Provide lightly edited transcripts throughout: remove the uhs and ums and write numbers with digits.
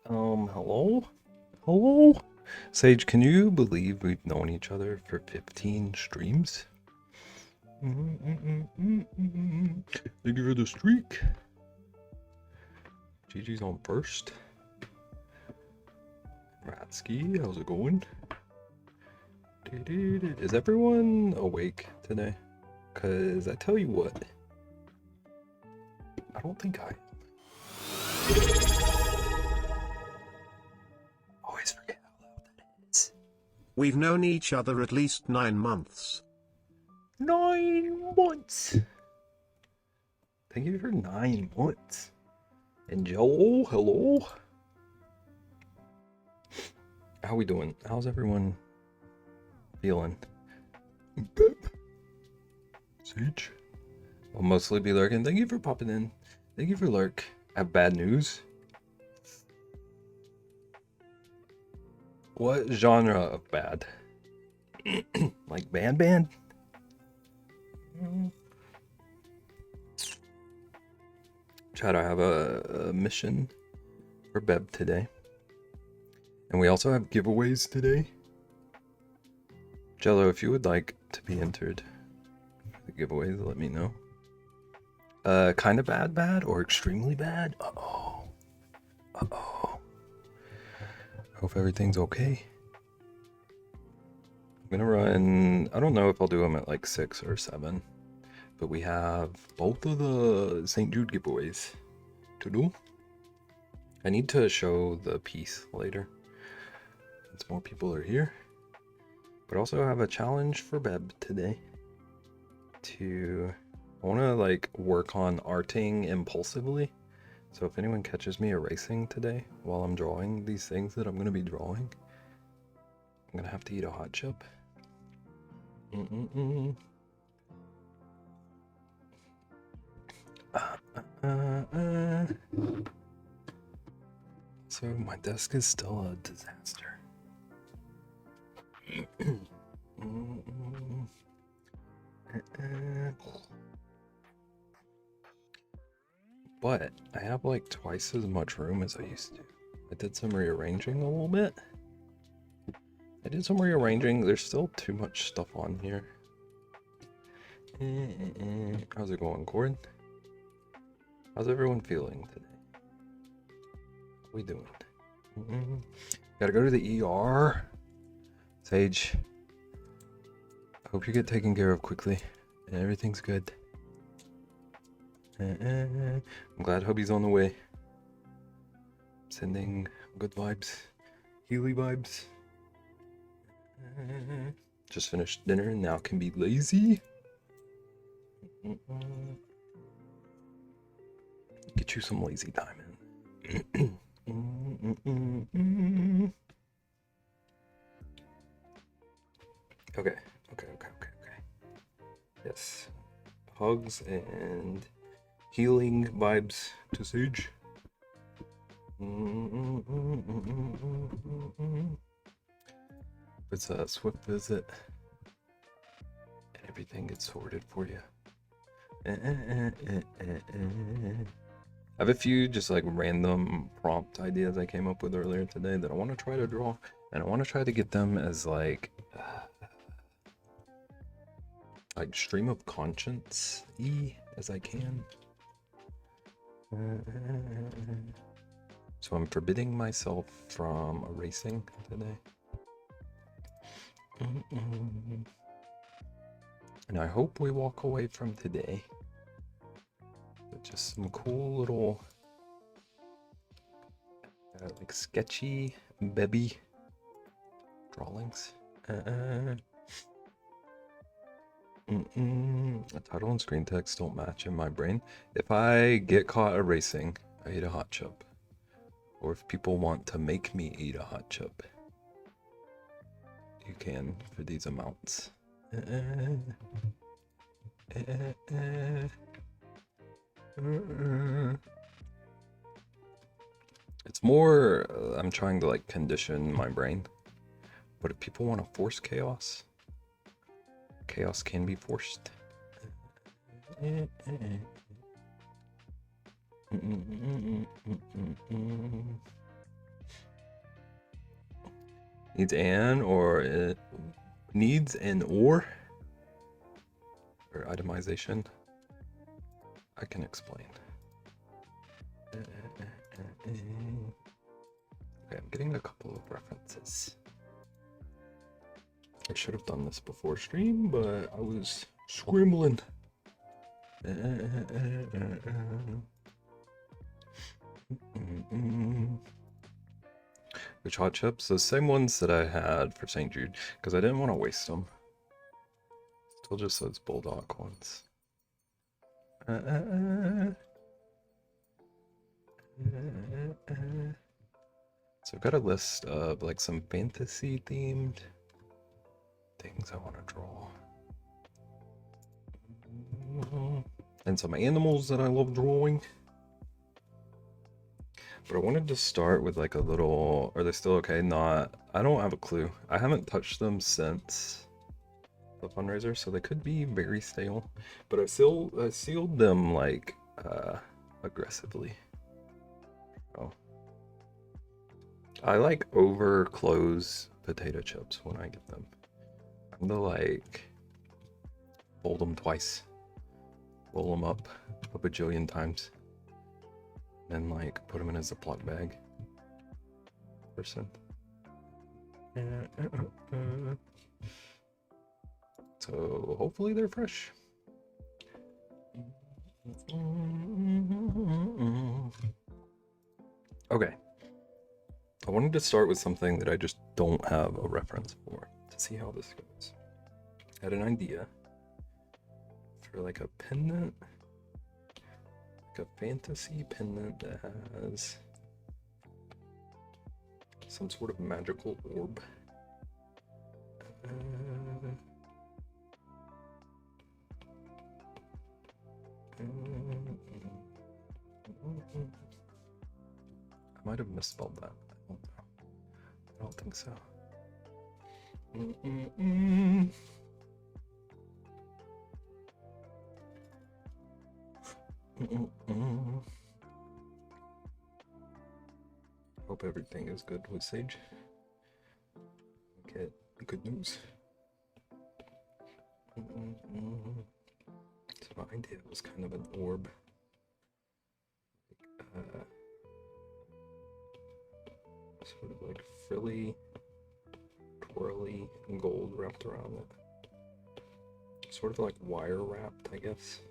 Hello? Hello? Sage, can you believe we've known each other for 15 streams? Thank you for the streak. GG's on first. Ratsky, how's it going? Is everyone awake today? Cause I tell you what, I don't think I am. Always forget how loud that is. We've known each other at least 9 months. 9 months. Thank you for 9 months. And Joel, hello. How we doing? How's everyone feeling? Sage? I'll mostly be lurking. Thank you for popping in. Thank you for lurk. I have bad news. What genre of bad? Like band? Chad, I have a mission for Beb today. And we also have giveaways today. Jello, if you would like to be entered for the giveaways, let me know. Kind of bad, or extremely bad? Uh-oh. Hope everything's okay. I'm gonna run, I don't know if I'll do them at like 6 or 7. But we have both of the St. Jude giveaways to do. I need to show the piece later, since more people are here. But also have a challenge for Beb today. I want to like work on arting impulsively. So if anyone catches me erasing today while I'm drawing these things that I'm going to be drawing, I'm going to have to eat a hot chip. So my desk is still a disaster. But I have like twice as much room as I used to. I did some rearranging a little bit. There's still too much stuff on here. How's it going, Cord? How's everyone feeling today? What are we doing? Gotta go to the ER. Sage, I hope you get taken care of quickly and everything's good. I'm glad hubby's on the way. Sending good vibes, Healy vibes. Just finished dinner and now can be lazy. Get you some lazy time in. Okay, okay. Yes. Hugs and healing vibes to Sage. It's a swift visit, and everything gets sorted for you. I have a few just like random prompt ideas I came up with earlier today that I want to try to draw, and I want to try to get them as like stream of conscience-y as I can. So I'm forbidding myself from erasing today. And I hope we walk away from today with just some cool little like sketchy baby drawings. The title and screen text don't match in my brain. If I get caught erasing, I eat a hot chip. Or if people want to make me eat a hot chip, you can for these amounts. It's more, I'm trying to like condition my brain. But if people want to force chaos, chaos can be forced. Needs an or needs an or itemization. I can explain. Okay, I'm getting a couple of references. I should have done this before stream, but I was scrambling. Which hot chips? The same ones that I had for St. Jude, because I didn't want to waste them. Still just those bulldog ones. So I've got a list of like some fantasy themed things I want to draw. And some animals that I love drawing. But I wanted to start with like a little, are they still okay? Not, I don't have a clue. I haven't touched them since the fundraiser, so they could be very stale. But I sealed them like aggressively. Oh. I like over close potato chips when I get them. I'm the like fold them twice, roll them up a bajillion times, and like put them in a Ziploc bag person. So hopefully they're fresh. Okay. I wanted to start with something that I just don't have a reference for to see how this goes. I had an idea for like a pendant, like a fantasy pendant that has some sort of magical orb. I might have misspelled that. I don't know. I don't think so. Hope everything is good with Sage. Get good news. So my idea was kind of an orb. Sort of like frilly, twirly gold wrapped around it. Sort of like wire wrapped, I guess.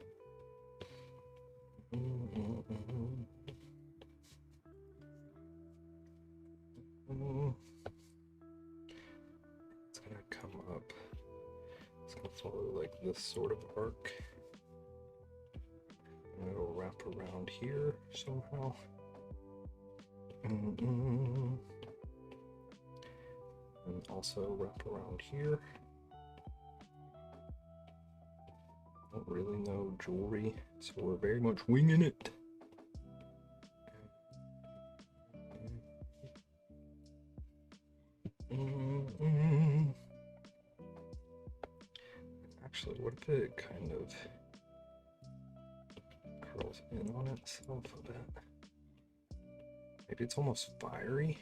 It's gonna come up. It's gonna follow like this sort of arc. And it'll wrap around here somehow. And also wrap around here. Don't really know jewelry, so we're very much winging it. Actually, what if it kind of curls in on itself a bit? Maybe it's almost fiery,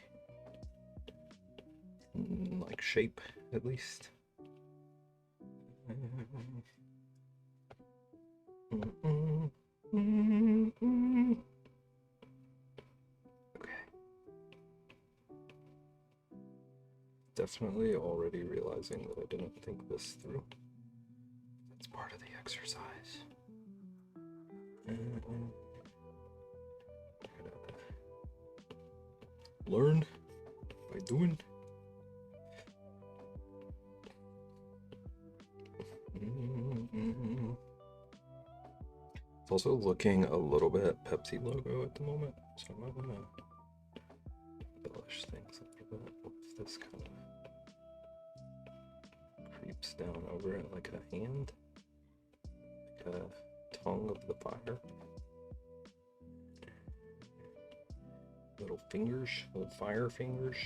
like shape at least. Okay. Definitely already realizing that I didn't think this through. That's part of the exercise. Learn by doing. It's also looking a little bit Pepsi logo at the moment, so I'm not gonna embellish things a little bit. What's this kind of creeps down over it like a hand, like a tongue of the fire. Little fingers, little fire fingers.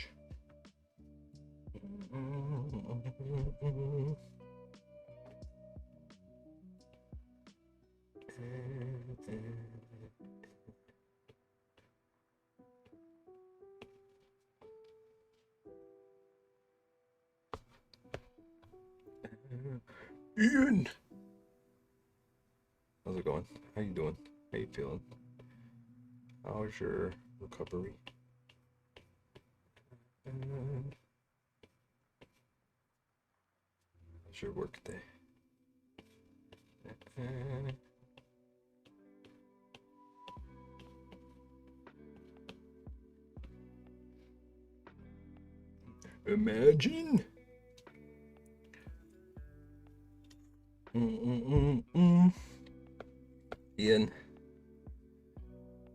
Ian! How's it going? How you doing? How you feeling? How's your recovery? How's your work day? Imagine. Ian,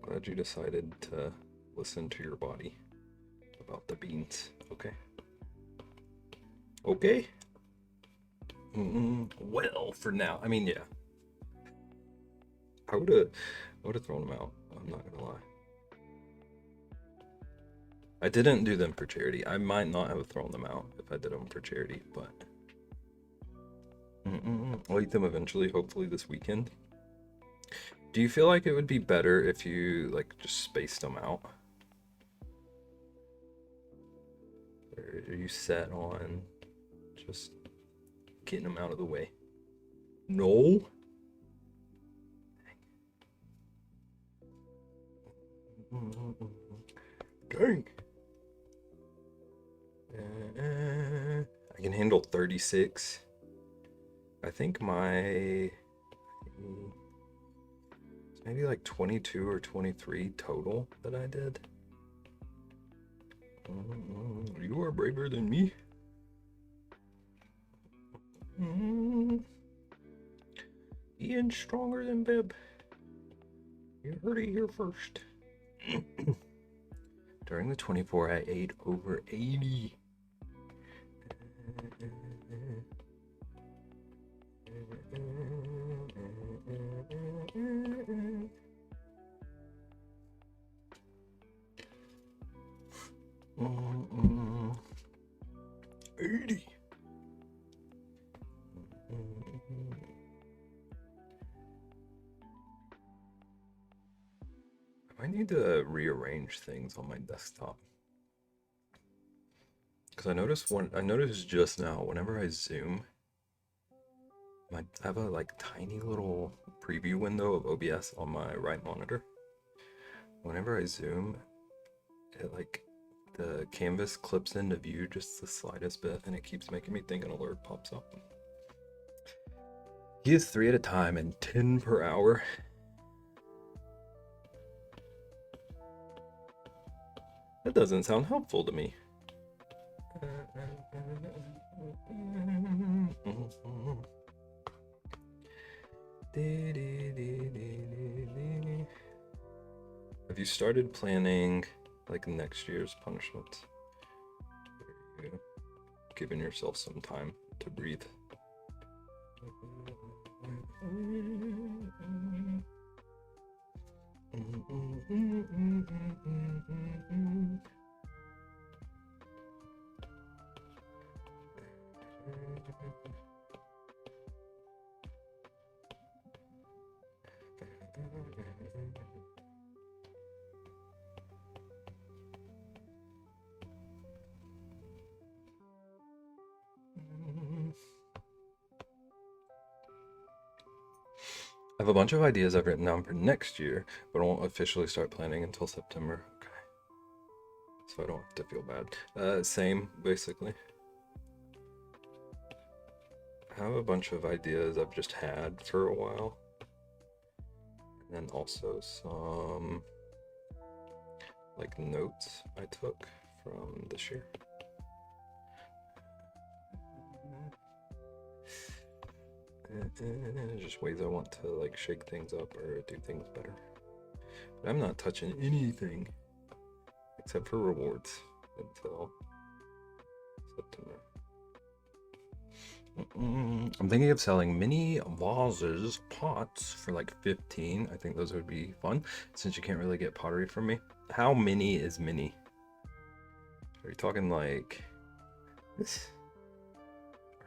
glad you decided to listen to your body about the beans. Okay. Okay. Well, for now, I mean, yeah. I would have thrown them out. I'm not gonna lie. I didn't do them for charity. I might not have thrown them out if I did them for charity, but I'll eat them eventually, hopefully this weekend. Do you feel like it would be better if you like just spaced them out? Or are you set on just getting them out of the way? No? Dang. I can handle 36. I think my maybe like 22 or 23 total that I did. You are braver than me. Ian's stronger than Bib. You heard it here first. During the 24, I ate over 80. Mm-mm. 80. I need to rearrange things on my desktop. Because I noticed just now, whenever I zoom, I have a like tiny little preview window of OBS on my right monitor. Whenever I zoom, it like the canvas clips into view just the slightest bit, and it keeps making me think an alert pops up. He is 3 at a time and 10 per hour. That doesn't sound helpful to me. Have you started planning like next year's punishments. Where you giving yourself some time to breathe. I have a bunch of ideas I've written down for next year, but I won't officially start planning until September. Okay. So I don't have to feel bad. Same, basically. I have a bunch of ideas I've just had for a while. And then also some like notes I took from this year. Just ways I want to like shake things up or do things better. But I'm not touching anything except for rewards until September. I'm thinking of selling mini vases, pots for like 15. I think those would be fun since you can't really get pottery from me. How mini is mini? Are you talking like this?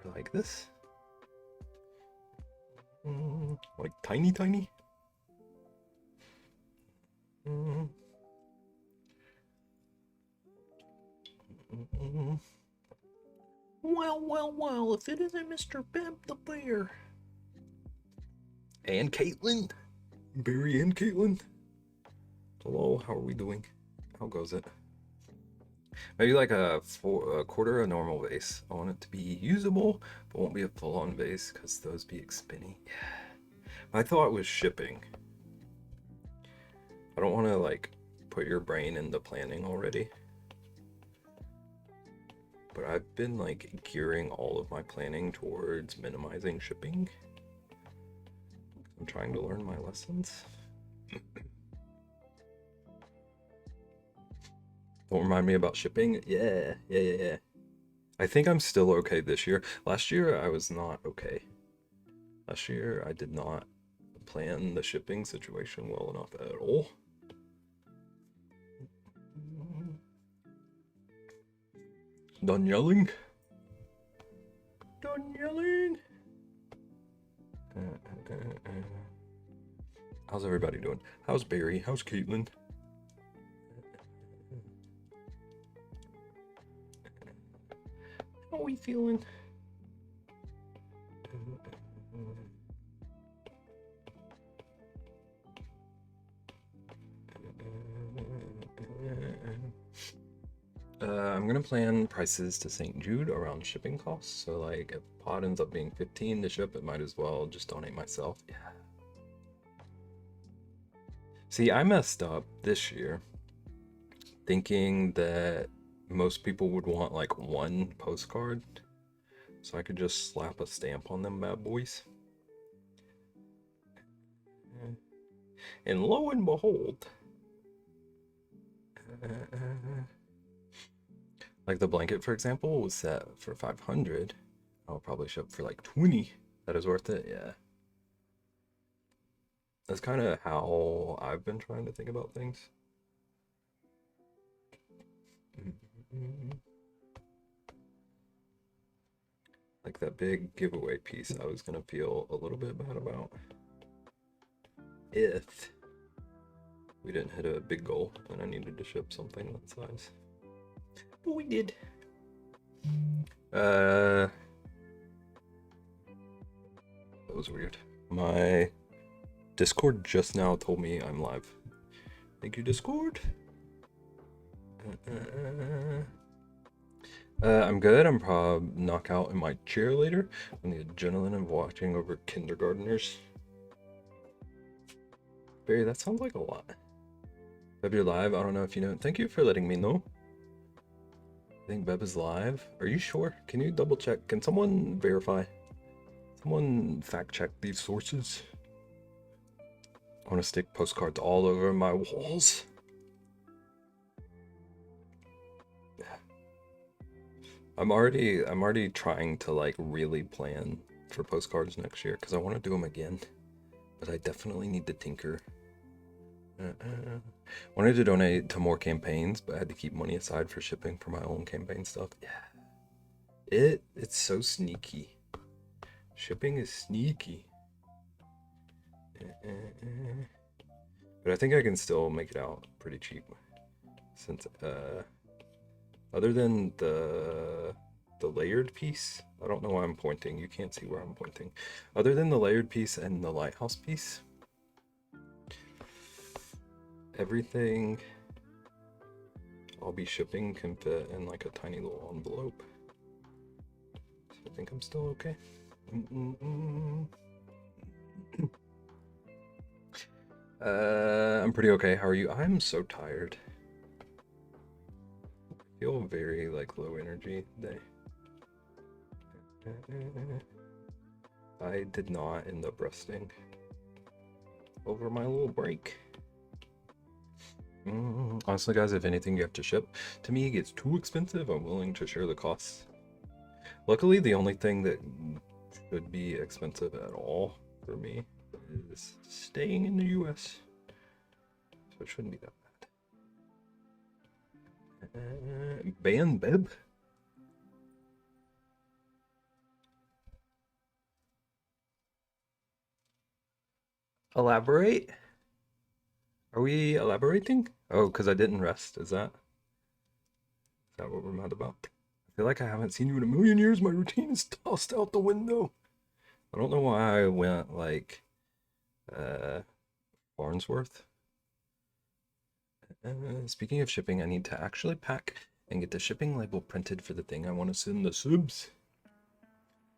Or like this? Like tiny, tiny? Well, if it isn't Mr. Beb the Bear. And Caitlin. Barry and Caitlin. Hello, how are we doing? How goes it? Maybe like a quarter of normal vase. I want it to be usable, but won't be a full-on vase because those be spinny. Yeah. My thought was shipping. I don't want to like put your brain into planning already. But I've been like gearing all of my planning towards minimizing shipping. I'm trying to learn my lessons. Don't remind me about shipping. Yeah. I think I'm still okay this year. Last year I was not okay. Last year I did not plan the shipping situation well enough at all. Done yelling? Done yelling? How's everybody doing? How's Barry? How's Caitlin? How are we feeling? I'm gonna plan prices to St. Jude around shipping costs. So like if pot ends up being 15 to ship, it might as well just donate myself. Yeah. See, I messed up this year thinking that most people would want like one postcard. So I could just slap a stamp on them bad boys. And lo and behold, like the blanket, for example, was set for 500. I'll probably ship for like 20. That is worth it, yeah. That's kind of how I've been trying to think about things. Like that big giveaway piece, I was gonna feel a little bit bad about if we didn't hit a big goal and I needed to ship something that size. But we did. That was weird. My Discord just now told me I'm live. Thank you, Discord. I'm good. I'm probably knock out in my chair later on the adrenaline of watching over kindergartners. Barry, that sounds like a lot. Beb, you're live. I don't know if you know. Thank you for letting me know. I think Beb is live. Are you sure? Can you double check? Can someone verify? Someone fact check these sources. I want to stick postcards all over my walls. I'm already trying to like really plan for postcards next year because I want to do them again, but I definitely need to tinker. Wanted to donate to more campaigns, but I had to keep money aside for shipping for my own campaign stuff. Yeah, it's so sneaky. Shipping is sneaky. But I think I can still make it out pretty cheap, since other than the layered piece, I don't know why I'm pointing. You can't see where I'm pointing. Other than the layered piece and the lighthouse piece, everything I'll be shipping can fit in like a tiny little envelope. So I think I'm still okay. I'm pretty okay. How are you? I'm so tired. I feel very like low energy today. I did not end up resting over my little break. Honestly, guys, if anything you have to ship to me gets too expensive, I'm willing to share the costs. Luckily, the only thing that should be expensive at all for me is staying in the US. So it shouldn't be that bad. Ban Beb? Elaborate? Are we elaborating? Oh, because I didn't rest. Is that what we're mad about? I feel like I haven't seen you in a million years. My routine is tossed out the window. I don't know why I went like Farnsworth. Speaking of shipping, I need to actually pack and get the shipping label printed for the thing I want to send the subs.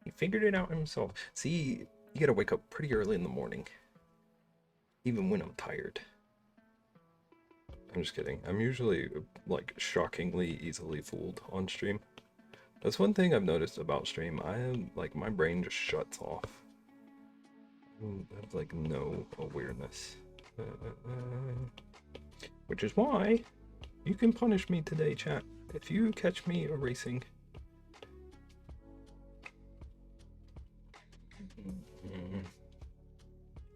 He figured it out himself. See, you gotta wake up pretty early in the morning, even when I'm tired. I'm just kidding. I'm usually like shockingly easily fooled on stream. That's one thing I've noticed about stream. I am like, my brain just shuts off. I have like no awareness. Which is why you can punish me today, chat, if you catch me erasing.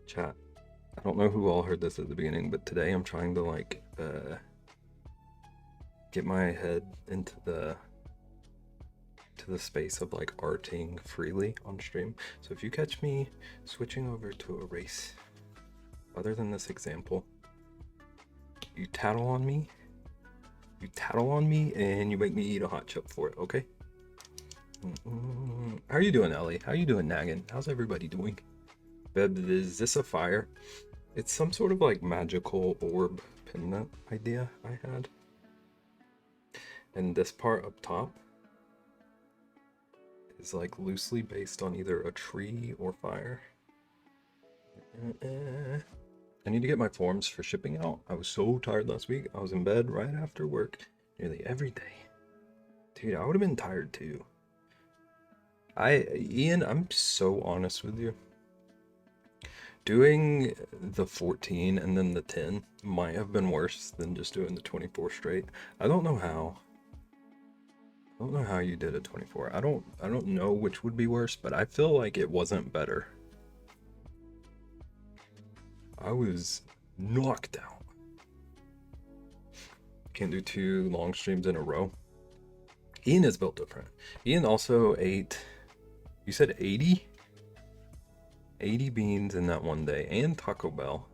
Chat, I don't know who all heard this at the beginning, but today I'm trying to like get my head into the space of like arting freely on stream. So if you catch me switching over to erase, other than this example, you tattle on me, and you make me eat a hot chip for it, okay? How are you doing, Ellie? How you doing, Naggin? How's everybody doing? Beb, is this a fire? It's some sort of like magical orb pendant idea I had. And this part up top is like loosely based on either a tree or fire. I need to get my forms for shipping out. I was so tired last week. I was in bed right after work nearly every day. Dude, I would have been tired too. Ian, I'm so honest with you. Doing the 14 and then the 10 might have been worse than just doing the 24 straight. I don't know how. I don't know how you did a 24. I don't know which would be worse, but I feel like it wasn't better. I was knocked out. Can't do 2 long streams in a row. Ian is built different. Ian also ate, you said 80? 80 beans in that one day, and Taco Bell,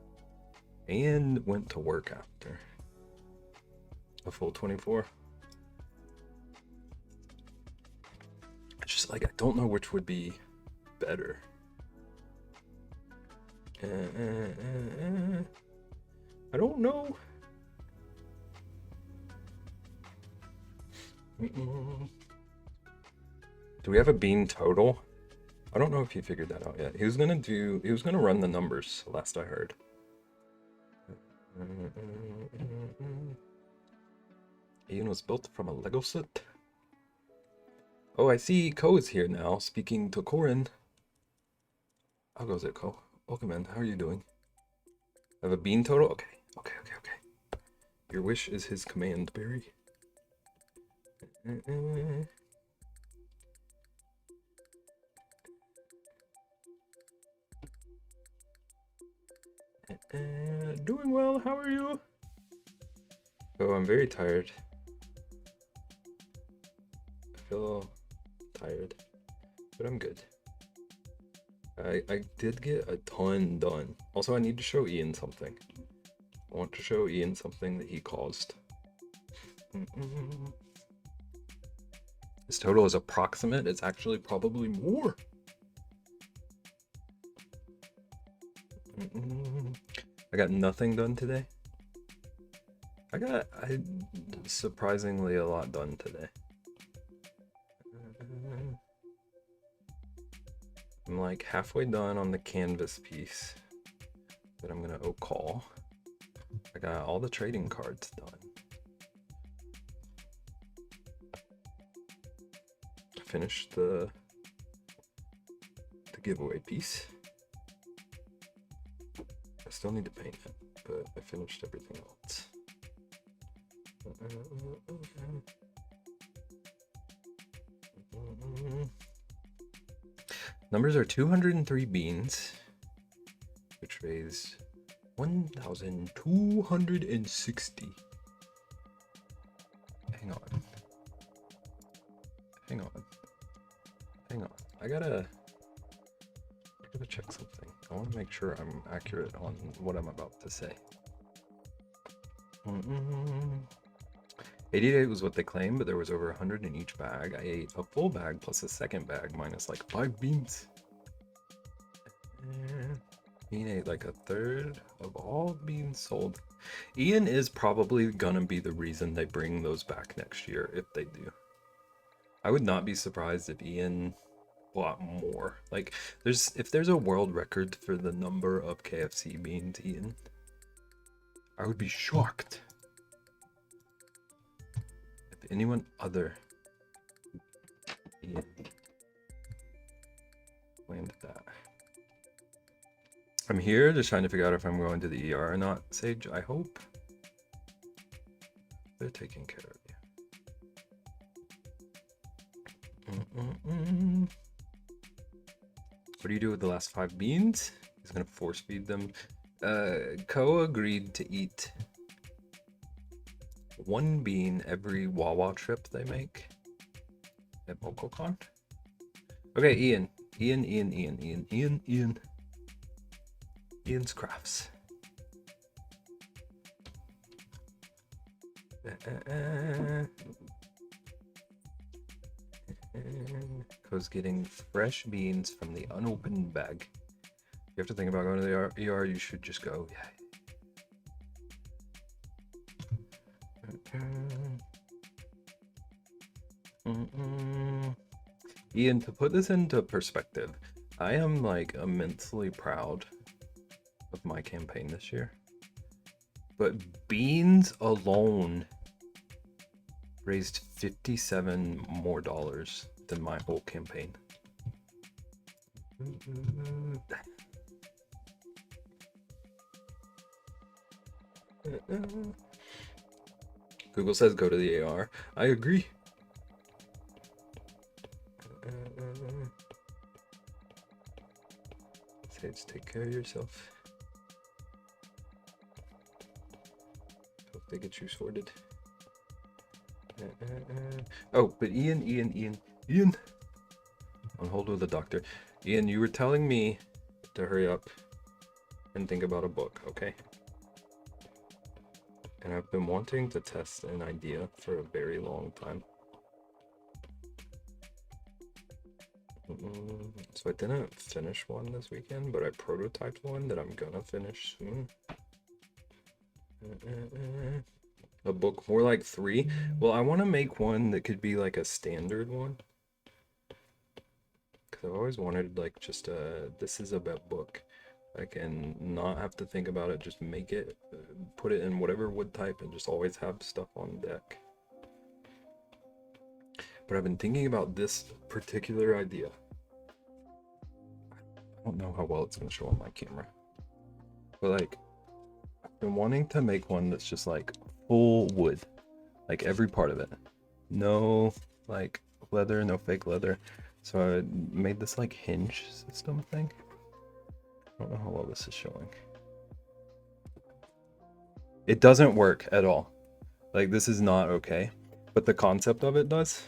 and went to work after a full 24. It's just like, I don't know which would be better. I don't know. Do we have a bean total? I don't know if he figured that out yet. He was gonna run the numbers, last I heard. Ian was built from a Lego set. Oh, I see Ko is here now, speaking to Corin. How goes it, Ko? Welcome in. How are you doing? Have a bean total? Okay. Your wish is his command, Barry. Doing well, how are you? Oh, I'm very tired. I feel tired, but I'm good. I did get a ton done. Also, I need to show Ian something. I want to show Ian something that he caused. His total is approximate. It's actually probably more. I got nothing done today. I surprisingly a lot done today. I'm like halfway done on the canvas piece that I'm gonna call. I got all the trading cards done. Finished the giveaway piece. I still need to paint it, but I finished everything else. Numbers are 203 beans, which raised 1,260. Hang on. I gotta check something. I want to make sure I'm accurate on what I'm about to say. 88 was what they claimed, but there was over 100 in each bag. I ate a full bag plus a second bag minus like 5 beans. Ian ate like a third of all beans sold. Ian is probably gonna be the reason they bring those back next year if they do. I would not be surprised if Ian bought more. Like, if there's a world record for the number of KFC beans eaten, I would be shocked if anyone other Ian landed that. I'm here just trying to figure out if I'm going to the ER or not. Sage, I hope they're taking care of you. What do you do with the last 5 beans? He's gonna force feed them. Ko agreed to eat 1 bean every Wawa trip they make at MokoCon. Okay, Ian. Ian's Crafts. Ko's getting fresh beans from the unopened bag. You have to think about going to the ER, you should just go. Ian, to put this into perspective, I am like immensely proud of my campaign this year. But beans alone raised $57 more than my whole campaign. Google says go to the AR. I agree. Sage, take care of yourself. Hope they get you sorted. Oh, but Ian. On hold with the doctor. Ian, you were telling me to hurry up and think about a book, okay? And I've been wanting to test an idea for a very long time. So I didn't finish one this weekend, but I prototyped one that I'm gonna finish soon. A book, more like 3. Well, I want to make one that could be like a standard one. Because I've always wanted like just a, this is a book. I can not have to think about it, just make it, put it in whatever wood type and just always have stuff on deck. But I've been thinking about this particular idea. I don't know how well it's going to show on my camera. But like, I've been wanting to make one that's just like full wood. Like every part of it. No like leather, no fake leather. So I made this like hinge system thing. I don't know how well this is showing. It doesn't work at all. Like, this is not okay. But the concept of it does.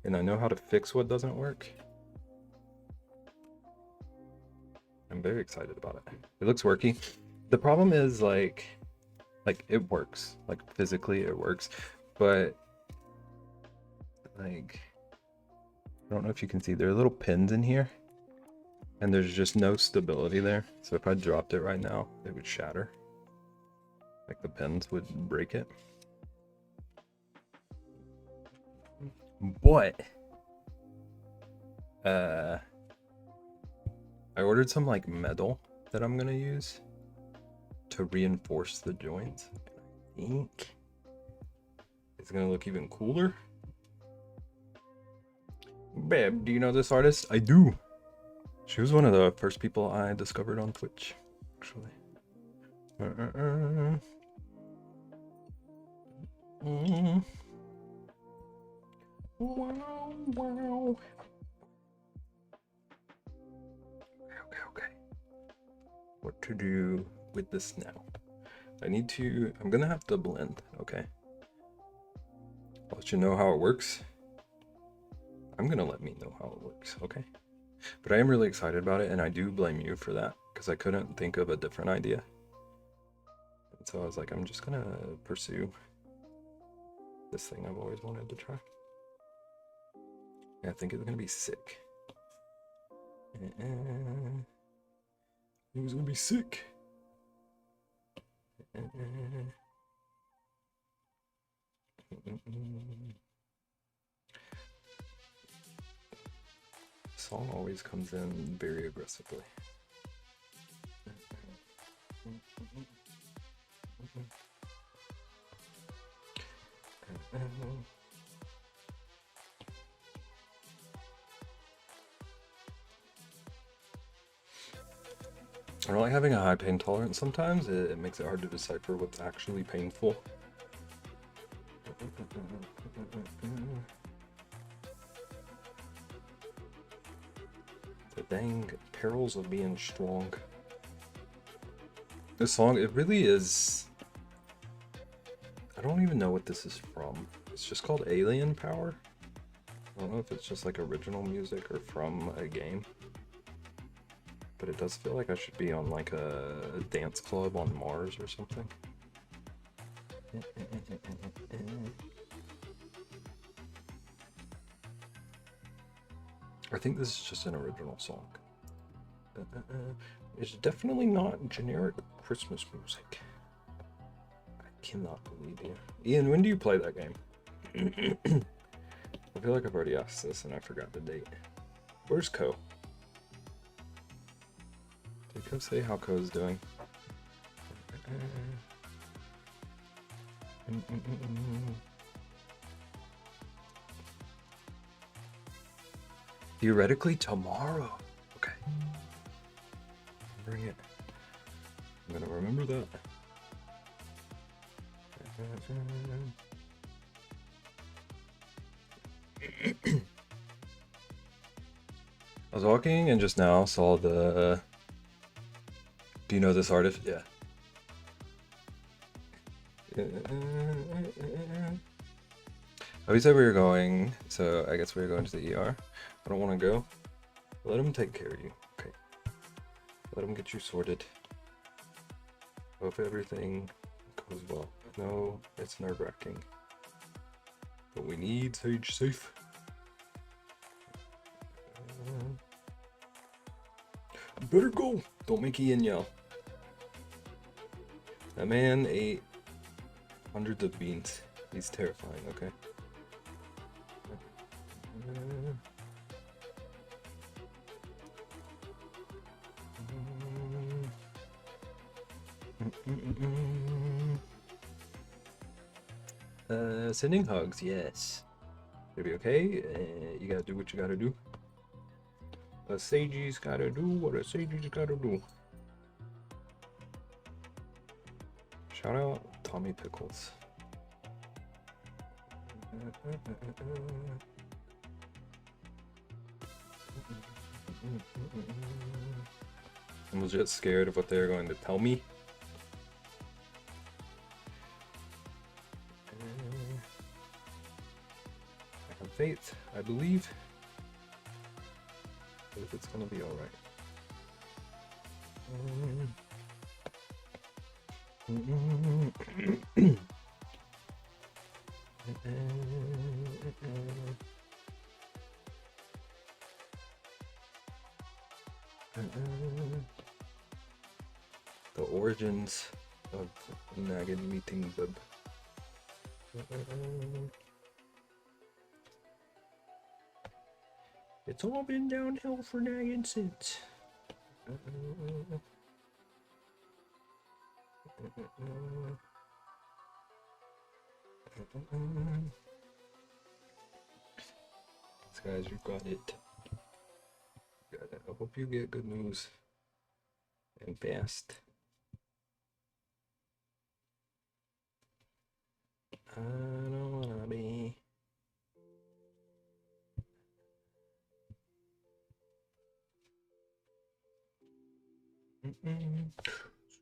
And I know how to fix what doesn't work. I'm very excited about it. It looks worky. The problem is like it works. Like physically it works. But like, I don't know if you can see, there are little pins in here. And there's just no stability there. So if I dropped it right now, it would shatter. Like the pins would break it. But I ordered some like metal that I'm gonna use to reinforce the joints. I think it's gonna look even cooler. Babe, do you know this artist? I do. She was one of the first people I discovered on Twitch, actually. Wow, wow. Okay. What to do with this now? I'm gonna have to blend, okay? I'll let you know how it works. I'm gonna let me know how it works, okay? But I am really excited about it, and I do blame you for that, because I couldn't think of a different idea. And so I was like, I'm just gonna pursue this thing I've always wanted to try. And I think it's gonna be sick. It was gonna be sick. The song always comes in very aggressively. I don't like having a high pain tolerance sometimes. It makes it hard to decipher what's actually painful. The dang perils of being strong. This song, it really is... I don't even know what this is from. It's just called Alien Power. I don't know if it's just like original music or from a game. But it does feel like I should be on like a dance club on Mars or something. I think this is just an original song. It's definitely not generic Christmas music. I cannot believe you. Ian, when do you play that game? I feel like I've already asked this and I forgot the date. Where's Ko? Did Ko say how Ko's doing? Theoretically tomorrow. Okay. Bring it. I'm gonna remember that. I was walking and just now saw the... Do you know this artist? Yeah. Oh, we said we were going, so I guess we were going to the ER. I don't want to go. Let him take care of you. Okay. Let him get you sorted. Hope everything goes well. No, it's nerve-wracking. But we need Sage safe. Better go! Don't make Ian yell. That man ate hundreds of beans. He's terrifying, okay? Sending hugs, yes. It'll be okay. You gotta do what you gotta do. A Sagey's gotta do what a Sagey's gotta do. Shout out Tommy Pickles. I was just scared of what they were going to tell me faith, I believe. If it's gonna be alright. The origins of Nagin meeting Bib. It's all been downhill for Nagin since. Guys, you got it. I hope you get good news and fast. I don't wanna be.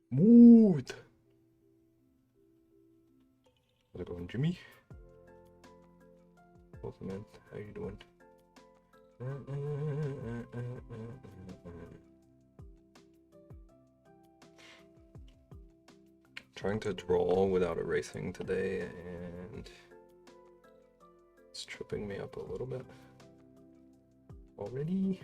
Smooth. How's it going, Jimmy? Welcome in. How you doing? Trying to draw without erasing today, and it's tripping me up a little bit already.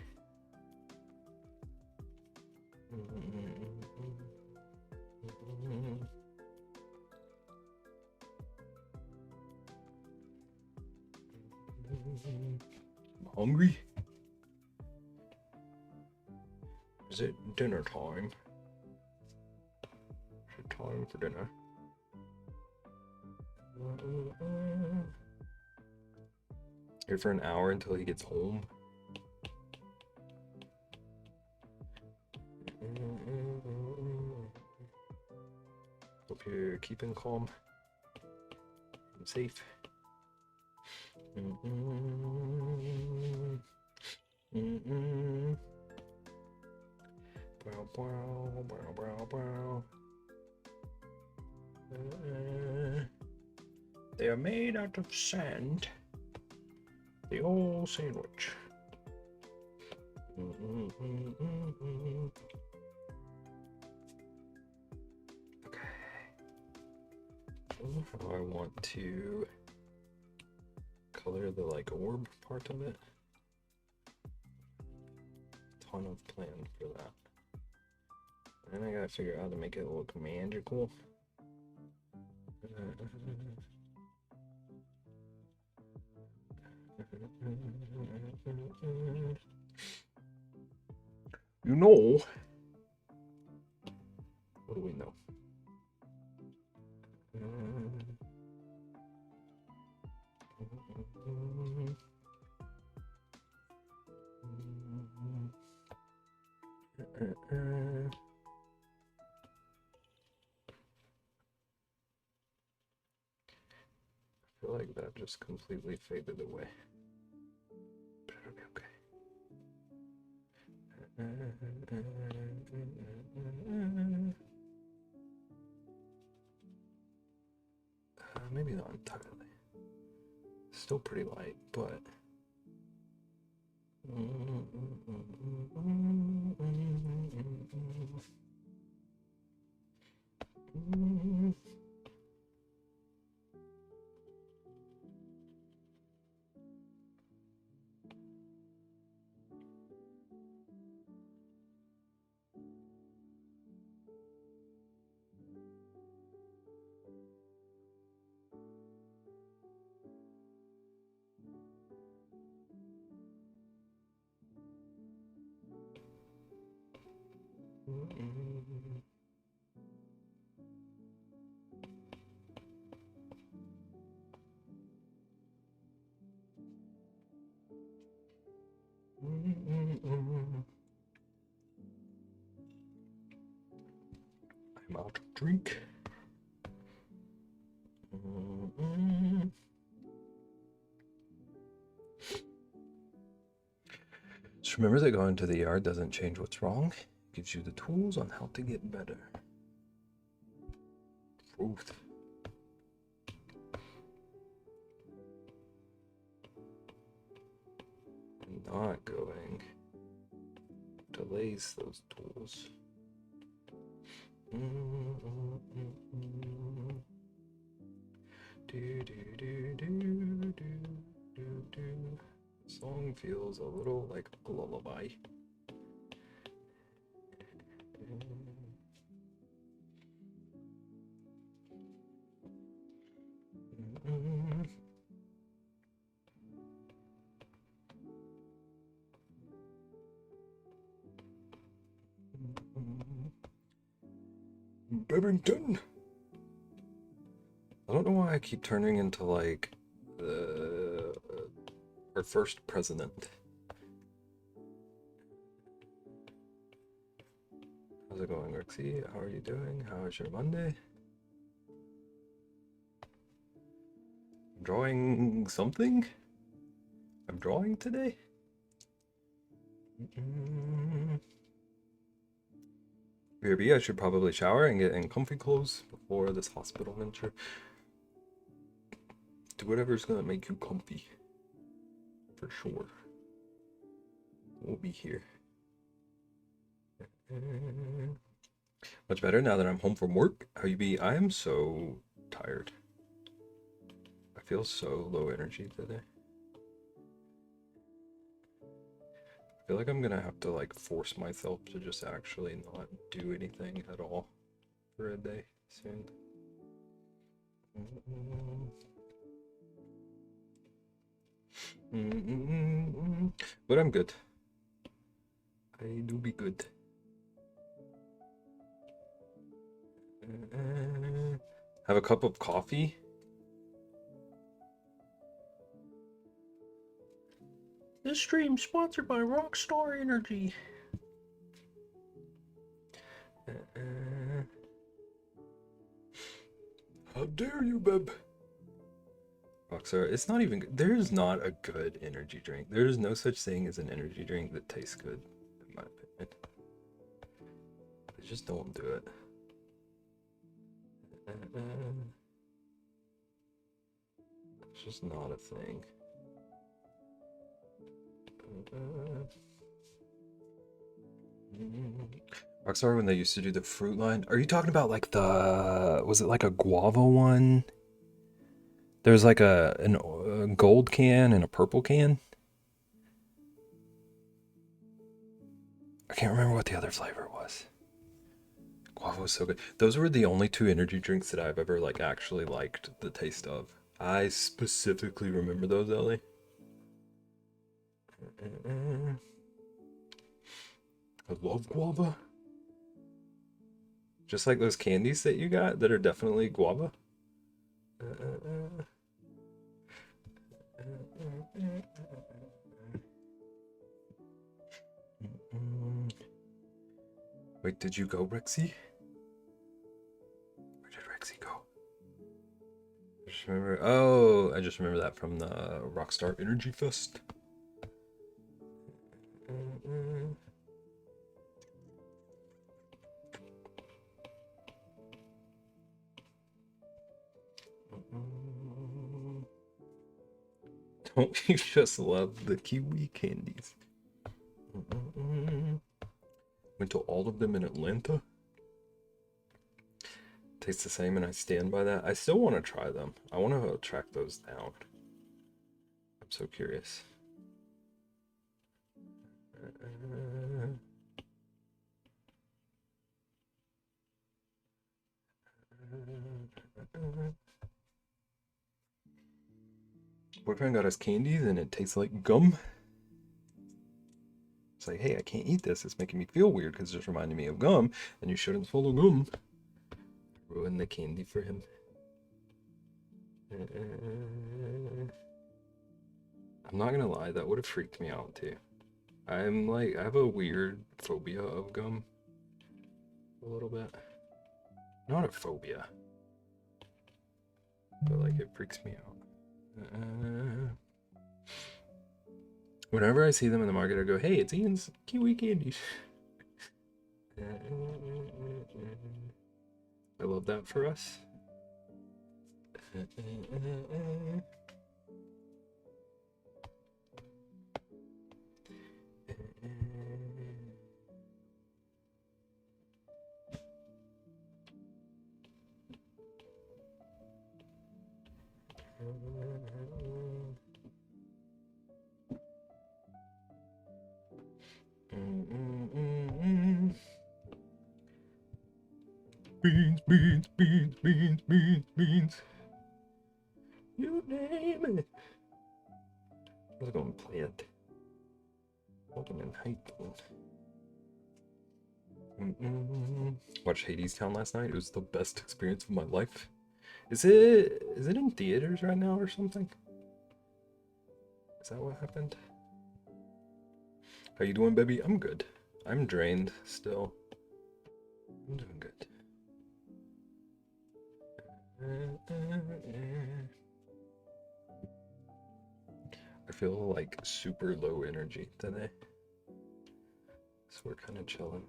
I'm hungry. Is it dinner time? Is it time for dinner? Here for an hour until he gets home. Hope you're keeping calm and safe. They are made out of sand. The old sandwich. Okay. I want to color the like orb part of it. Ton of plan for that. And I gotta figure out how to make it look magical. You know, what do we know? I feel like that just completely faded away. But it'll be okay. Maybe not entirely. Still pretty light, but I'm out of drink. Just remember that going to the yard doesn't change what's wrong. It gives you the tools on how to get better. Truth. not going to lace those tools. Song feels a little like a lullaby. Bevington. I don't know why I keep turning into like our first president. How's it going, Rixie? How are you doing? How is your Monday? I'm drawing something? I'm drawing today? BRB, I should probably shower and get in comfy clothes before this hospital venture. Do whatever's gonna make you comfy. For sure. We'll be here. Much better now that I'm home from work. How you be? I am so tired. I feel so low energy today. I feel like I'm gonna have to like force myself to just actually not do anything at all for a day soon. But I'm good. I do be good. Have a cup of coffee. This stream sponsored by Rockstar Energy. How dare you, Beb? Rockstar, it's not even good. There's not a good energy drink. There is no such thing as an energy drink that tastes good, in my opinion. They just don't do it. It's just not a thing. Rockstar, when they used to do the fruit line, are you talking about like was it like a guava one? There's like a gold can and a purple can. I can't remember what the other flavor was. Guava was so good. Those were the only two energy drinks that I've ever like actually liked the taste of. I specifically remember those, Ellie. I love guava. Just like those candies that you got that are definitely guava. Wait, did you go, Rexy? Where did Rexy go? I just remember. Oh, I just remember that from the Rockstar Energy Fest. Don't you just love the kiwi candies? Went to all of them in Atlanta. Tastes the same, and I stand by that. I still want to try them. I want to track those down. I'm so curious. Boyfriend got us candies and it tastes like gum. It's like, hey, I can't eat this. It's making me feel weird because it's reminding me of gum, and you shouldn't swallow gum. Ruin the candy for him. I'm not gonna lie, that would have freaked me out too. I have a weird phobia of gum. A little bit. Not a phobia. But like, it freaks me out. Whenever I see them in the market, I go, hey, it's Ian's kiwi candies. I love that for us. Beans, beans, beans, beans, beans, beans. You name it. Let's go and play it. Open and hype. Watched Hades Town last night. It was the best experience of my life. Is it in theaters right now or something? Is that what happened? How you doing, baby? I'm good. I'm drained still. I'm doing good. I feel like super low energy today. So we're kind of chilling.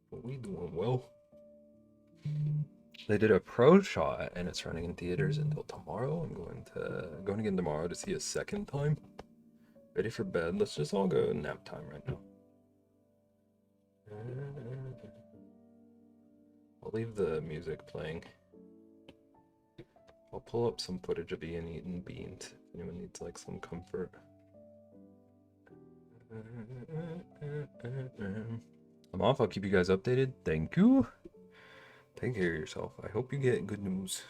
But we doing well. They did a pro shot and it's running in theaters until tomorrow. I'm going again tomorrow to see a second time. Ready for bed. Let's just all go nap time right now. I'll leave the music playing. I'll pull up some footage of Ian eating beans if anyone needs like some comfort. I'm off. I'll keep you guys updated. Thank you. Take care of yourself. I hope you get good news.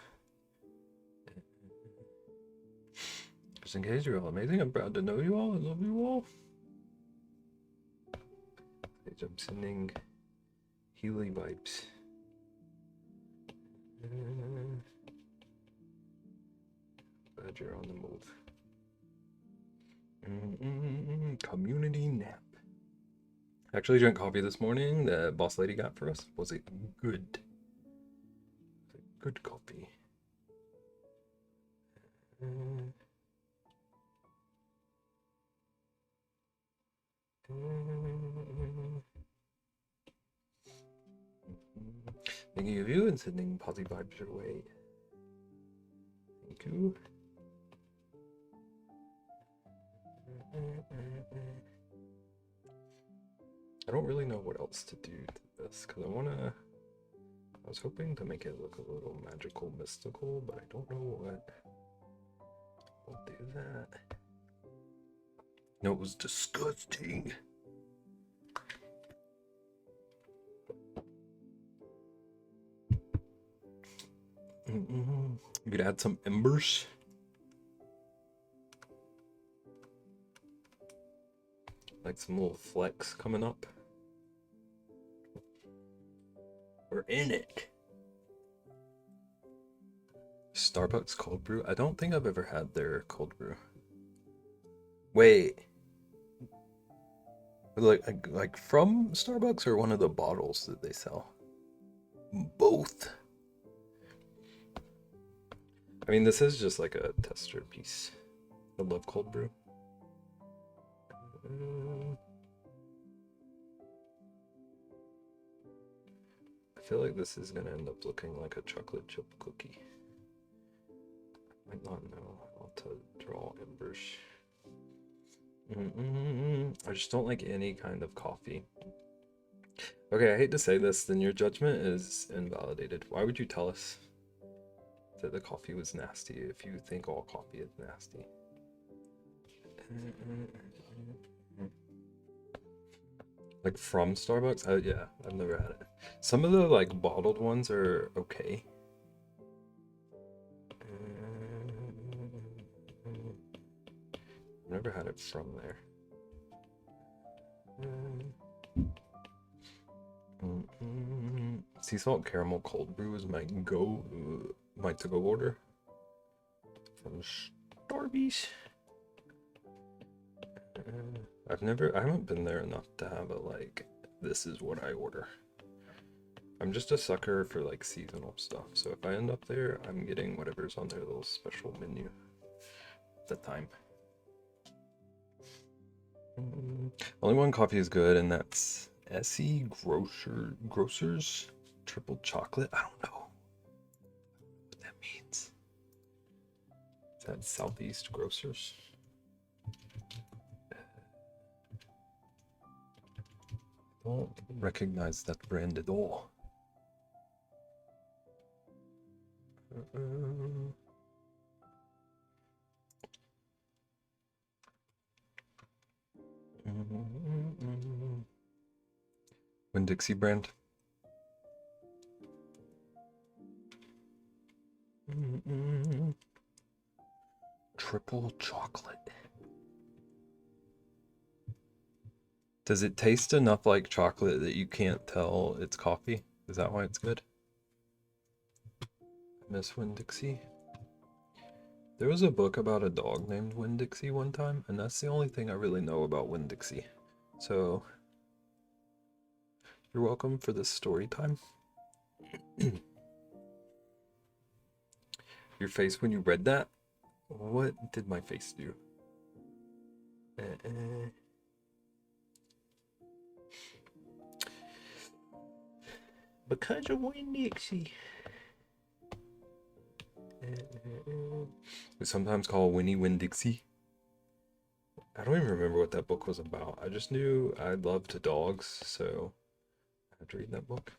Just in case, you're all amazing. I'm proud to know you all. I love you all. I'm sending Healy vibes. Glad you're on the move. Community nap. Actually drank coffee this morning that boss lady got for us. Was it good? Good coffee. Thinking of you and sending positive vibes your way. Thank you. I don't really know what else to do to this because I was hoping to make it look a little magical, mystical, but I don't know what will do that. No, it was disgusting. You could add some embers. Like some little flecks coming up. We're in it. Starbucks cold brew. I don't think I've ever had their cold brew. Wait. Like from Starbucks or one of the bottles that they sell? Both. I mean, this is just like a tester piece. I love cold brew. I feel like this is gonna end up looking like a chocolate chip cookie. I might not know how to draw embers. I just don't like any kind of coffee. Okay, I hate to say this, then your judgment is invalidated. Why would you tell us that the coffee was nasty if you think all coffee is nasty? Like from Starbucks? Yeah, I've never had it. Some of the like bottled ones are okay. I've never had it from there. Sea salt caramel cold brew is my to-go order from Starbucks. I haven't been there enough to have a like, this is what I order. I'm just a sucker for like seasonal stuff, so if I end up there, I'm getting whatever's on their little special menu at the time. Only one coffee is good, and that's Essie Grocers Triple Chocolate. I don't know what that means. Is that Southeast Grocers? I don't recognize that brand at all. Winn-Dixie brand. Triple chocolate. Does it taste enough like chocolate that you can't tell it's coffee? Is that why it's good? Miss Winn-Dixie. There was a book about a dog named Winn-Dixie one time, and that's the only thing I really know about Winn-Dixie. So, you're welcome for this story time. Your face when you read that? What did my face do? Because of Winn-Dixie. We sometimes call Winnie Winn-Dixie. I don't even remember what that book was about. I just knew I loved dogs, so I had to read that book.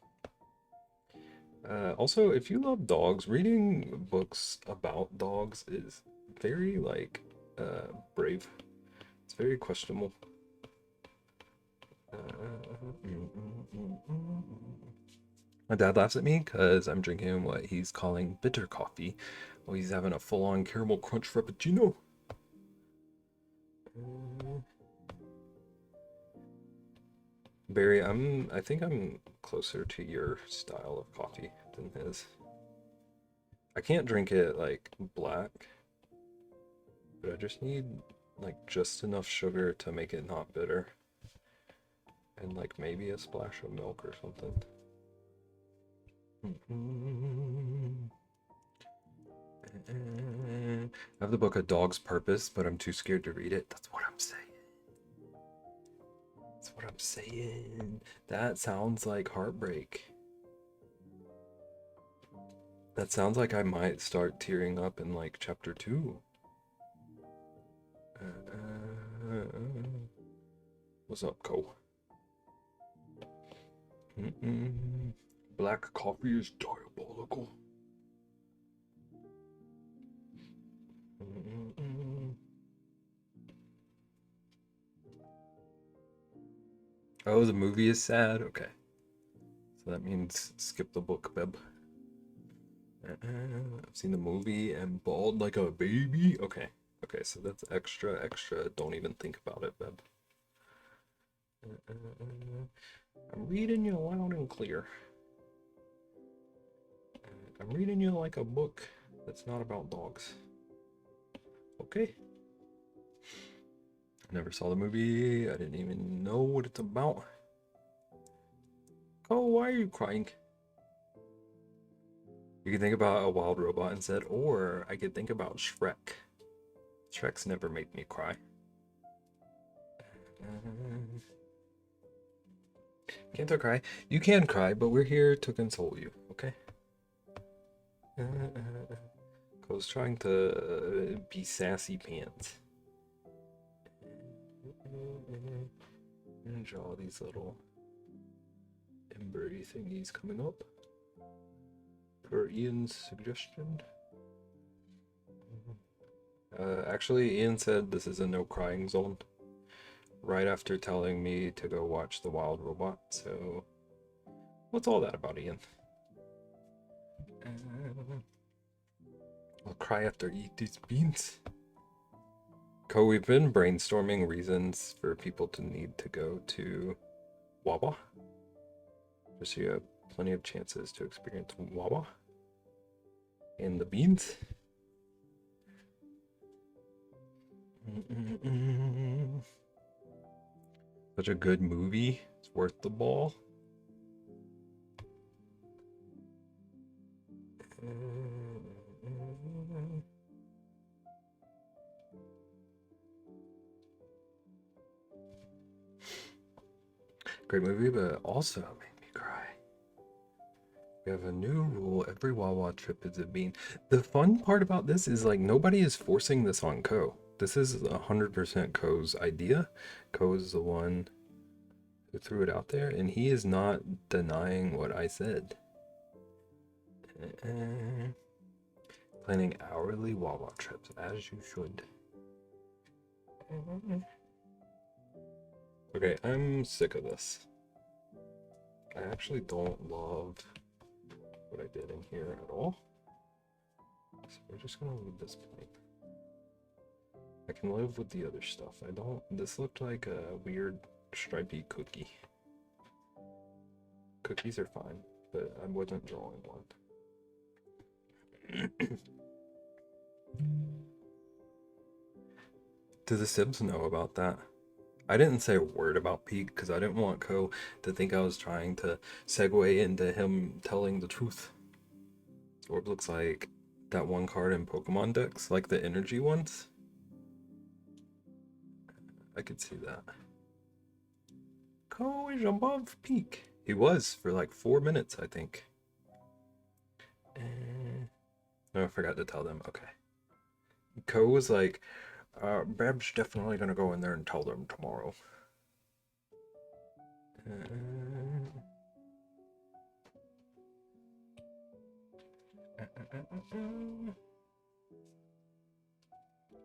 Also, if you love dogs, reading books about dogs is very, brave. It's very questionable. My dad laughs at me because I'm drinking what he's calling bitter coffee while he's having a full-on caramel crunch frappuccino. Barry, I think I'm closer to your style of coffee than his. I can't drink it like black, but I just need like just enough sugar to make it not bitter. And like maybe a splash of milk or something. I have the book A Dog's Purpose, but I'm too scared to read it. That's what I'm saying. That's what I'm saying. That sounds like heartbreak. That sounds like I might start tearing up in like chapter 2. What's up, Cole? Black coffee is diabolical. Oh, the movie is sad? Okay. So that means skip the book, Beb. I've seen the movie and bawled like a baby. Okay. Okay, so that's extra. Don't even think about it, Beb. I'm reading you loud and clear. I'm reading you like a book that's not about dogs. Okay? I never saw the movie. I didn't even know what it's about. Oh, why are you crying? You can think about a wild robot instead, or I could think about Shrek. Shrek's never made me cry. Can't cry. You can cry, but we're here to console you, okay? I was trying to be sassy pants. And draw these little embery thingies coming up per Ian's suggestion. Actually, Ian said this is a no crying zone right after telling me to go watch The Wild Robot, so what's all that about, Ian? I'll cry after I eat these beans. Co, we've been brainstorming reasons for people to need to go to Wawa. Just so you have plenty of chances to experience Wawa and the beans. Such a good movie. It's worth the ball. Great movie, but also made me cry. We have a new rule. Every Wawa trip is a bean. The fun part about this is like nobody is forcing this on Ko. This is 100% Ko's idea. Ko is the one who threw it out there, and he is not denying what I said. planning hourly Wawa trips, as you should. Okay, I'm sick of this. I actually don't love what I did in here at all. So we're just gonna leave this plain. I can live with the other stuff. I don't. This looked like a weird stripy cookie. Cookies are fine, but I wasn't drawing one. Do the Sibs know about that? I didn't say a word about Peak because I didn't want Ko to think I was trying to segue into him telling the truth. Orb looks like that one card in Pokemon decks, like the energy ones. I could see that. Ko is above Peak. He was for like 4 minutes, I think. No, I forgot to tell them. Okay. Ko was like, Beb's definitely gonna go in there and tell them tomorrow.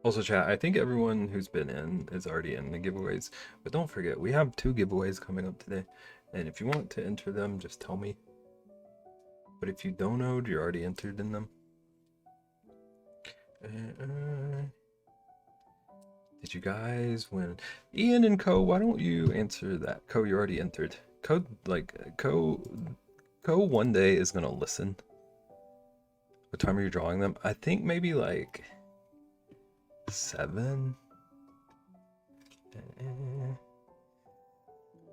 Also, chat, I think everyone who's been in is already in the giveaways, but don't forget, we have 2 giveaways coming up today, and if you want to enter them, just tell me. But if you don't know, you're already entered in them. Did you guys win? Ian and Ko, why don't you answer that? Ko, you already entered. Ko one day is gonna listen. What time are you drawing them? I think maybe like 7.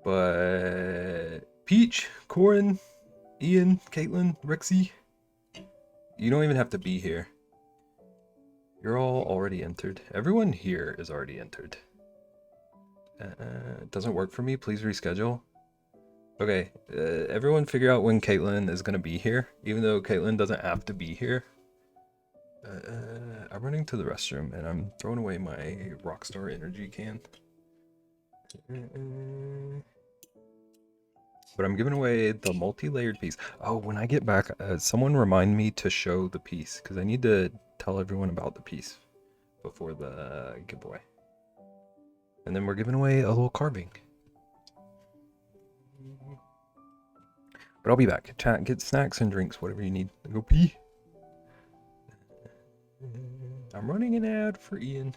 But Peach, Corin, Ian, Caitlin, Rexy, you don't even have to be here. You're all already entered. Everyone here is already entered. It doesn't work for me. Please reschedule. Okay, everyone figure out when Caitlin is going to be here, even though Caitlin doesn't have to be here. I'm running to the restroom and I'm throwing away my Rockstar energy can. But I'm giving away the multi-layered piece. Oh, when I get back, someone remind me to show the piece, because I need to tell everyone about the piece before the giveaway. And then we're giving away a little carving. But I'll be back. Chat, get snacks and drinks, whatever you need. Go pee. I'm running an ad for Ian.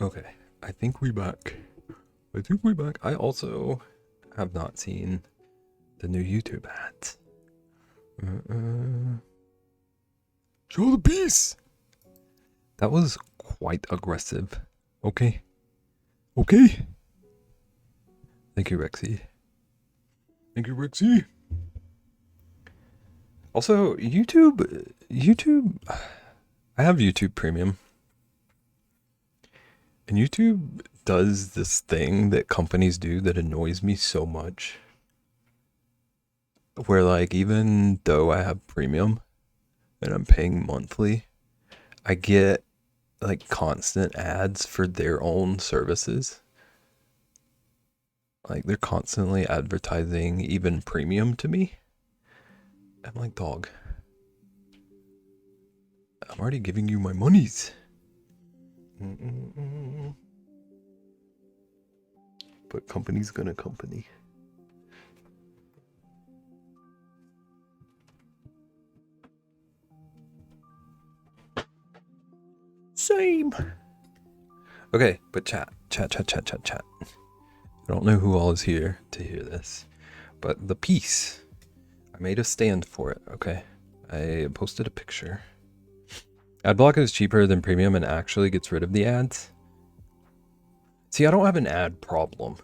Okay, I think we back. I think we back. I also have not seen the new YouTube ads. Show the piece. That was quite aggressive. Okay. Okay. Thank you, Rexy. Thank you, Rexy. Also, YouTube, I have YouTube Premium. And YouTube does this thing that companies do that annoys me so much. Where, like, even though I have Premium and I'm paying monthly, I get, like, constant ads for their own services. Like, they're constantly advertising even Premium to me. I'm like, dog, I'm already giving you my monies. But company's gonna company. Same. Okay, but chat. I don't know who all is here to hear this, but the piece, I made a stand for it, okay? I posted a picture. Adblock is cheaper than Premium and actually gets rid of the ads. See, I don't have an ad problem.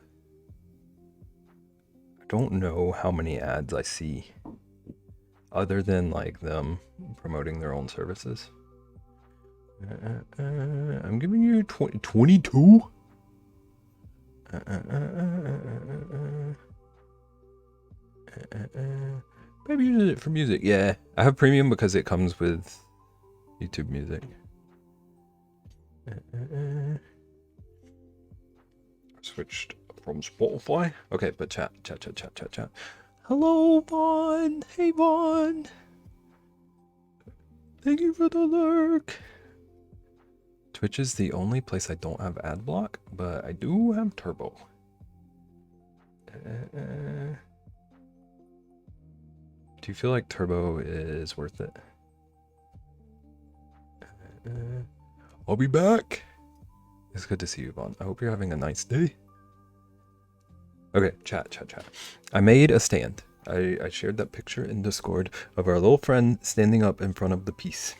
I don't know how many ads I see other than like them promoting their own services. I'm giving you 22. Maybe use it for music. Yeah, I have Premium because it comes with YouTube Music. Switched from Spotify. Okay, but chat. Hello, Vaughn. Hey, Vaughn. Thank you for the lurk. Twitch is the only place I don't have ad block, but I do have Turbo. Do you feel like Turbo is worth it? I'll be back. It's good to see you, Vaughn. I hope you're having a nice day. Okay, chat. I made a stand. I shared that picture in Discord of our little friend standing up in front of the piece.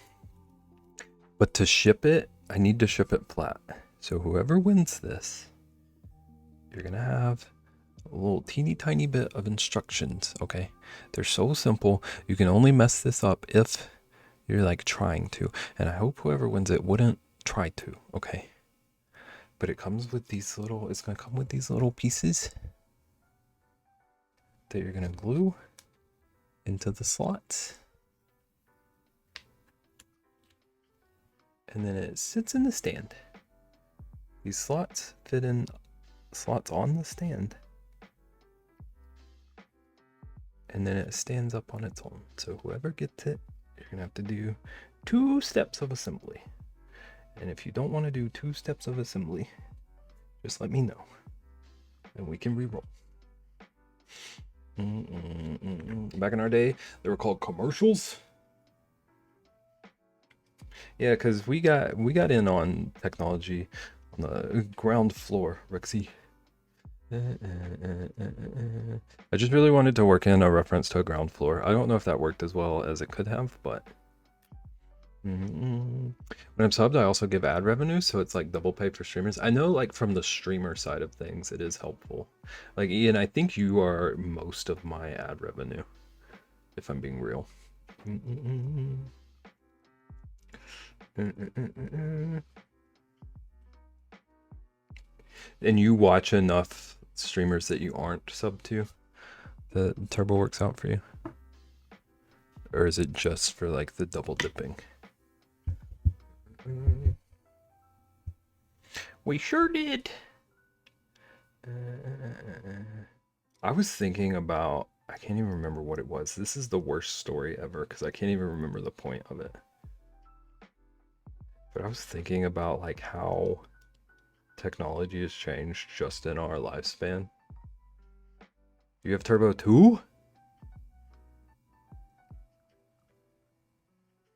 But to ship it, I need to ship it flat. So whoever wins this, you're gonna have a little teeny tiny bit of instructions, okay? They're so simple. You can only mess this up if you're like trying to. And I hope whoever wins it wouldn't try to, okay? But it comes with these little, it's gonna come with these little pieces that you're gonna glue into the slots. and then it sits in the stand. These slots fit in slots on the stand, and then it stands up on its own. So whoever gets it, you're gonna have to do 2 steps of assembly. And if you don't want to do 2 steps of assembly, just let me know, and we can re-roll. Back in our day, they were called commercials. Yeah, because we got in on technology on the ground floor, Rexy. I just really wanted to work in a reference to a ground floor. I don't know if that worked as well as it could have, but when I'm subbed, I also give ad revenue, so it's like double pay for streamers. I know, like, from the streamer side of things, it is helpful. Like, Ian, I think you are most of my ad revenue, if I'm being real. And you watch enough streamers that you aren't subbed to that Turbo works out for you? Or is it just for, like, the double dipping? We sure did. I was thinking about, I can't even remember what it was. This is the worst story ever because I can't even remember the point of it. But I was thinking about, like, how technology has changed just in our lifespan. You have Turbo too?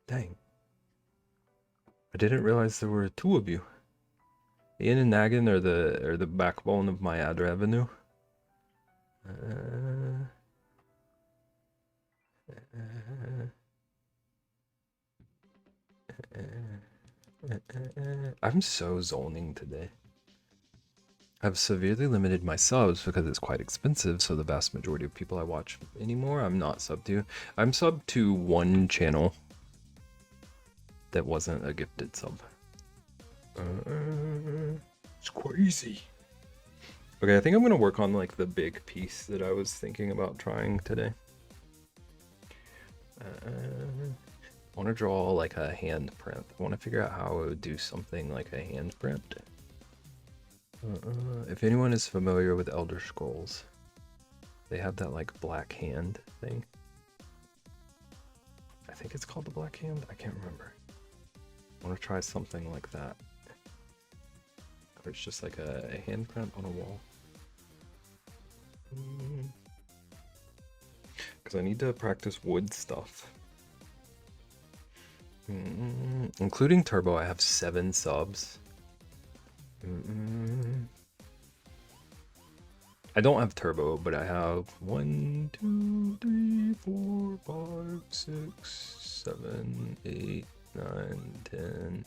Dang. I didn't realize there were 2 of you. Ian and Nagan are the backbone of my ad revenue. I'm so zoning today. I've severely limited my subs because it's quite expensive, so the vast majority of people I watch anymore, I'm not subbed to. I'm subbed to 1 channel that wasn't a gifted sub. It's crazy. Okay, I think I'm gonna work on, like, the big piece that I was thinking about trying today. I want to draw, like, a handprint. I want to figure out how I would do something like a handprint. If anyone is familiar with Elder Scrolls, they have that, like, black hand thing. I think it's called the black hand. I can't remember. I want to try something like that. Or it's just like a handprint on a wall. Because I need to practice wood stuff. Including Turbo, I have 7 subs. I don't have Turbo, but I have 1, 2, 3, 4, 5, 6, 7, 8, 9, 10.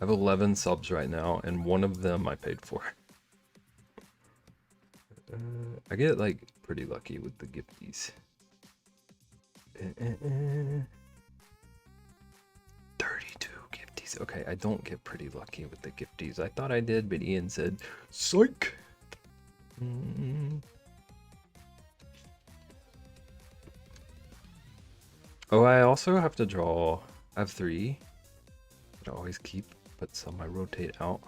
I have 11 subs right now, and 1 of them I paid for. I get, like, pretty lucky with the gifties. 32 gifties. Okay, I don't get pretty lucky with the gifties. I thought I did, but Ian said, psych! Oh, I also have to draw. I have 3. I always keep, but some I rotate out.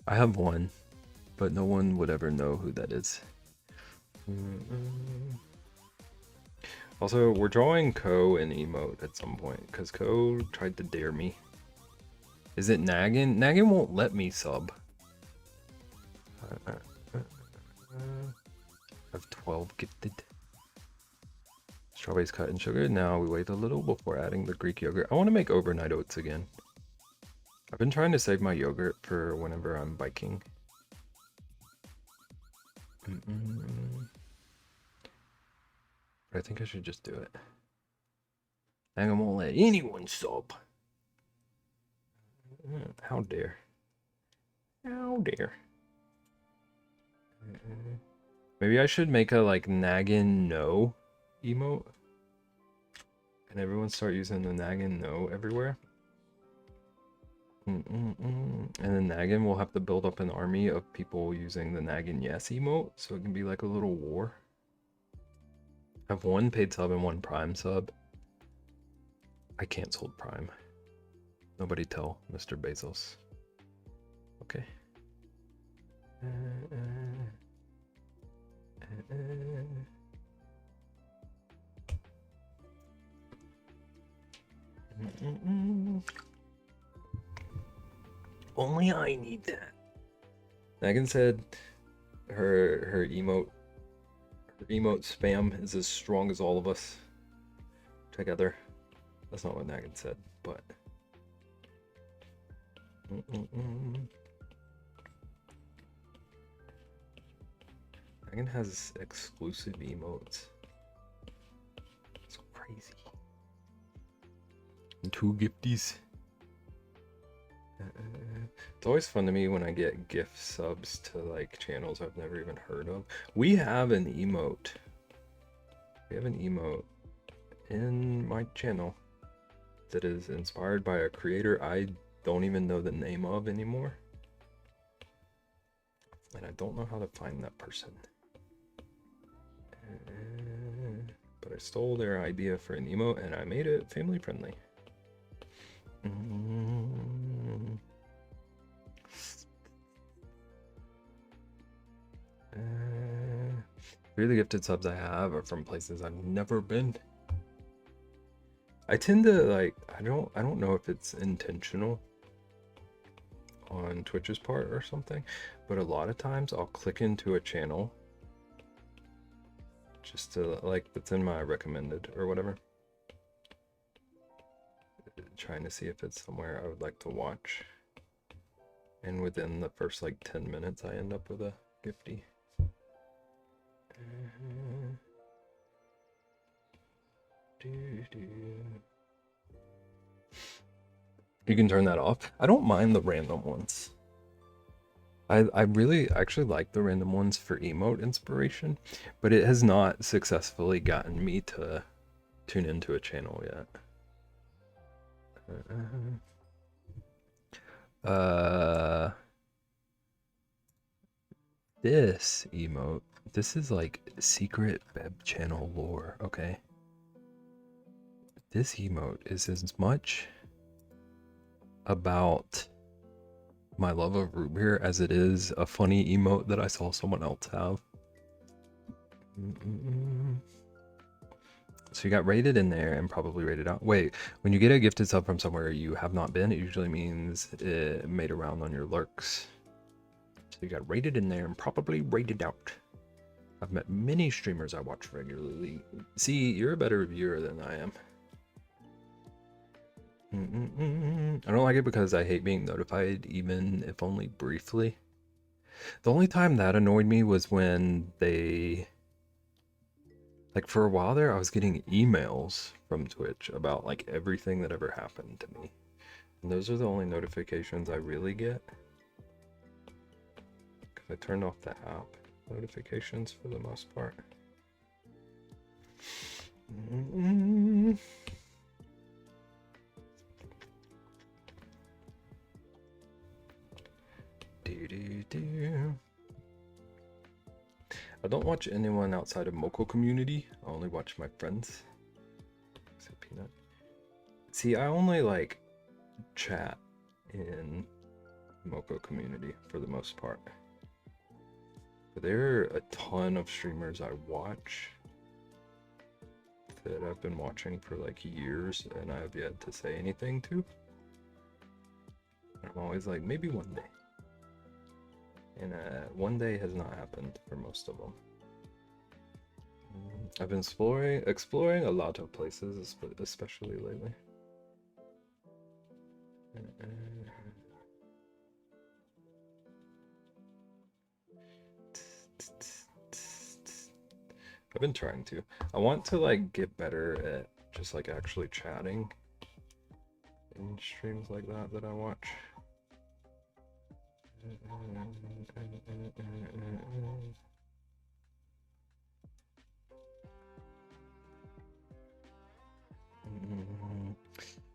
I have 1, but no one would ever know who that is. Also, we're drawing Ko and Emote at some point, because Ko tried to dare me. Is it Nagan? Nagan won't let me sub. I have 12 gifted. Strawberries cut in sugar. Now we wait a little before adding the Greek yogurt. I want to make overnight oats again. I've been trying to save my yogurt for whenever I'm biking. But I think I should just do it. I won't let anyone sub. How dare. How dare. Maybe I should make a, like, Nagan no emote. And everyone start using the Nagan no everywhere. And then Nagan will have to build up an army of people using the Nagan yes emote, so it can be like a little war. I have 1 paid sub and 1 prime sub. I canceled Prime. Nobody tell Mr. Bezos. Okay. Only I need that. Megan said her emote spam is as strong as all of us together. That's not what Megan said, but Megan has exclusive emotes. It's crazy. And 2 gifties. It's always fun to me when I get gift subs to like channels I've never even heard of. We have an emote. We have an emote in my channel that is inspired by a creator I don't even know the name of anymore. And I don't know how to find that person. But I stole their idea for an emote and I made it family friendly. Really gifted subs I have are from places I've never been. I tend to like, I don't know if it's intentional on Twitch's part or something, but a lot of times I'll click into a channel just to like, that's in my recommended or whatever, trying to see if it's somewhere I would like to watch, and within the first like 10 minutes I end up with a gifty. You can turn that off. I don't mind the random ones. I really actually like the random ones for emote inspiration, but it has not successfully gotten me to tune into a channel yet. This emote, this is like secret web channel lore, okay? This emote is as much about my love of root beer as it is a funny emote that I saw someone else have. So you got rated in there and probably rated out. Wait, when you get a gifted sub from somewhere you have not been, it usually means it made a round on your lurks. So you got rated in there and probably rated out. I've met many streamers I watch regularly. See, you're a better viewer than I am. I don't like it because I hate being notified, even if only briefly. The only time that annoyed me was when they, like, for a while there, I was getting emails from Twitch about like everything that ever happened to me. And those are the only notifications I really get, because I turned off the app notifications for the most part. I don't watch anyone outside of Moko community. I only watch my friends. Except Peanut. See, I only like chat in Moko community for the most part. But there are a ton of streamers I watch that I've been watching for like years and I have yet to say anything to. I'm always like, maybe one day. And one day has not happened for most of them. I've been exploring a lot of places, especially lately. I've been trying to. I want to like get better at just like actually chatting in streams like that I watch.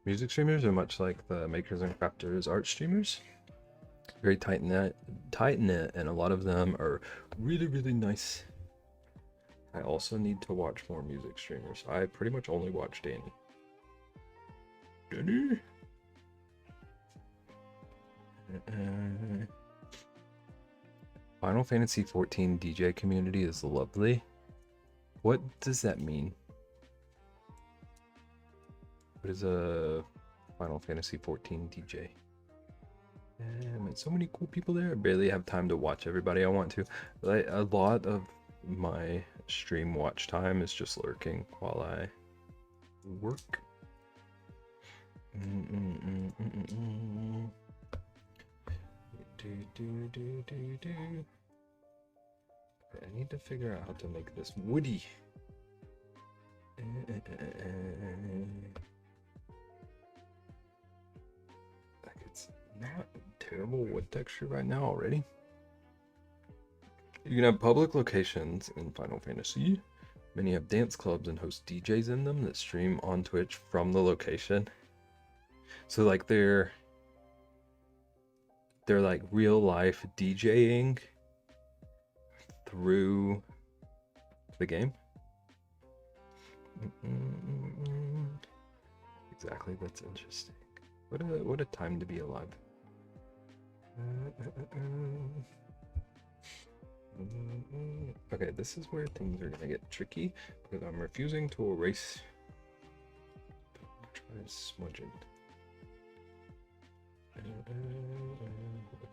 Music streamers are much like the makers and crafters art streamers. Very tight knit, and a lot of them are really, really nice. I also need to watch more music streamers. I pretty much only watch Danny. Final Fantasy 14 DJ community is lovely. What does that mean? What is a Final Fantasy 14 DJ? And so many cool people there. I barely have time to watch everybody I want to. Like, a lot of my stream watch time is just lurking while I work. I need to figure out how to make this woody. Like, it's not terrible wood texture right now already. You can have public locations in Final Fantasy. Many have dance clubs and host DJs in them that stream on Twitch from the location. So like they're like real life DJing through the game. Exactly, that's interesting. What a time to be alive. Okay, this is where things are gonna get tricky because I'm refusing to erase. Try smudging.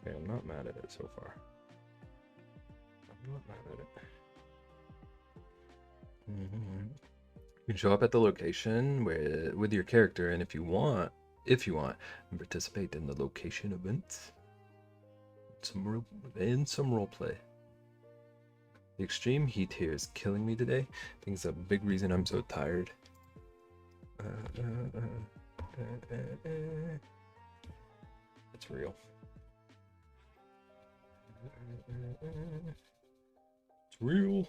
Okay, I'm not mad at it so far. I'm not mad at it. You can show up at the location with your character, and if you want, participate in the location events. Some role play. The extreme heat here is killing me today. I think it's a big reason I'm so tired. It's real. It's real.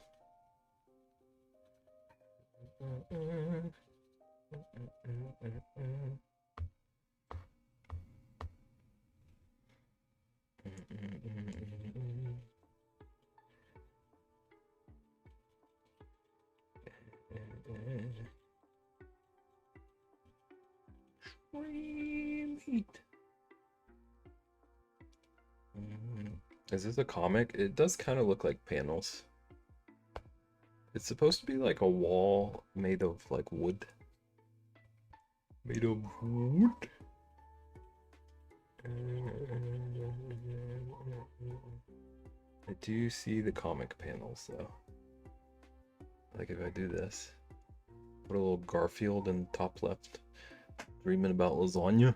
Extreme heat. Is this a comic? It does kind of look like panels. It's supposed to be like a wall made of like wood. Made of wood. I do see the comic panels though. Like if I do this, put a little Garfield in the top left, dreaming about lasagna.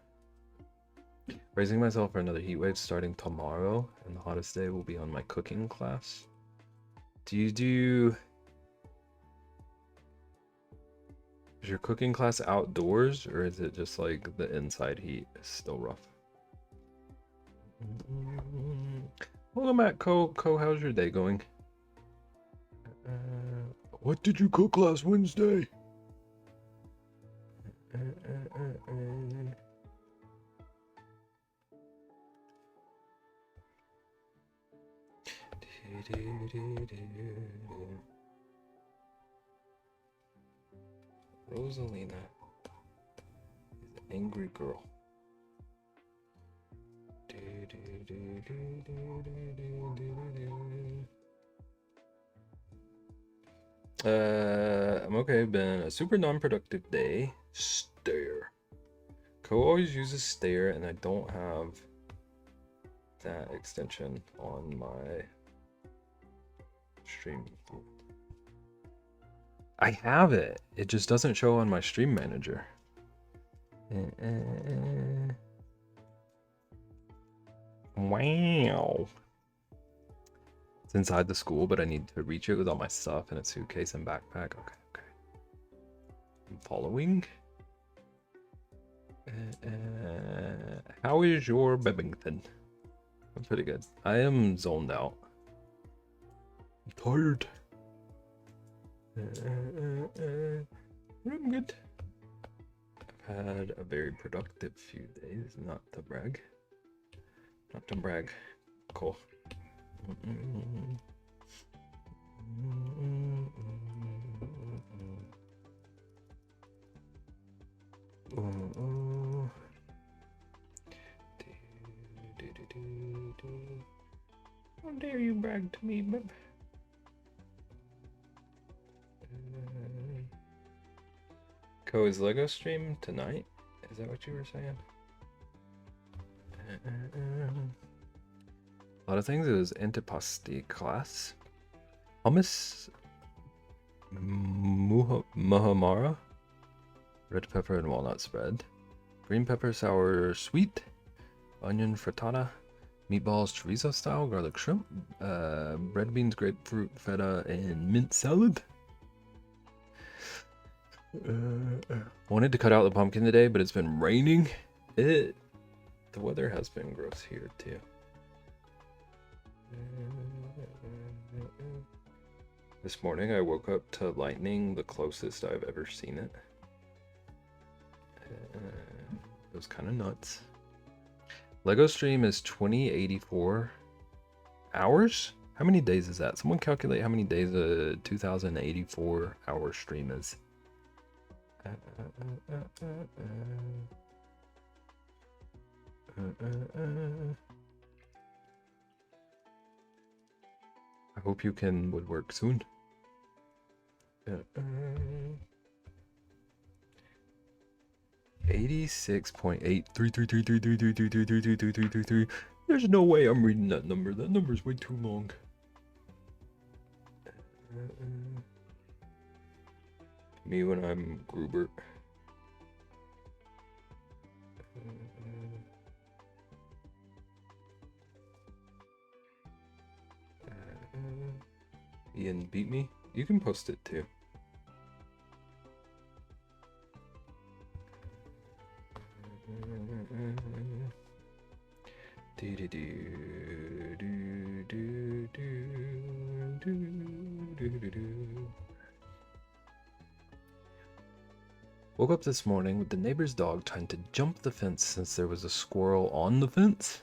Raising myself for another heat wave starting tomorrow, and the hottest day will be on my cooking class. Is your cooking class outdoors, or is it just like the inside heat is still rough? Welcome back, Co. How's your day going? What did you cook last Wednesday? Rosalina is an angry girl. I'm okay. Been a super non-productive day. Stare. Co always uses stare, and I don't have that extension on my stream. I have it. It just doesn't show on my stream manager. Wow. It's inside the school, but I need to reach it with all my stuff in a suitcase and backpack. Okay. I'm following. How is your Bebington? I'm pretty good. I am zoned out. I'm tired. I'm good. I've had a very productive few days, not to brag. Not to brag. Cool. dare you brag to me, bub? Co, is Lego stream tonight? Is that what you were saying? A lot of things. It was antipasti class. Hummus muhammara. Red pepper and walnut spread. Green pepper sour sweet. Onion frittata. Meatballs chorizo style. Garlic shrimp. Red beans, grapefruit, feta, and mint salad. Wanted to cut out the pumpkin today, but it's been raining. The weather has been gross here too. This morning I woke up to lightning, the closest I've ever seen it. It was kind of nuts. Lego stream is 2084 hours? How many days is that? Someone calculate how many days a 2084 hour stream is. I hope you can woodwork soon. 86.8333333333333. There's no way I'm reading that number. That number's way too long. Me when I'm Grubert. Ian beat me. You can post it too. Woke up this morning with the neighbor's dog trying to jump the fence since there was a squirrel on the fence.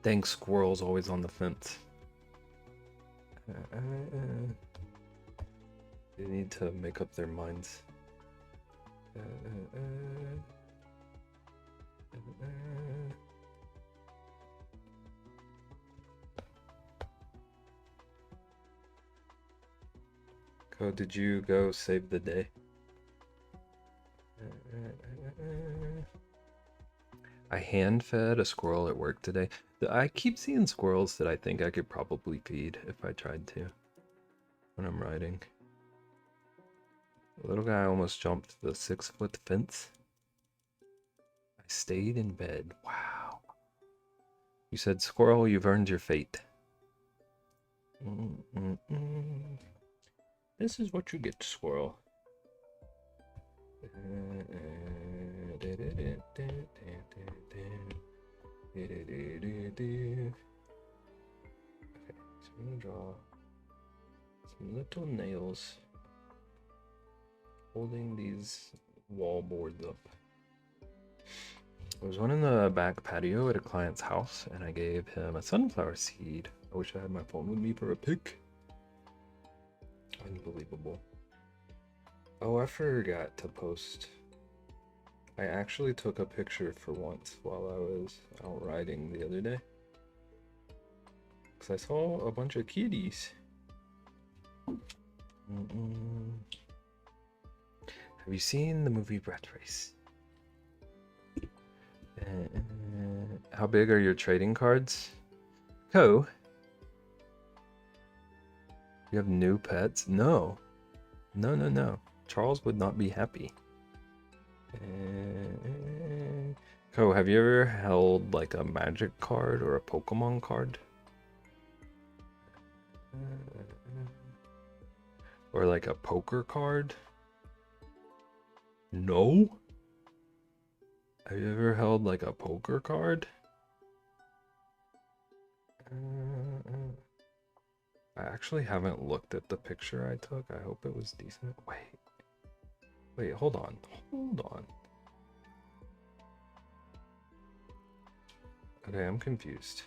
Dang, squirrels always on the fence. They need to make up their minds. Co, did you go save the day? I hand fed a squirrel at work today. I keep seeing squirrels that I think I could probably feed if I tried to when I'm riding. The little guy almost jumped the 6-foot fence. I stayed in bed. Wow. You said, squirrel, you've earned your fate. This is what you get, squirrel. Okay, so I'm gonna draw some little nails holding these wall boards up. There was one in the back patio at a client's house, and I gave him a sunflower seed. I wish I had my phone with me for a pic. Unbelievable. Oh, I forgot to post. I actually took a picture for once while I was out riding the other day. Because I saw a bunch of kitties. Have you seen the movie Rat Race? How big are your trading cards? Co? You have new pets? No. No. Charles would not be happy. Co, have you ever held like a magic card or a Pokemon card? Or like a poker card? No? Have you ever held like a poker card? I actually haven't looked at the picture I took. I hope it was decent. Wait, hold on. Okay, I'm confused.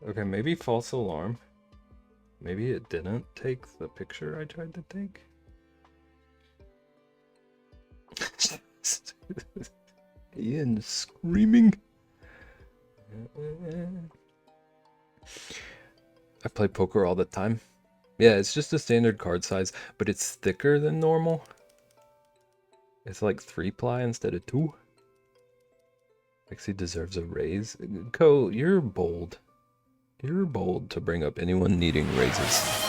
Okay, maybe false alarm. Maybe it didn't take the picture I tried to take. Ian screaming. I play poker all the time. Yeah, it's just a standard card size, but it's thicker than normal. It's like 3-ply instead of 2. Rexy deserves a raise. Ko, you're bold. You're bold to bring up anyone needing raises.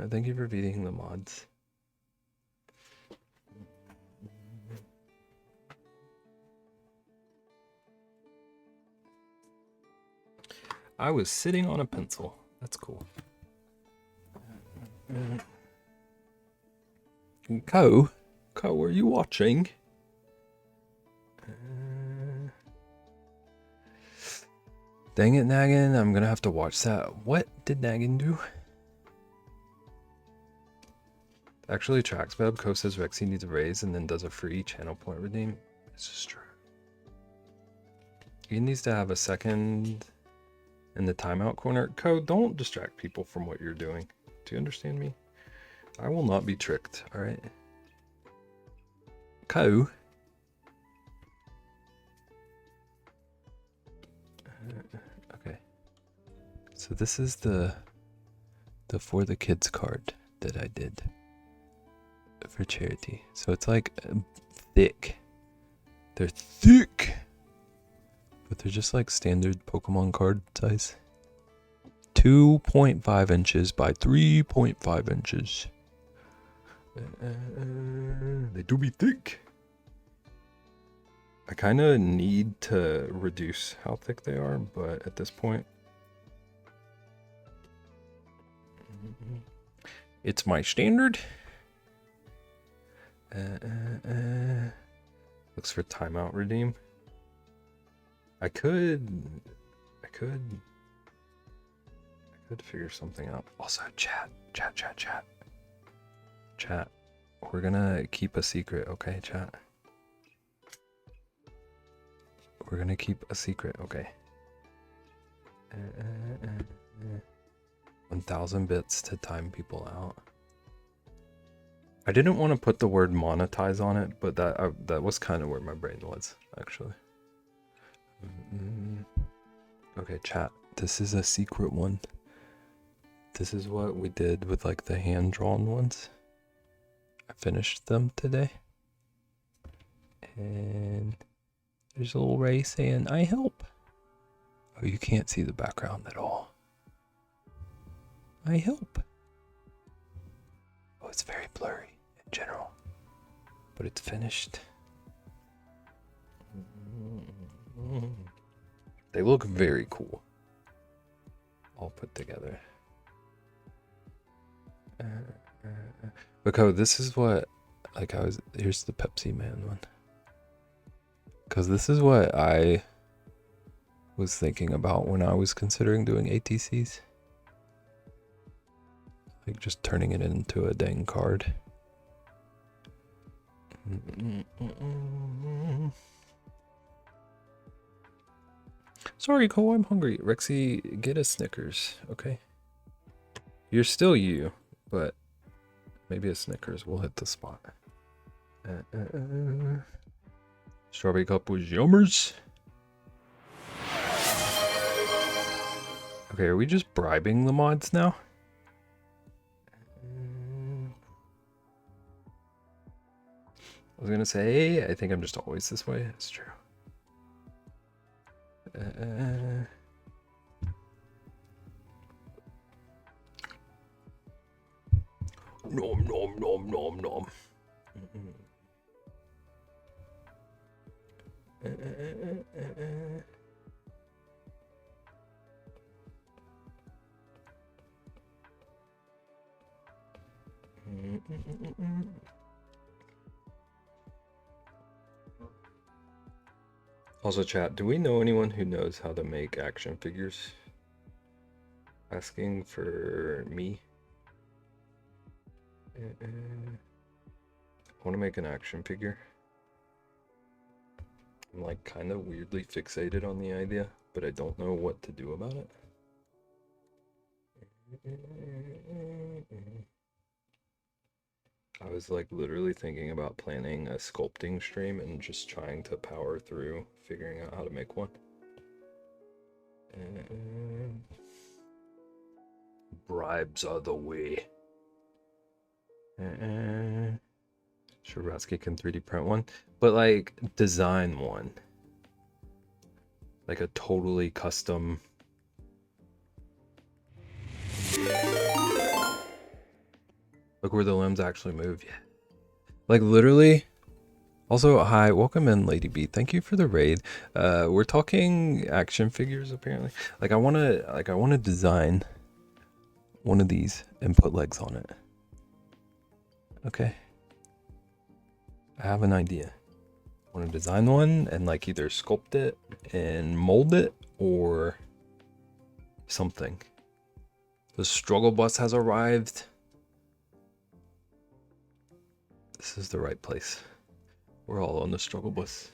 Thank you for beating the mods. I was sitting on a pencil. That's cool. Ko, are you watching? Dang it, Naggin. I'm gonna have to watch that. What did Naggin do? Actually, Traxbeb, Ko says Rexy needs a raise and then does a free channel point redeem. It's just true. He needs to have a second in the timeout corner. Ko, don't distract people from what you're doing. Do you understand me? I will not be tricked, alright? Ko? Okay. So this is the For the Kids card that I did for charity. So it's like thick. They're thick! But they're just like standard Pokemon card size. 2.5 inches by 3.5 inches. They do be thick. I kind of need to reduce how thick they are, but at this point, it's my standard. Looks for timeout redeem. I could figure something out. Also, chat. We're gonna keep a secret, okay, chat? We're gonna keep a secret, okay? 1,000 bits to time people out. I didn't want to put the word monetize on it, but that was kind of where my brain was, actually. Okay, chat. This is a secret one. This is what we did with like the hand-drawn ones. I finished them today. And there's a little Ray saying, I help. Oh, you can't see the background at all. I help. Oh, it's very blurry in general. But it's finished. They look very cool. All put together. Because this is what, like here's the Pepsi Man one. Because this is what I was thinking about when I was considering doing ATCs. Like just turning it into a dang card. Sorry, Cole, I'm hungry. Rexy, get a Snickers, okay? You're still you, but maybe a Snickers will hit the spot. Strawberry cup was yummers. Okay, are we just bribing the mods now? I was gonna say, I think I'm just always this way. It's true. Nom nom nom nom nom. Also, chat, do we know anyone who knows how to make action figures? Asking for me. I want to make an action figure. I'm like kind of weirdly fixated on the idea, but I don't know what to do about it. I was like literally thinking about planning a sculpting stream and just trying to power through figuring out how to make one. Bribes are the way. Shuravsky can 3D print one, but like design one. Like a totally custom. Look where the limbs actually move. Yeah. Like literally. Also, hi, welcome in, Lady B. Thank you for the raid. We're talking action figures apparently. Like I wanna design one of these and put legs on it. Okay. I have an idea. I want to design one and like either sculpt it and mold it or something. The struggle bus has arrived. This is the right place. We're all on the struggle bus.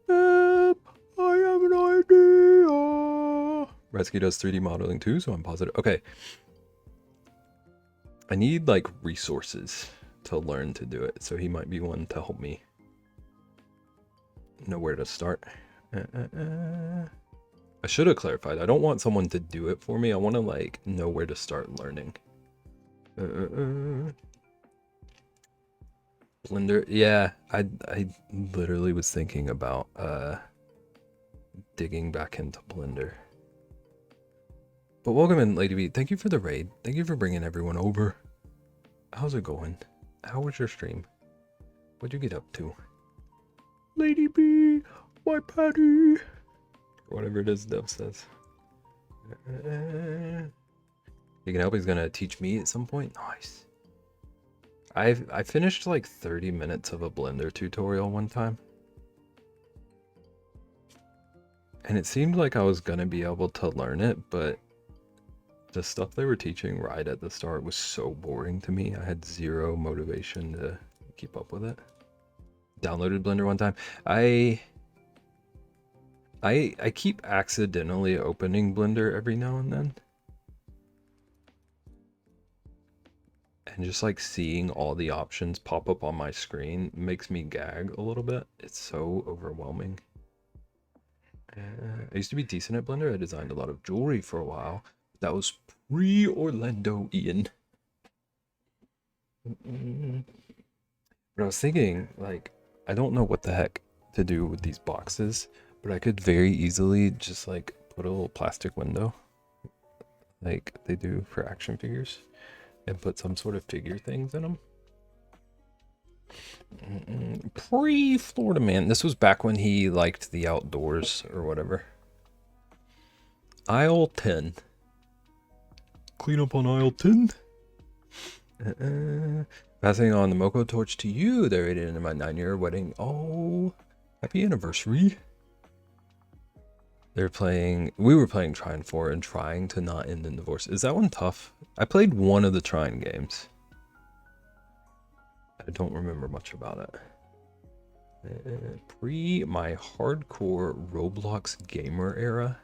Yep, I have an idea. Redsky does 3D modeling too, so I'm positive. Okay. I need like resources to learn to do it, so he might be one to help me know where to start. I should have clarified. I don't want someone to do it for me. I want to like know where to start learning. Blender. Yeah, I literally was thinking about digging back into Blender. But welcome in, Lady B. Thank you for the raid. Thank you for bringing everyone over. How's it going? How was your stream? What'd you get up to? Lady B, my patty. Whatever it is Dev says. You can help. He's gonna teach me at some point. Nice. I finished like 30 minutes of a Blender tutorial one time. And it seemed like I was gonna be able to learn it, but the stuff they were teaching right at the start was so boring to me. I had zero motivation to keep up with it. Downloaded Blender one time. I keep accidentally opening Blender every now and then. And just like seeing all the options pop up on my screen makes me gag a little bit. It's so overwhelming. I used to be decent at Blender. I designed a lot of jewelry for a while. That was pre-Orlando Ian. But I was thinking, like, I don't know what the heck to do with these boxes, but I could very easily just like put a little plastic window like they do for action figures and put some sort of figure things in them. Pre-Florida Man. This was back when he liked the outdoors or whatever. Aisle 10. Clean up on aisle 10. Passing on the Moko torch to you. They're in my 9-year wedding. Oh, happy anniversary. We were playing Trine 4 and trying to not end in divorce. Is that one tough? I played one of the Trine games. I don't remember much about it. Pre my hardcore Roblox gamer era.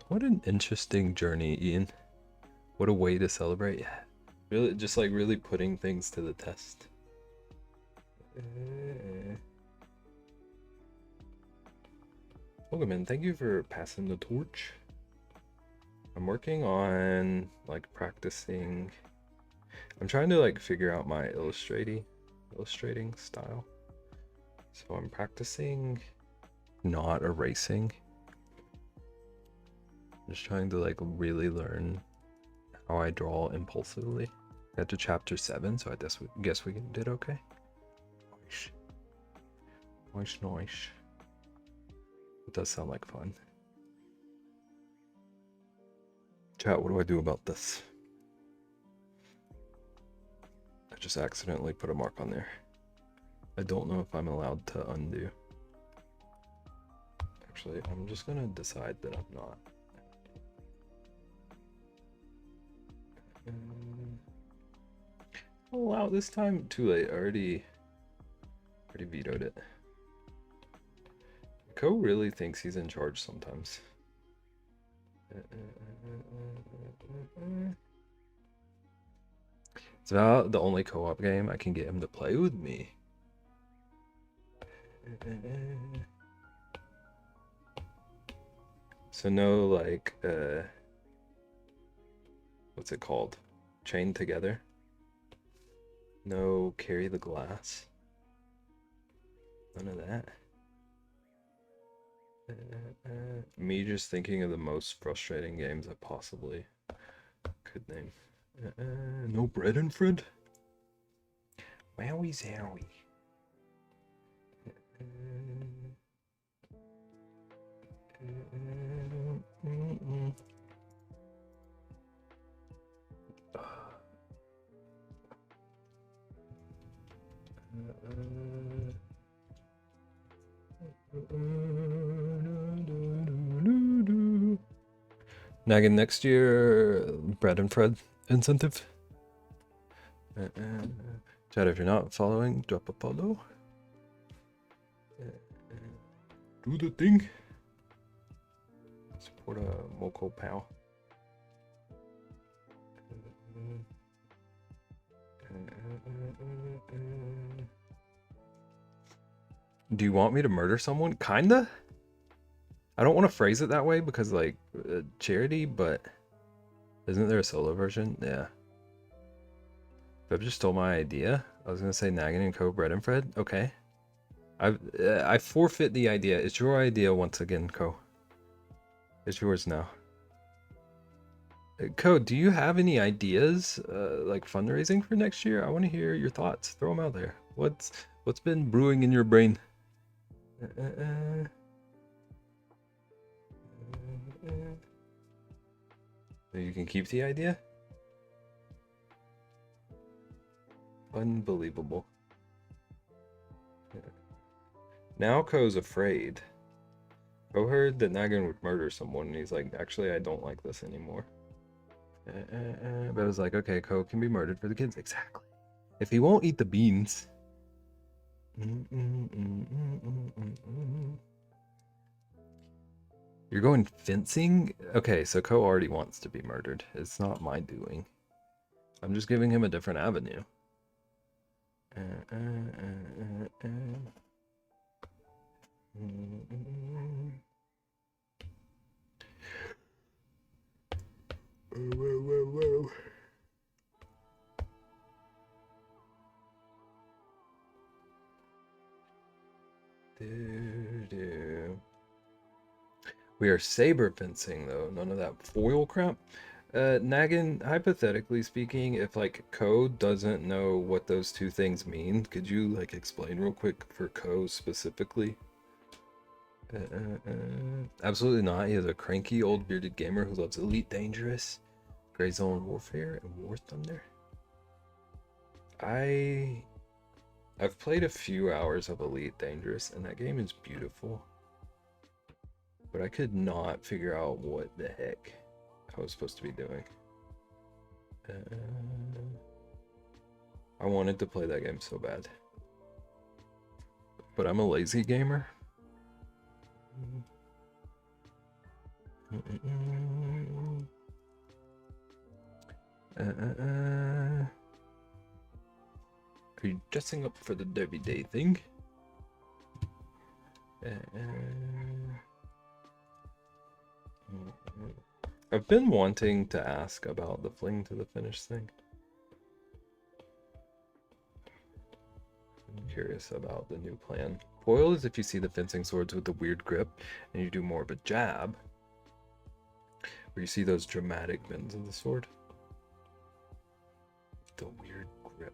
What an interesting journey, Ian. What a way to celebrate. Yeah. Really, just like really putting things to the test. Welcome in. Thank you for passing the torch. I'm working on like practicing. I'm trying to like figure out my illustrating style. So I'm practicing not erasing. Just trying to like really learn how I draw impulsively. Got to chapter 7, so I guess we did okay. Nice. It does sound like fun. Chat, what do I do about this? I just accidentally put a mark on there. I don't know if I'm allowed to undo. Actually, I'm just gonna decide that I'm not. Oh wow, this time too late. I already vetoed it. Co really thinks he's in charge sometimes. It's about the only co-op game I can get him to play with me. So no, like, what's it called? Chained together. No, carry the glass. None of that. Me just thinking of the most frustrating games I possibly could name. No bread and Fred? Wowie zowie. Naggin, next year, Bread and Fred incentive. Chat, if you're not following, drop a follow. Do the thing. Support a Moko pal. Do you want me to murder someone? Kinda. I don't want to phrase it that way because, like, charity, but isn't there a solo version? Yeah. I've just stole my idea. I was gonna say Naggin and Co. Bread and Fred. Okay. I forfeit the idea. It's your idea once again, Co. It's yours now. Co, do you have any ideas, like fundraising for next year? I want to hear your thoughts. Throw them out there. What's been brewing in your brain? You can keep the idea? Unbelievable. Now Ko's afraid. Ko heard that Naggin would murder someone, and he's like, actually, I don't like this anymore. But I was like, okay, Ko can be murdered for the kids. Exactly. If he won't eat the beans. You're going fencing? Okay, so Ko already wants to be murdered. It's not my doing. I'm just giving him a different avenue. Whoa. We are saber fencing though, none of that foil crap. Naggin, hypothetically speaking, if like Ko doesn't know what those two things mean, could you like explain real quick for Ko specifically? Absolutely not. He is a cranky old bearded gamer who loves Elite Dangerous, Grey Zone Warfare, and War Thunder. I've played a few hours of Elite Dangerous, and that game is beautiful. But I could not figure out what the heck I was supposed to be doing. I wanted to play that game so bad. But I'm a lazy gamer. Are you dressing up for the Derby Day thing? I've been wanting to ask about the fling to the finish thing. I'm curious about the new plan. Foil is if you see the fencing swords with the weird grip and you do more of a jab, where you see those dramatic bends of the sword. The weird grip.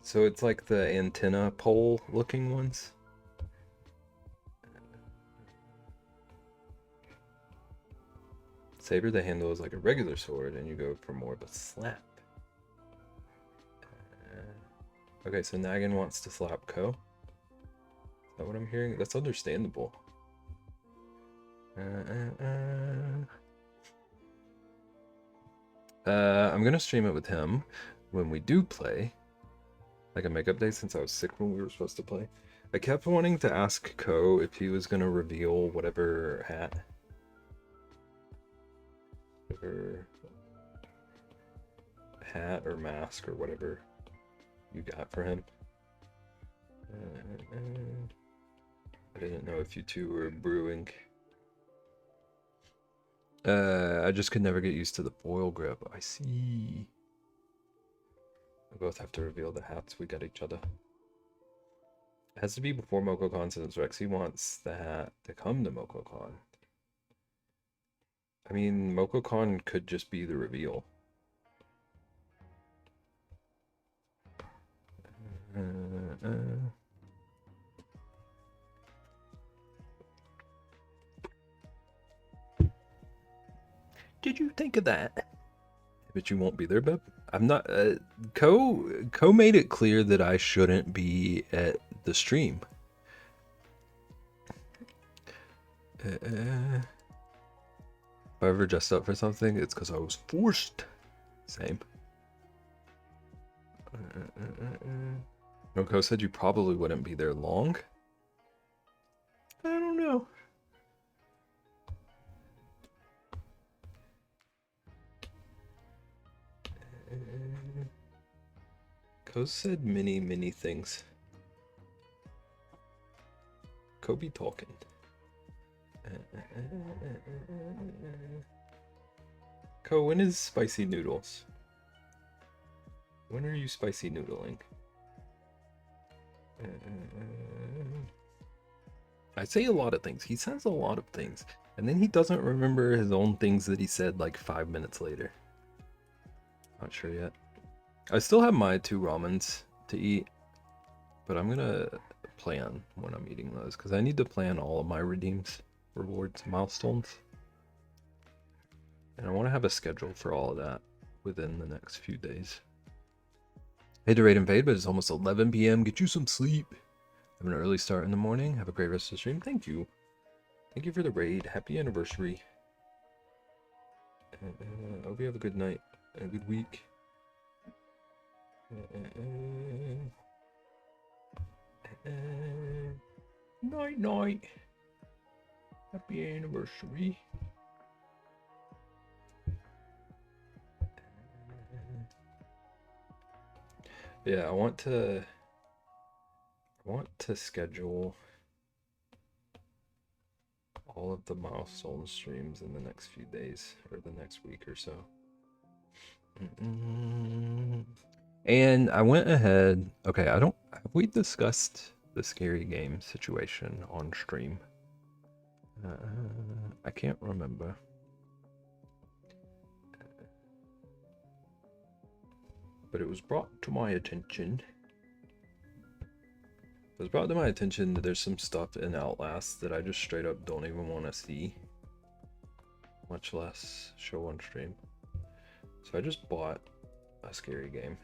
So it's like the antenna pole looking ones. Saber, the handle is like a regular sword and you go for more of a slap. Okay, so Naggin wants to slap Ko. Is that what I'm hearing? That's understandable. I'm gonna stream it with him when we do play. like a makeup day since I was sick when we were supposed to play. I kept wanting to ask Ko if he was gonna reveal whatever hat or mask or whatever you got for him. I didn't know if you two were brewing. I just could never get used to the foil grip. I see. We both have to reveal the hats we got each other. It has to be before MocoCon since Rexy wants the hat to come to MocoCon. I mean, MocoCon could just be the reveal. Did you think of that? But you won't be there, Beb. I'm not. Ko made it clear that I shouldn't be at the stream. If I ever dressed up for something, it's because I was forced. Same. No, Ko said you probably wouldn't be there long. I don't know. Ko said many things. Ko be talking. Ko, when is spicy noodles? When are you spicy noodling? I say a lot of things. He says a lot of things. And then he doesn't remember his own things that he said like 5 minutes later. Not sure yet. I still have my 2 ramens to eat. But I'm gonna plan when I'm eating those. Because I need to plan all of my redeems, rewards, milestones. And I want to have a schedule for all of that within the next few days. Hate to raid and fade, but it's almost 11 p.m. Get you some sleep. Have an early start in the morning. Have a great rest of the stream. Thank you. Thank you for the raid. Happy anniversary. Hope you have a good night and a good week. Night night. Happy anniversary. Yeah, I want to schedule all of the milestone streams in the next few days or the next week or so. And I went ahead. Okay, have we discussed the scary game situation on stream? I can't remember. But it was brought to my attention. It was brought to my attention that there's some stuff in Outlast that I just straight up don't even want to see. Much less show on stream. So I just bought a scary game.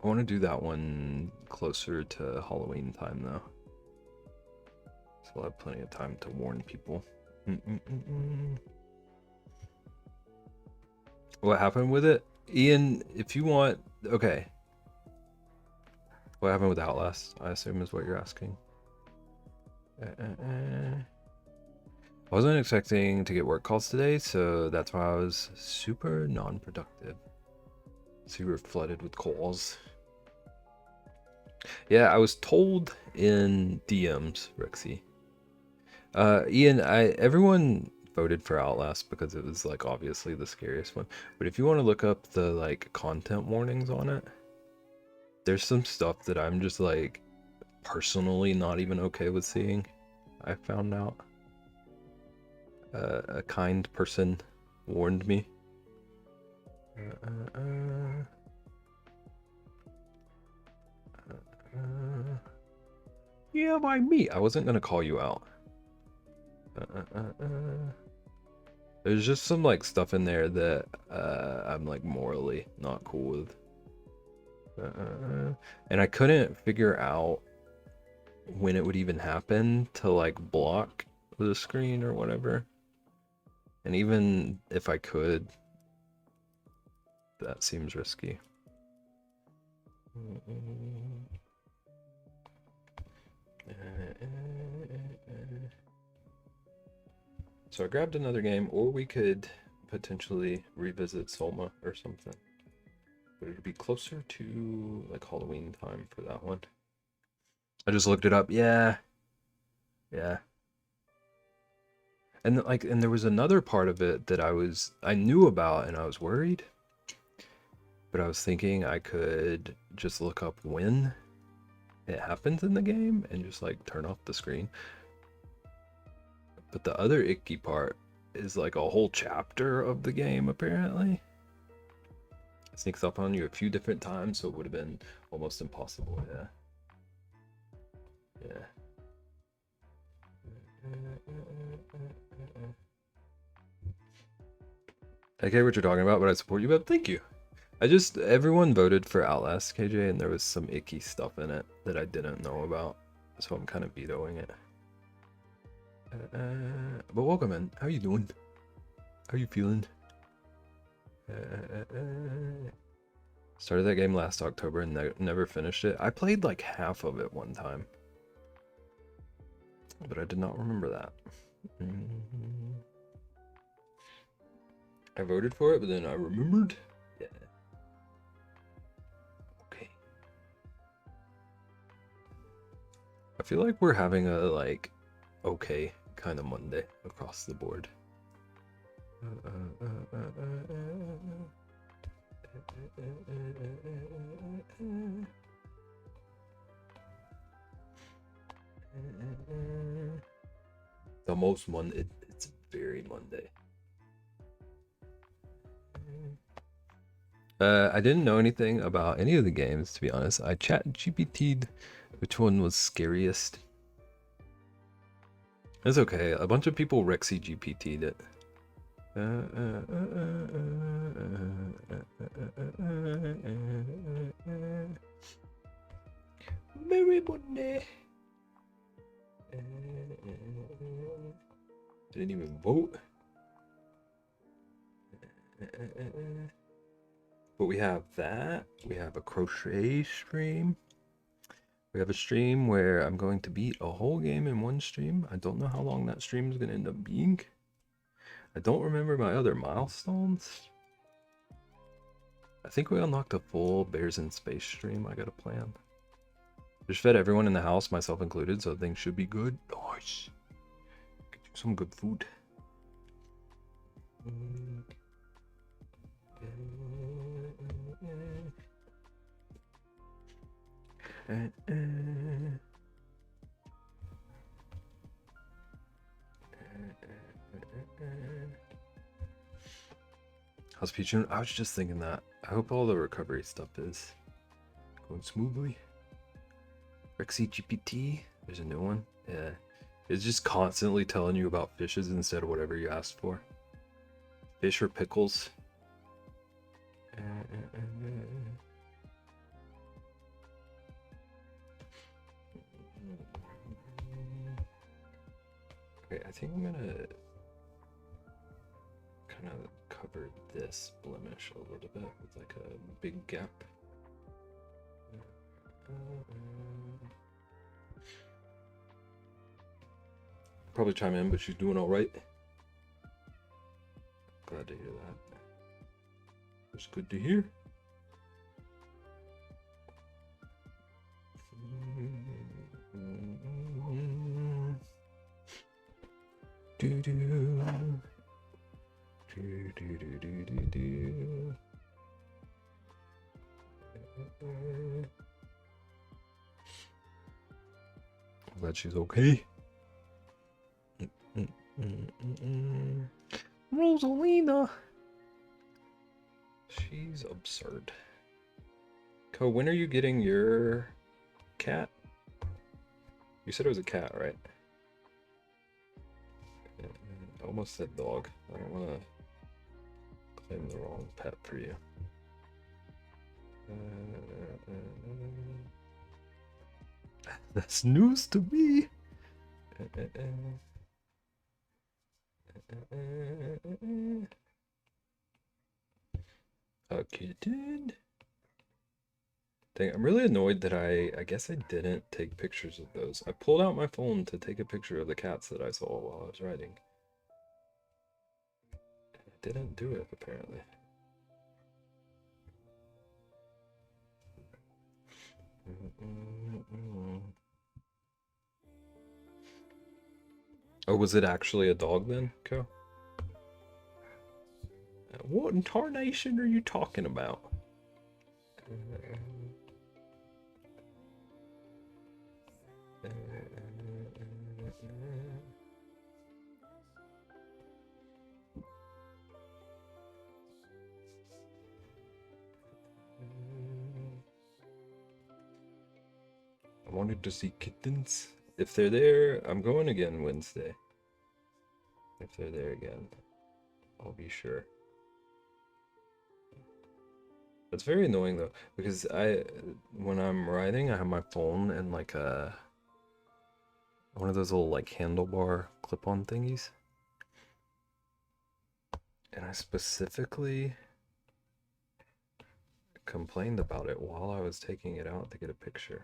I want to do that one closer to Halloween time though. So I'll have plenty of time to warn people. What happened with it? Ian, if you want... Okay. What happened with Outlast, I assume is what you're asking. I wasn't expecting to get work calls today, so that's why I was super non-productive. So you were flooded with calls. Yeah, I was told in DMs, Rexy. Ian, everyone voted for Outlast because it was like obviously the scariest one. But if you want to look up the like content warnings on it, there's some stuff that I'm just like personally not even okay with seeing. I found out. A kind person warned me. Yeah, by me. I wasn't gonna call you out. There's just some like stuff in there that I'm like morally not cool with. And I couldn't figure out when it would even happen to like block the screen or whatever. And even if I could, that seems risky. So I grabbed another game, or we could potentially revisit Soma or something. But it would be closer to like Halloween time for that one. I just looked it up. Yeah. Yeah. And like, and there was another part of it that I knew about and I was worried. But I was thinking I could just look up when it happens in the game and just like turn off the screen. But the other icky part is like a whole chapter of the game apparently. It sneaks up on you a few different times, so it would have been almost impossible, yeah. Yeah. I get what you're talking about, but I support you, but thank you. Everyone voted for Outlast, KJ, and there was some icky stuff in it that I didn't know about, so I'm kind of vetoing it. But welcome in. How you doing? How you feeling? Started that game last October and never finished it. I played like half of it one time, but I did not remember that. I voted for it, but then I remembered. Yeah. Okay. I feel like we're having a like okay kind of Monday across the board. The most Monday. It's very Monday. I didn't know anything about any of the games, to be honest. I chat GPT'd which one was scariest. It's okay. A bunch of people Rexy GPT'd it. Merry Monday. Didn't even vote. But we have that. We have a crochet stream. We have a stream where I'm going to beat a whole game in one stream. I don't know how long that stream is going to end up being. I don't remember my other milestones. I think we unlocked a full Bears in Space stream. I got a plan. Just fed everyone in the house, myself included, so things should be good. Nice. Get you some good food. How's Pichu? I was just thinking that. I hope all the recovery stuff is going smoothly. Rexy GPT, there's a new one. Yeah, it's just constantly telling you about fishes instead of whatever you asked for. Fish or pickles. Okay, I think I'm gonna kind of cover this blemish a little bit with like a big gap. Probably chime in, but she's doing all right. Glad to hear that. It's good to hear. Do do do do do do do do. I'm glad she's okay. Rosalina. She's absurd. Co, when are you getting your cat? You said it was a cat, right? I almost said dog. I don't want to claim the wrong pet for you. That's news to me. A kitten? Dang, I'm really annoyed that I guess I didn't take pictures of those. I pulled out my phone to take a picture of the cats that I saw while I was riding. I didn't do it, apparently. Oh, was it actually a dog then, Co? What in tarnation are you talking about? I wanted to see kittens. If they're there, I'm going again Wednesday. If they're there again, I'll be sure. It's very annoying though, because when I'm riding, I have my phone in like one of those little like handlebar clip-on thingies. And I specifically complained about it while I was taking it out to get a picture.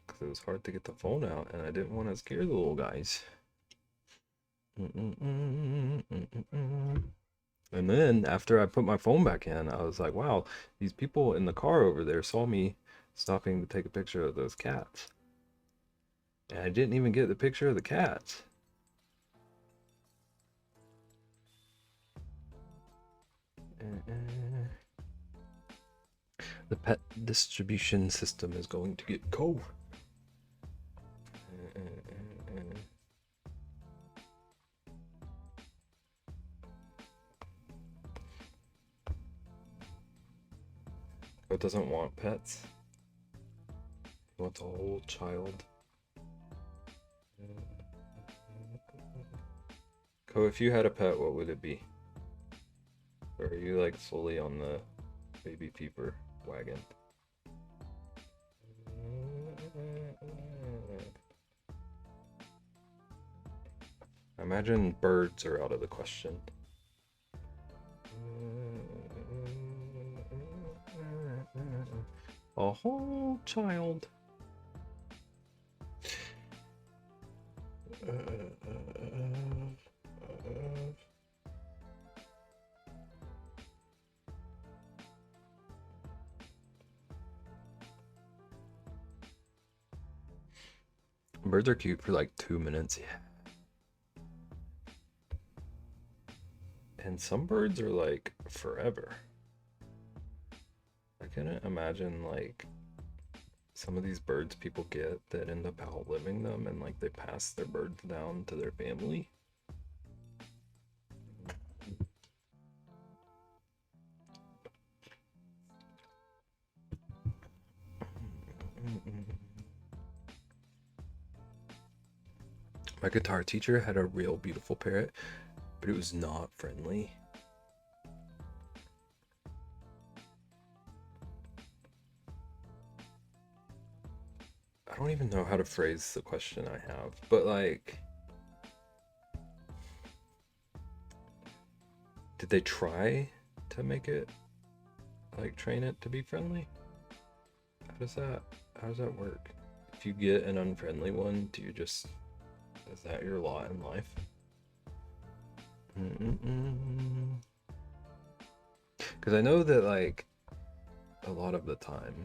Because it was hard to get the phone out, and I didn't want to scare the little guys. And then after I put my phone back in, I was like, wow, these people in the car over there saw me stopping to take a picture of those cats. And I didn't even get the picture of the cats. The pet distribution system is going to get cold. Who doesn't want pets? He wants a whole child. Ko, if you had a pet, what would it be? Or are you like solely on the baby fever wagon? I imagine birds are out of the question. A whole child. Birds are cute for like 2 minutes, yeah. And some birds are like forever. I couldn't imagine like some of these birds people get that end up outliving them and like they pass their birds down to their family. My guitar teacher had a real beautiful parrot, but it was not friendly. I don't even know how to phrase the question I have, but like, did they try to make it, like train it to be friendly? How does that work? If you get an unfriendly one, is that your lot in life? Because I know that like a lot of the time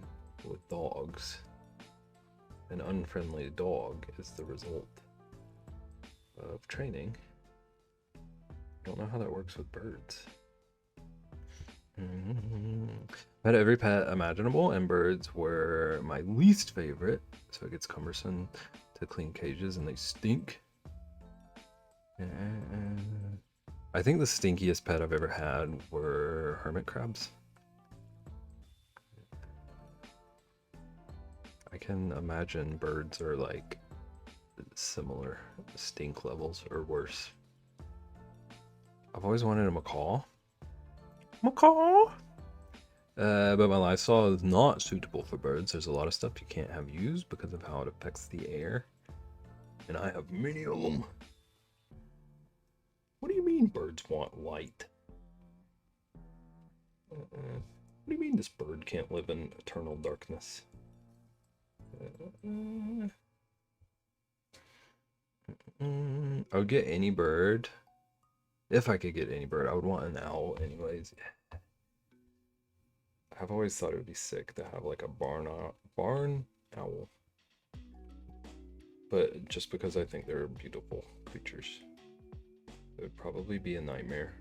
with dogs, an unfriendly dog is the result of training. Don't know how that works with birds. I had every pet imaginable, and birds were my least favorite, so it gets cumbersome to clean cages and they stink. I think the stinkiest pet I've ever had were hermit crabs. I can imagine birds are like similar stink levels or worse. I've always wanted a macaw. Macaw! But my lifestyle is not suitable for birds. There's a lot of stuff you can't have used because of how it affects the air. And I have many of them. What do you mean birds want light? What do you mean this bird can't live in eternal darkness? I would get any bird. If I could get any bird, I would want an owl anyways. I've always thought it would be sick to have like a barn owl. But just because I think they're beautiful creatures. It would probably be a nightmare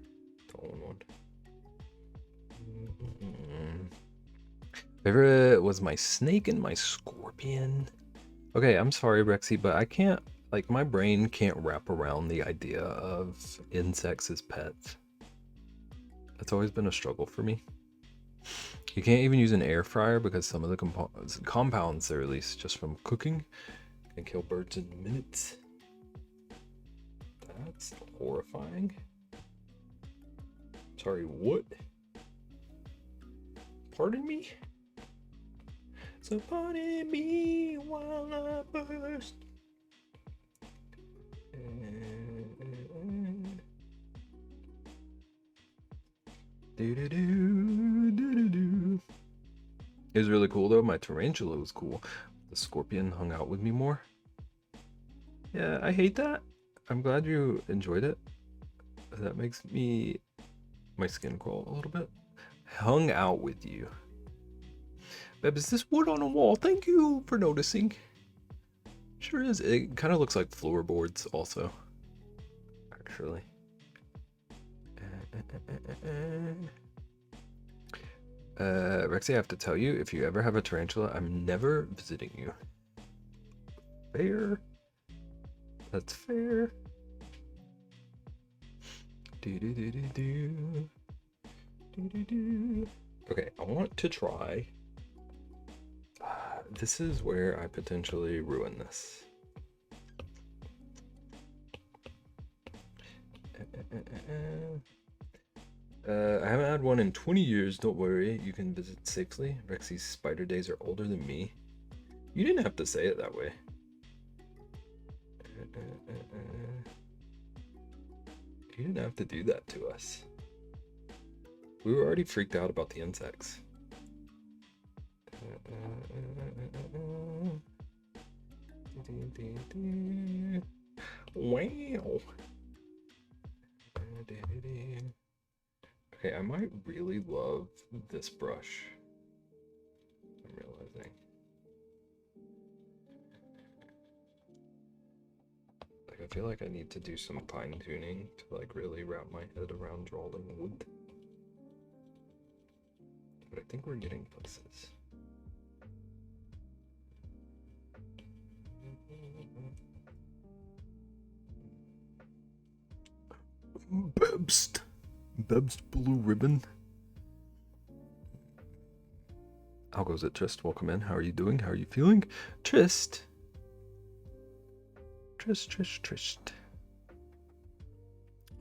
to own one. Favorite was my snake and my scorpion. Okay, I'm sorry, Rexy, but I can't, like, my brain can't wrap around the idea of insects as pets. That's always been a struggle for me. You can't even use an air fryer because some of the compounds they're released just from cooking can kill birds in minutes. That's horrifying. Sorry, what? Pardon me? So pardon me while I burst. It was really cool though. My tarantula was cool. The scorpion hung out with me more. Yeah, I hate that. I'm glad you enjoyed it. That makes my skin crawl a little bit. Hung out with you. Beb, is this wood on a wall? Thank you for noticing. Sure is. It kind of looks like floorboards also. Actually. Rexy, I have to tell you, if you ever have a tarantula, I'm never visiting you. Fair. That's fair. Okay, I want to try. This is where I potentially ruin this. I haven't had one in 20 years. Don't worry, you can visit safely. Rexy's spider days are older than me. You didn't have to say it that way. You didn't have to do that to us. We were already freaked out about the insects. Wow. Okay, I might really love this brush. I'm realizing. Like, I feel like I need to do some fine tuning to like really wrap my head around drawing wood. But I think we're getting places. Bebst blue ribbon. How goes it, Trist? Welcome in. How are you doing? How are you feeling? Trist. Trist.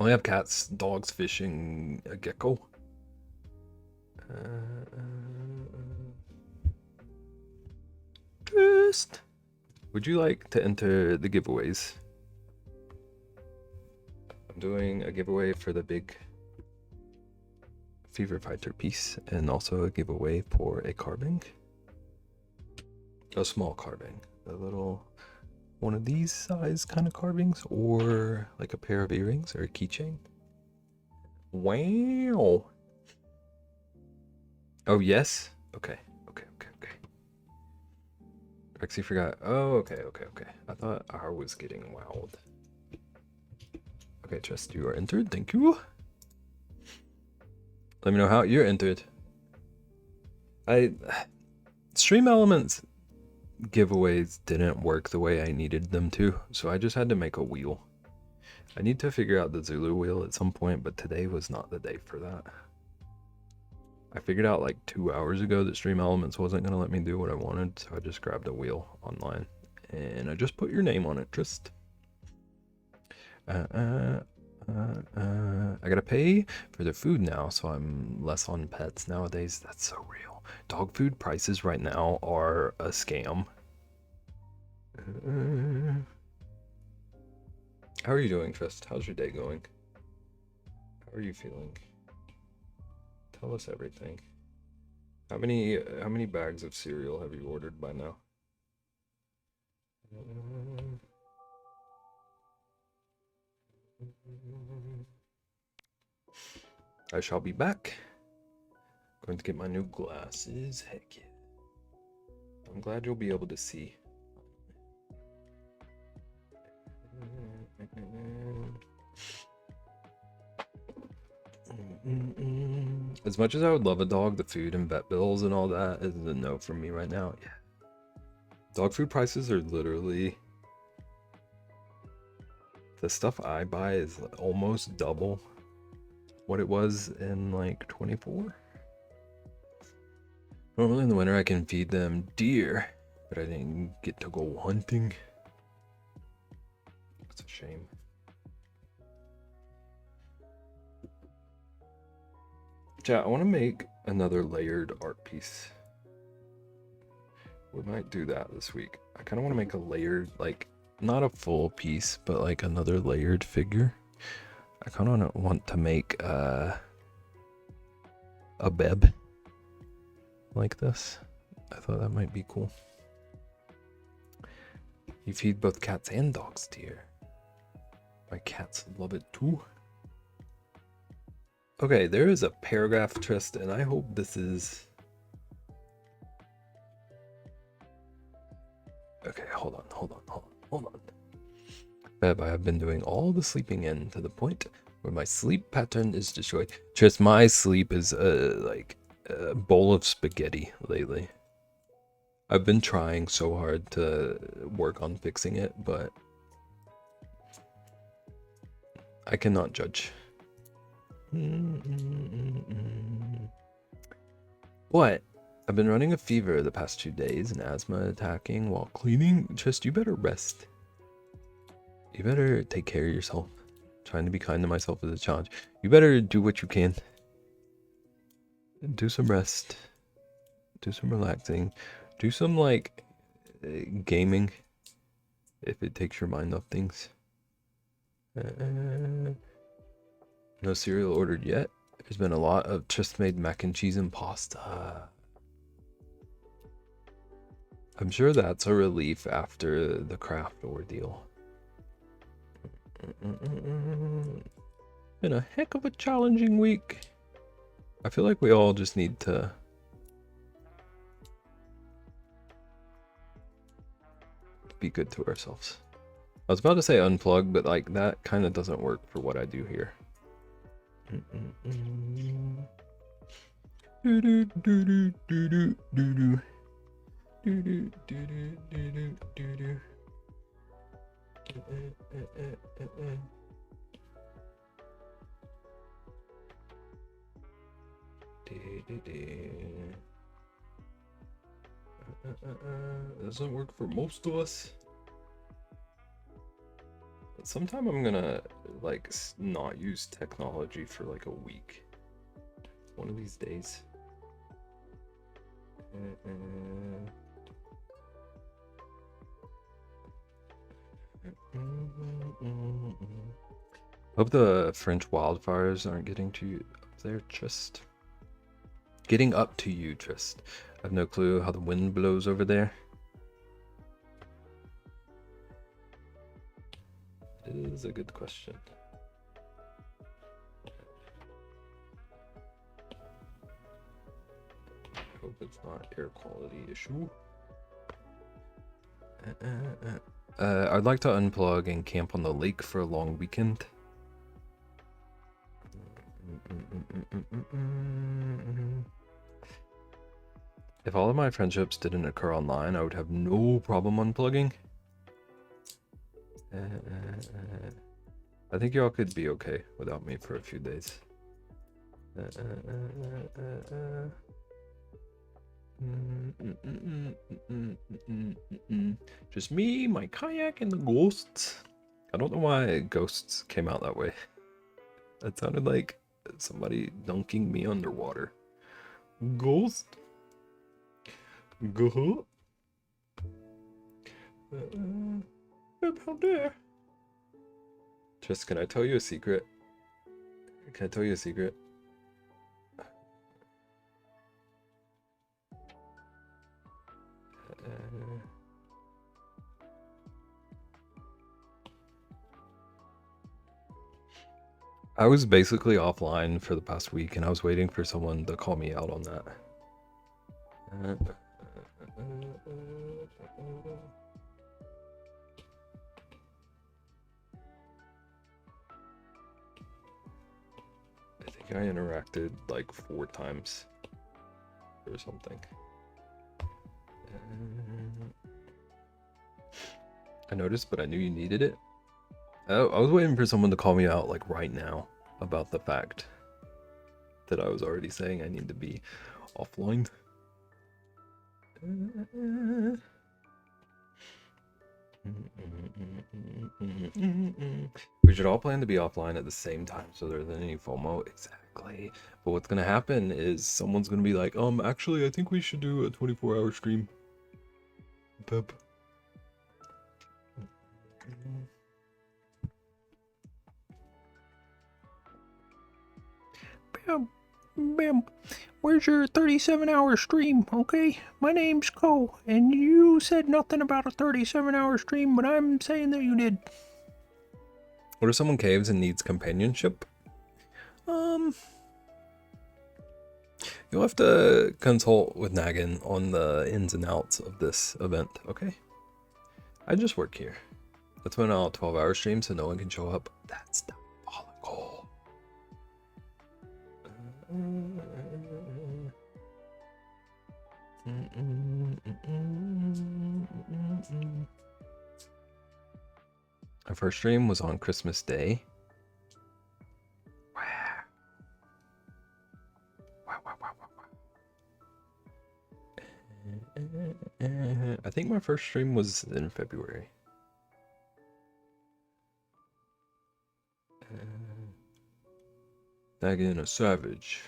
Only have cats, dogs, fishing, a gecko. Trist. Would you like to enter the giveaways? I'm doing a giveaway for the big Fever Fighter piece and also a giveaway for a carving. A small carving. A little one of these size kind of carvings or like a pair of earrings or a keychain. Wow. Oh, yes? Okay. Rexy forgot. Oh, okay. I thought I was getting wowed. Okay, Trust, you are entered. Thank you. Let me know how you're entered. Stream Elements giveaways didn't work the way I needed them to, so I just had to make a wheel. I need to figure out the Zulu wheel at some point, but today was not the day for that. I figured out like 2 hours ago that Stream Elements wasn't going to let me do what I wanted, so I just grabbed a wheel online. And I just put your name on it, Trist. I gotta pay for the food now, so I'm less on pets nowadays. That's so real. Dog food prices right now are a scam. How are you doing, Trist? How's your day going? How are you feeling? Tell us everything. How many bags of cereal have you ordered by now? I shall be back. Going to get my new glasses. Heck yeah. I'm glad you'll be able to see. As much as I would love a dog, the food and vet bills and all that is a no from me right now. Yeah. Dog food prices are literally... The stuff I buy is almost double what it was in like 24. Normally in the winter I can feed them deer, but I didn't get to go hunting. That's a shame. Chat, I want to make another layered art piece. We might do that this week. I kind of want to make a layered, like, not a full piece, but like another layered figure. I kind of want to make a beb like this. I thought that might be cool. You feed both cats and dogs, dear. My cats love it too. Okay, there is a paragraph twist, and I hope this is... Okay, hold on. Beb, I have been doing all the sleeping in to the point where my sleep pattern is destroyed. Just my sleep is like a bowl of spaghetti lately. I've been trying so hard to work on fixing it, but I cannot judge. What? I've been running a fever the past 2 days and asthma attacking while cleaning. Just, you better rest. You better take care of yourself. Trying to be kind to myself is a challenge. You better do what you can. Do some rest. Do some relaxing. Do some, like, gaming. If it takes your mind off things. No cereal ordered yet. There's been a lot of just made mac and cheese and pasta. I'm sure that's a relief after the craft ordeal. Been a heck of a challenging week. I feel like we all just need to be good to ourselves. I was about to say unplug, but like that kind of doesn't work for what I do here. Doesn't work for most of us. But sometime I'm gonna like not use technology for like a week. One of these days. Hope the French wildfires aren't getting to you up there, Trist. Getting up to you, Trist. I have no clue how the wind blows over there. It is a good question. I hope it's not air quality issue. I'd like to unplug and camp on the lake for a long weekend. If all of my friendships didn't occur online, I would have no problem unplugging. I think y'all could be okay without me for a few days. Just me, my kayak, and the ghosts. I don't know why ghosts came out that way. That sounded like somebody dunking me underwater. Ghost? Go. About there. Just, can I tell you a secret? Can I tell you a secret? I was basically offline for the past week, and I was waiting for someone to call me out on that. I think I interacted like 4 times or something. I noticed, but I knew you needed it. I was waiting for someone to call me out like right now about the fact that I was already saying I need to be offline. We should all plan to be offline at the same time so there isn't any FOMO. Exactly. But what's gonna happen is someone's gonna be like, actually I think we should do a 24-hour stream. Pep. Bam, where's your 37-hour stream, okay? My name's Cole, and you said nothing about a 37-hour stream, but I'm saying that you did. What if someone caves and needs companionship? You'll have to consult with Nagin on the ins and outs of this event, okay? I just work here. That's when I'll 12-hour stream so no one can show up. That's diabolical. Our first stream was on Christmas Day. I think my first stream was in February. Nagin a savage.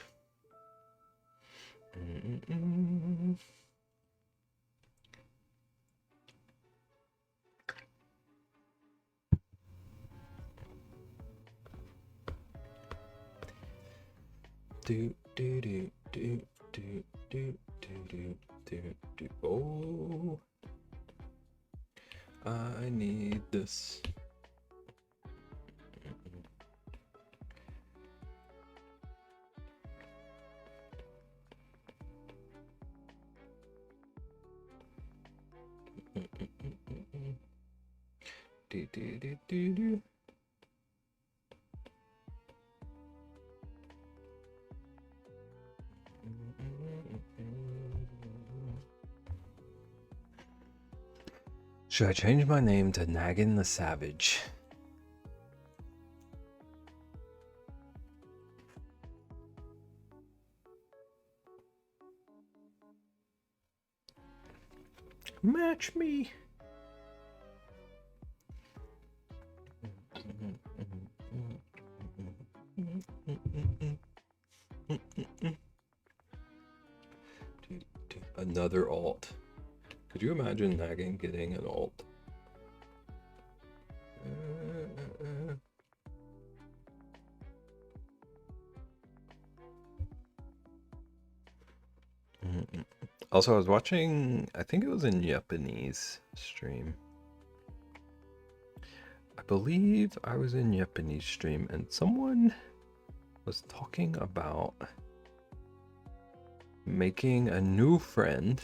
Do do do do do do do do do. Oh, I need this. Do do do do do. Should I change my name to Nagin the Savage? Match me. Another alt. Could you imagine Nagin getting an alt? Also, I was watching, I think it was in Japanese stream. I believe I was in Japanese stream and someone was talking about making a new friend,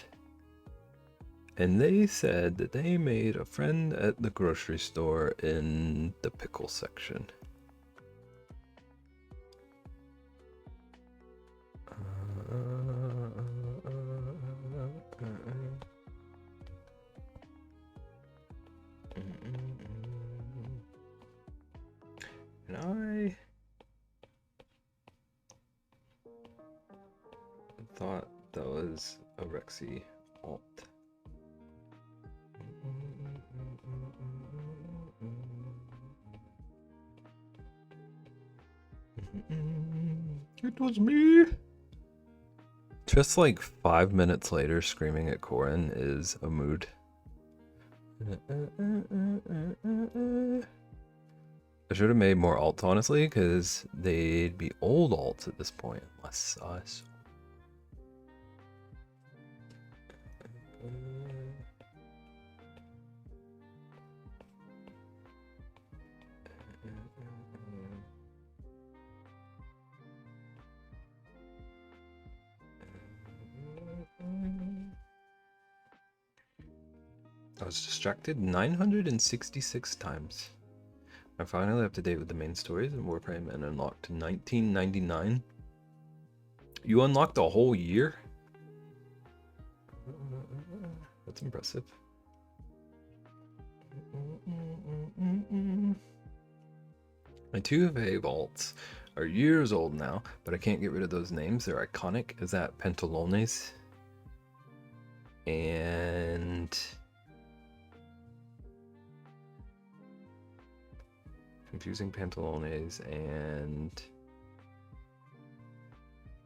and they said that they made a friend at the grocery store in the pickle section. And I thought that was a Rexy alt. It was me. Just like 5 minutes later, screaming at Corin is a mood. I should have made more alts, honestly, because they'd be old alts at this point. Less us. I was distracted 966 times. I'm finally up to date with the main stories, and Warframe and unlocked 1999. You unlocked a whole year? That's impressive. My 2FA vaults are years old now, but I can't get rid of those names. They're iconic. Is that Pantalones? And confusing Pantalones, and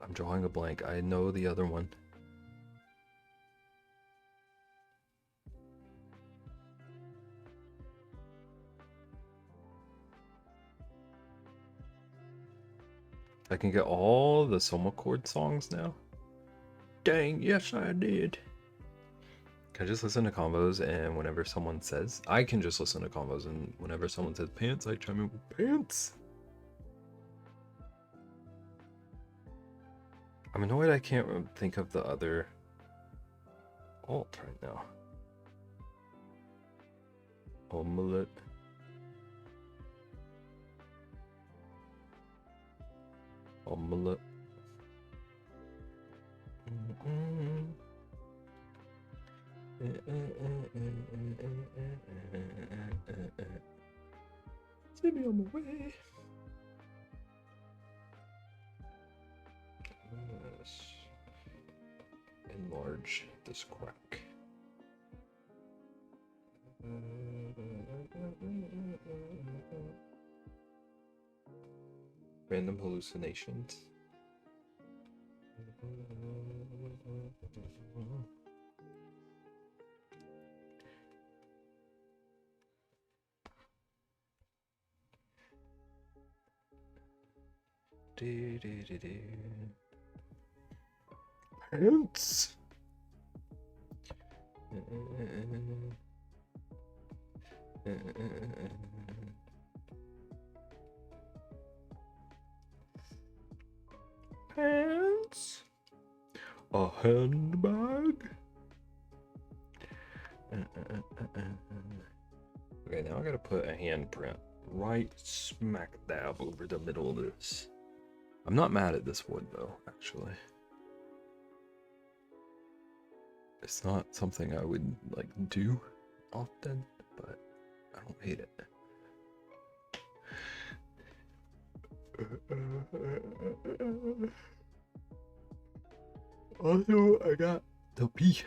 I'm drawing a blank. I know the other one. I can get all the Soma Chord songs now. Dang, yes I did. Can I just listen to combos, and whenever someone says, I can just listen to combos, and whenever someone says pants, I chime in with pants. I'm annoyed I can't think of the other alt right now. Omelette. Omelette. Send me on my way. Let's enlarge this crack. Random hallucinations. Pants. Pants. A handbag. Okay, now I gotta put a handprint right smack dab over the middle of this. I'm not mad at this wood though, actually. It's not something I would like do often, but I don't hate it. Also, I got the pee.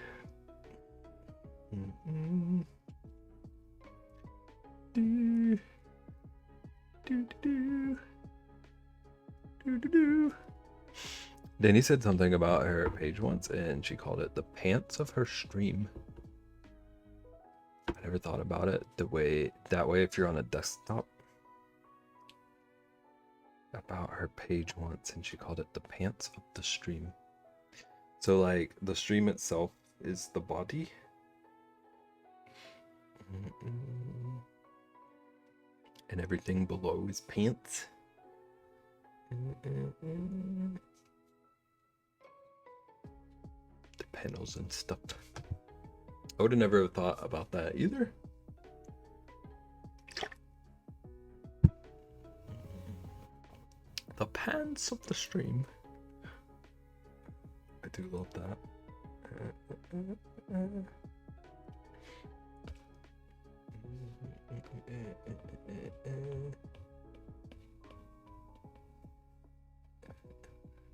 Danny said something about her page once, and she called it the pants of her stream. I never thought about it that way. If you're on a desktop, about her page once, and she called it the pants of the stream. So like the stream itself is the body. And everything below is pants. The panels and stuff. I would have never thought about that either. The pants of the stream. I do love that.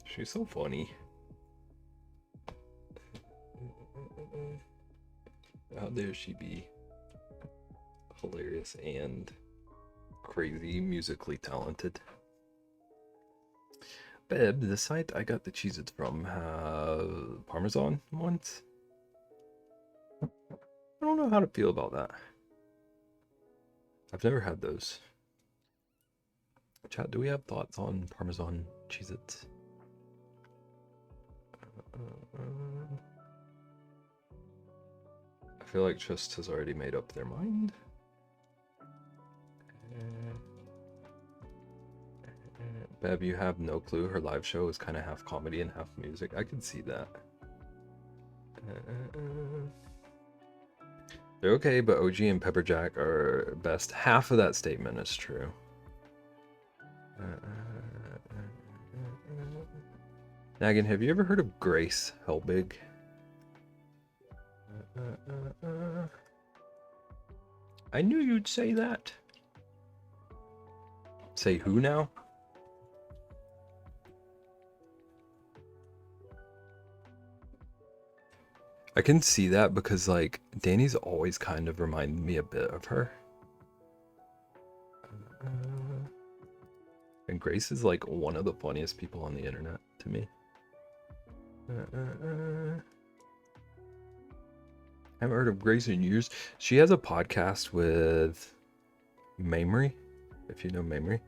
She's so funny. How dare she be hilarious and crazy musically talented. Babe, the site I got the Cheez-Its from have Parmesan ones. I don't know how to feel about that. I've never had those. Chat, do we have thoughts on Parmesan Cheez-Its? I feel like Just has already made up their mind. Bev, you have no clue. Her live show is kind of half comedy and half music. I can see that. They're okay, but OG and Pepperjack are best. Half of that statement is true. Nagan, have you ever heard of Grace Helbig? I knew you'd say that. Say who now? I can see that because, like, Danny's always kind of reminded me a bit of her. And Grace is, like, one of the funniest people on the internet to me. I haven't heard of Grace in years. She has a podcast with Mamrie, if you know Mamrie.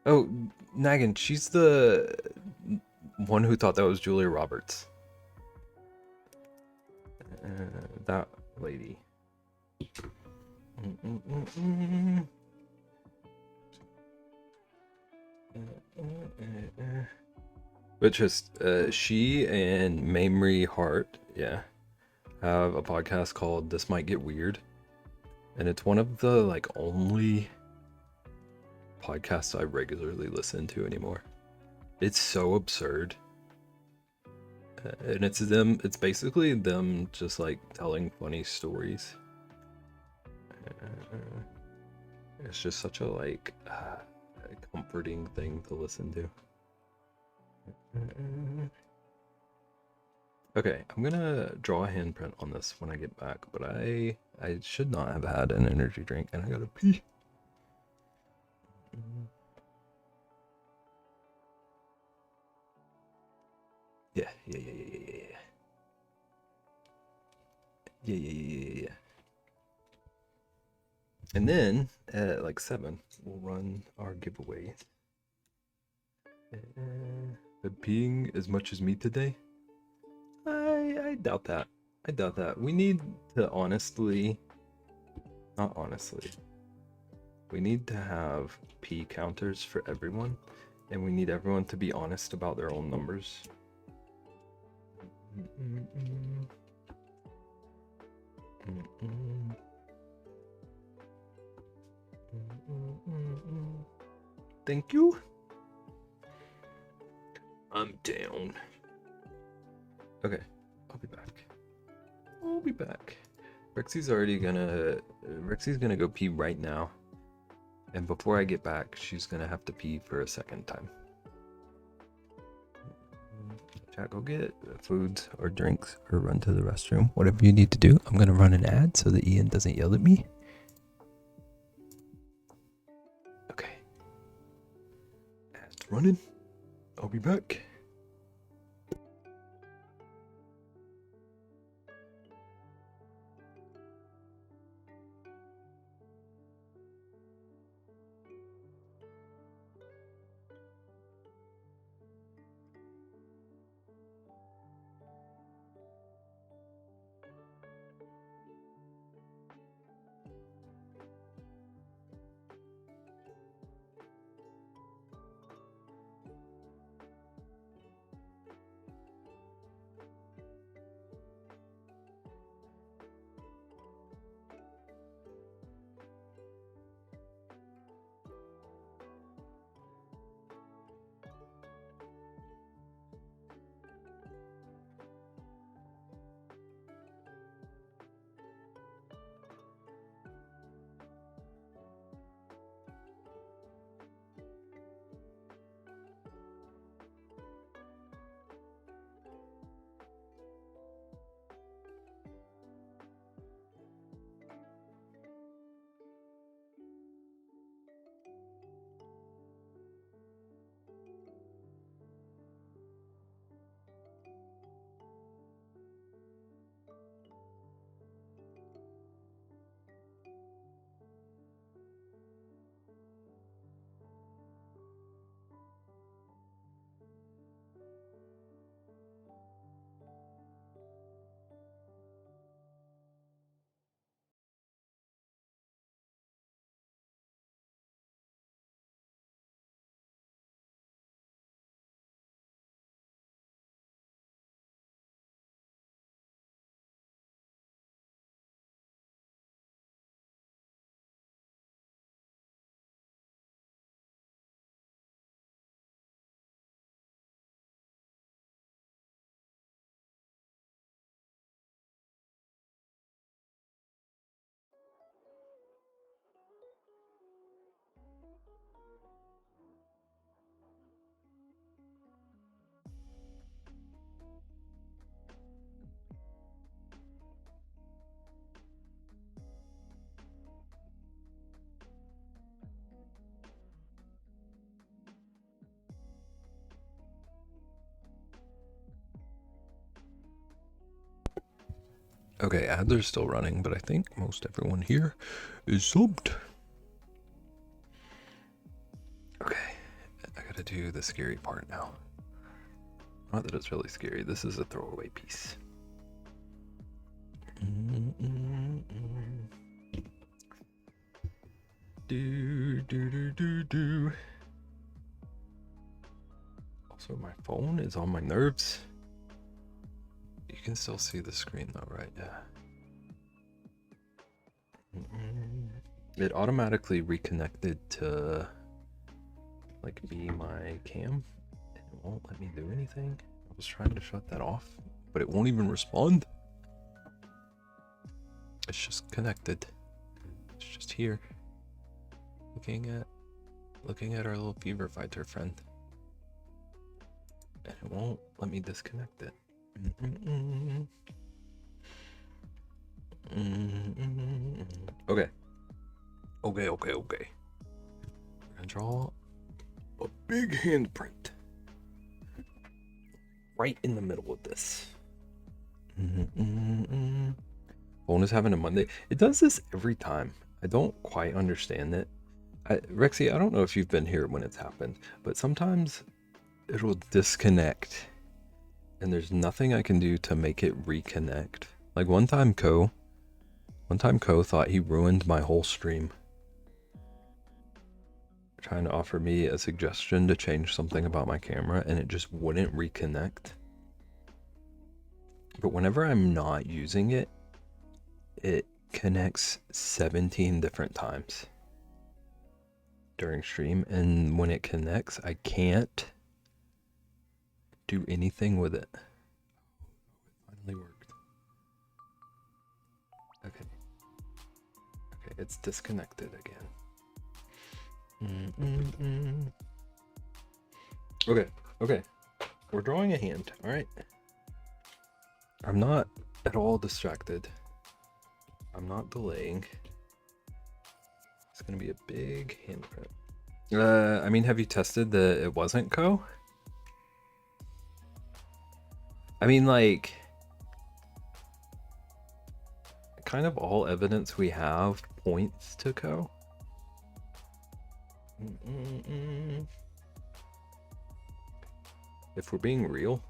Oh, Nagan, she's the one who thought that was Julia Roberts. That lady. But just she and Mamrie Hart, yeah, have a podcast called This Might Get Weird, and it's one of the like only podcasts I regularly listen to anymore. It's so absurd. And it's basically them just like telling funny stories. It's just such a like comforting thing to listen to. Okay, I'm gonna draw a handprint on this when I get back, but I should not have had an energy drink, and I gotta pee. Yeah. And then at like 7, we'll run our giveaway. Peeing as much as me today? I doubt that. I doubt that. We need to we need to have pee counters for everyone, and we need everyone to be honest about their own numbers. Thank you. I'm down. Okay, I'll be back. Rexy's gonna go pee right now. And before I get back, she's gonna have to pee for a second time. Chat, go get foods or drinks or run to the restroom. Whatever you need to do. I'm gonna run an ad so that Ian doesn't yell at me. Okay. Ad's running. I'll be back. Okay, ads are still running, but I think most everyone here is subbed. Okay, I gotta do the scary part now. Not that it's really scary, this is a throwaway piece. Do. Also, my phone is on my nerves. You can still see the screen though, right? Yeah. It automatically reconnected to like be my cam. It won't let me do anything. I was trying to shut that off, but it won't even respond. It's just connected. It's just here. Looking at our little fever fighter friend. And it won't let me disconnect it. Okay. We're gonna draw a big handprint right in the middle of this. Phone is having a Monday. It does this every time. I don't quite understand it. Rexy, I don't know if you've been here when it's happened, but sometimes it'll disconnect and there's nothing I can do to make it reconnect. Like one time Ko thought he ruined my whole stream. Trying to offer me a suggestion to change something about my camera and it just wouldn't reconnect. But whenever I'm not using it, it connects 17 different times during stream, and when it connects, I can't do anything with it. It finally worked. Okay, it's disconnected again. Okay, we're drawing a hand. All right, I'm not at all distracted. I'm not delaying. It's gonna be a big handprint. I mean, have you tested that it wasn't Ko? I mean, like, kind of all evidence we have points to Ko. If we're being real.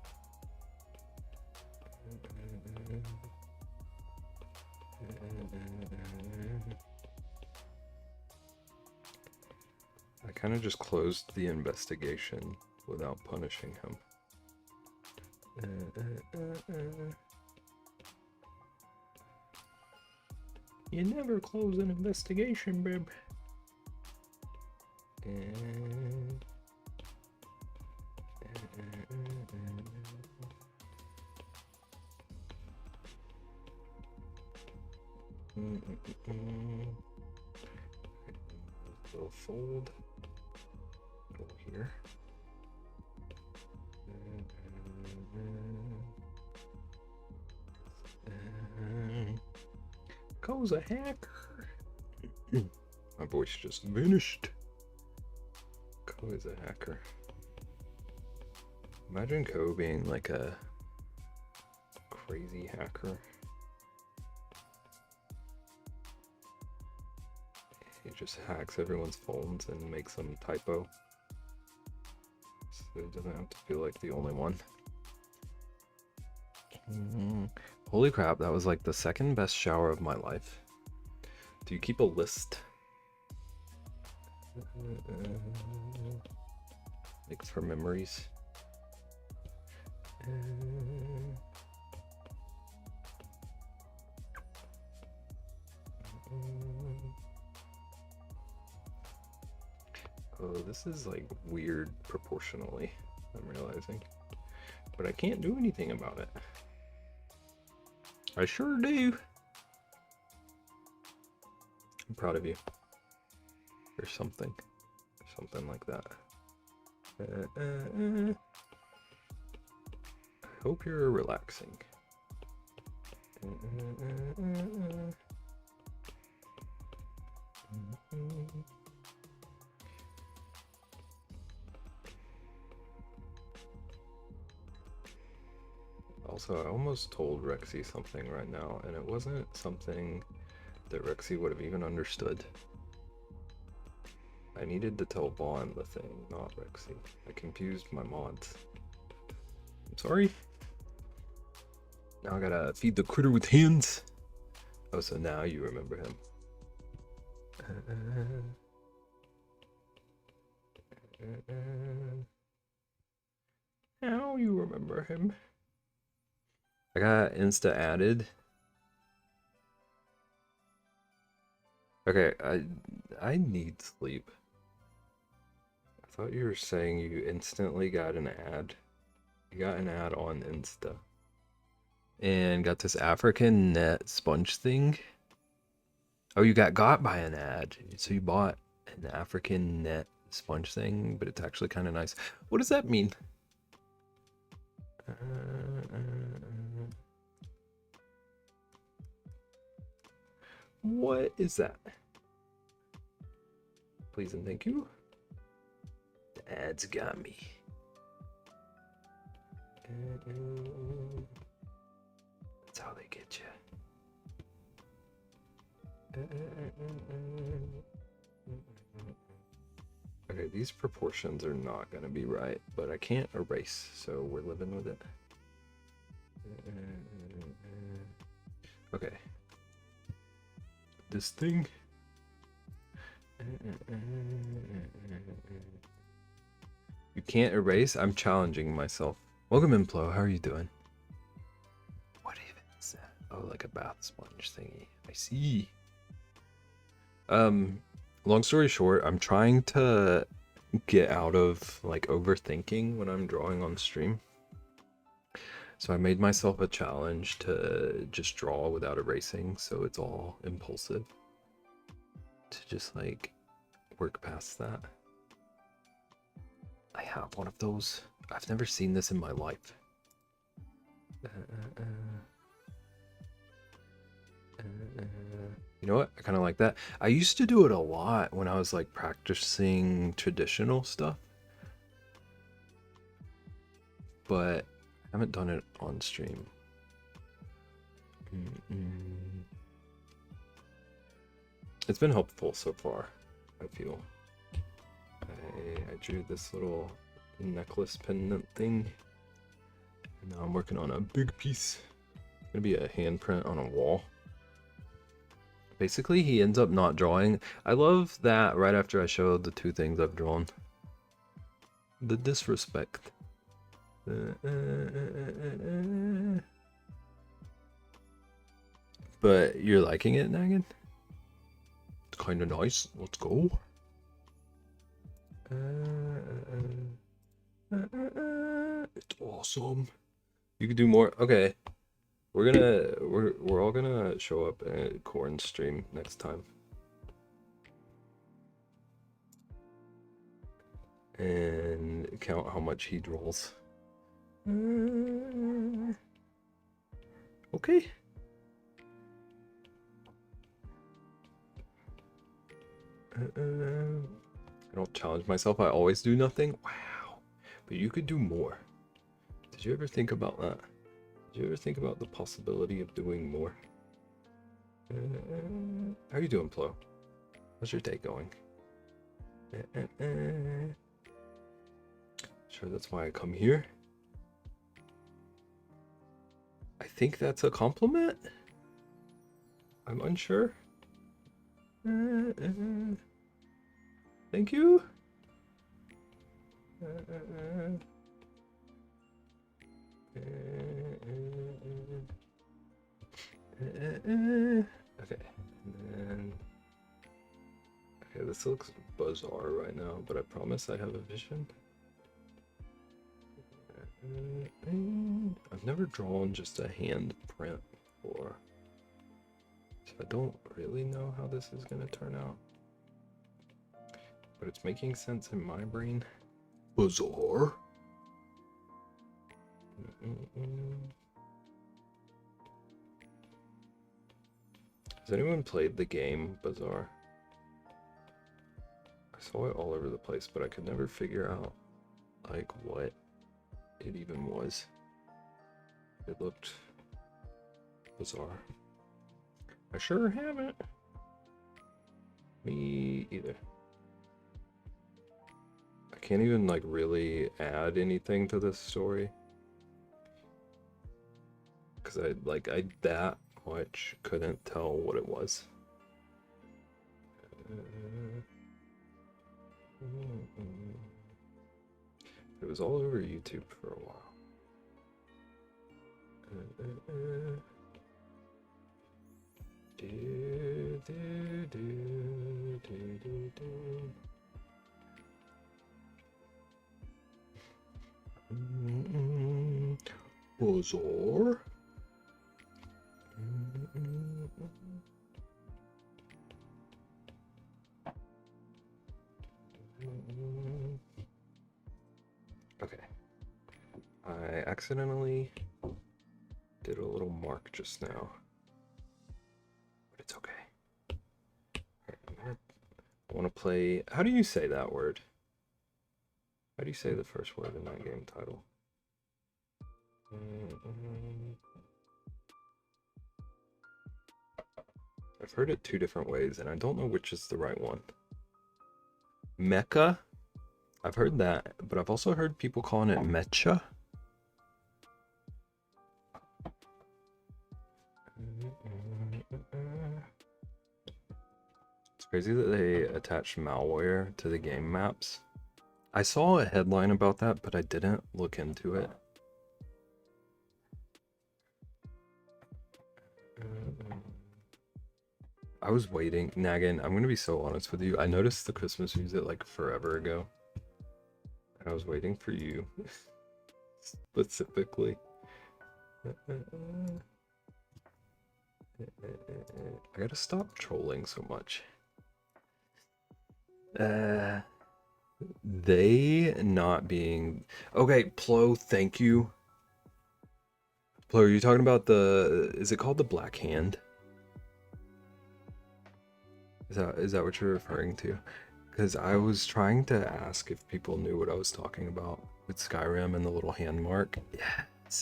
I kind of just closed the investigation without punishing him. You never close an investigation, babe. Little fold. Go here. Ko's a hacker. My voice just vanished. Ko is a hacker. Imagine Ko being like a crazy hacker. He just hacks everyone's phones and makes them typo. So he doesn't have to feel like the only one. Holy crap, that was like the second best shower of my life. Do you keep a list? Like for memories? Oh, this is like weird proportionally, I'm realizing. But I can't do anything about it. I sure do. I'm proud of you. Or something. Something like that. I hope you're relaxing. Also, I almost told Rexy something right now, and it wasn't something that Rexy would have even understood. I needed to tell Vaughn the thing, not Rexy. I confused my mods. I'm sorry. Now I gotta feed the critter with hands. Oh, so now you remember him. Now you remember him. I got Insta added. Okay, I need sleep. I thought you were saying you instantly got an ad. You got an ad on Insta. And got this African net sponge thing. Oh, you got by an ad. So you bought an African net sponge thing, but it's actually kind of nice. What does that mean? What is that? Please and thank you. The ads got me. That's how they get you. Okay, these proportions are not gonna be right, but I can't erase, so we're living with it. Okay. This thing. You can't erase? I'm challenging myself. Welcome, Implo. How are you doing? What even is that? Oh, like a bath sponge thingy. I see. Long story short, I'm trying to get out of like overthinking when I'm drawing on stream. So I made myself a challenge to just draw without erasing, so it's all impulsive. To just like work past that. I have one of those. I've never seen this in my life. You know what? I kind of like that. I used to do it a lot when I was like practicing traditional stuff. But I haven't done it on stream. It's been helpful so far, I feel. I drew this little necklace pendant thing. And now I'm working on a big piece. It's gonna be a handprint on a wall. Basically, he ends up not drawing. I love that right after I showed the two things I've drawn. The disrespect. But you're liking it, Nagin? It's kind of nice. Let's go. It's awesome. You could do more. Okay. We're all gonna show up at Corn's stream next time. And count how much he draws. Okay. I don't challenge myself. I always do nothing. Wow. But you could do more. Did you ever think about that? Did you ever think about the possibility of doing more? How you doing, Plo? How's your day going? Sure, that's why I come here. I think that's a compliment. I'm unsure. Thank you. Okay, and then okay, this looks bizarre right now, but I promise I have a vision. I've never drawn just a hand print before, so I don't really know how this is gonna turn out, but it's making sense in my brain. Bizarre. Has anyone played the game Bazaar? I saw it all over the place, but I could never figure out like what it even was. It looked bizarre. I sure haven't. Me either. I can't even like really add anything to this story. Cause I that much couldn't tell what it was. It was all over YouTube for a while. Bazaar. Okay. I accidentally did a little mark just now. But it's okay. Alright, I want to play... How do you say that word? How do you say the first word in that game title? I've heard it two different ways, and I don't know which is the right one. Mecha? I've heard that, but I've also heard people calling it Mecha. It's crazy that they attached malware to the game maps. I saw a headline about that, but I didn't look into it. I was waiting. Naggin, I'm gonna be so honest with you. I noticed the Christmas music like forever ago. I was waiting for you. Specifically. I gotta stop trolling so much. They not being... Okay, Plo, thank you. Plo, are you talking about the... Is it called the Black Hand? Is that what you're referring to? Because I was trying to ask if people knew what I was talking about with Skyrim and the little hand mark.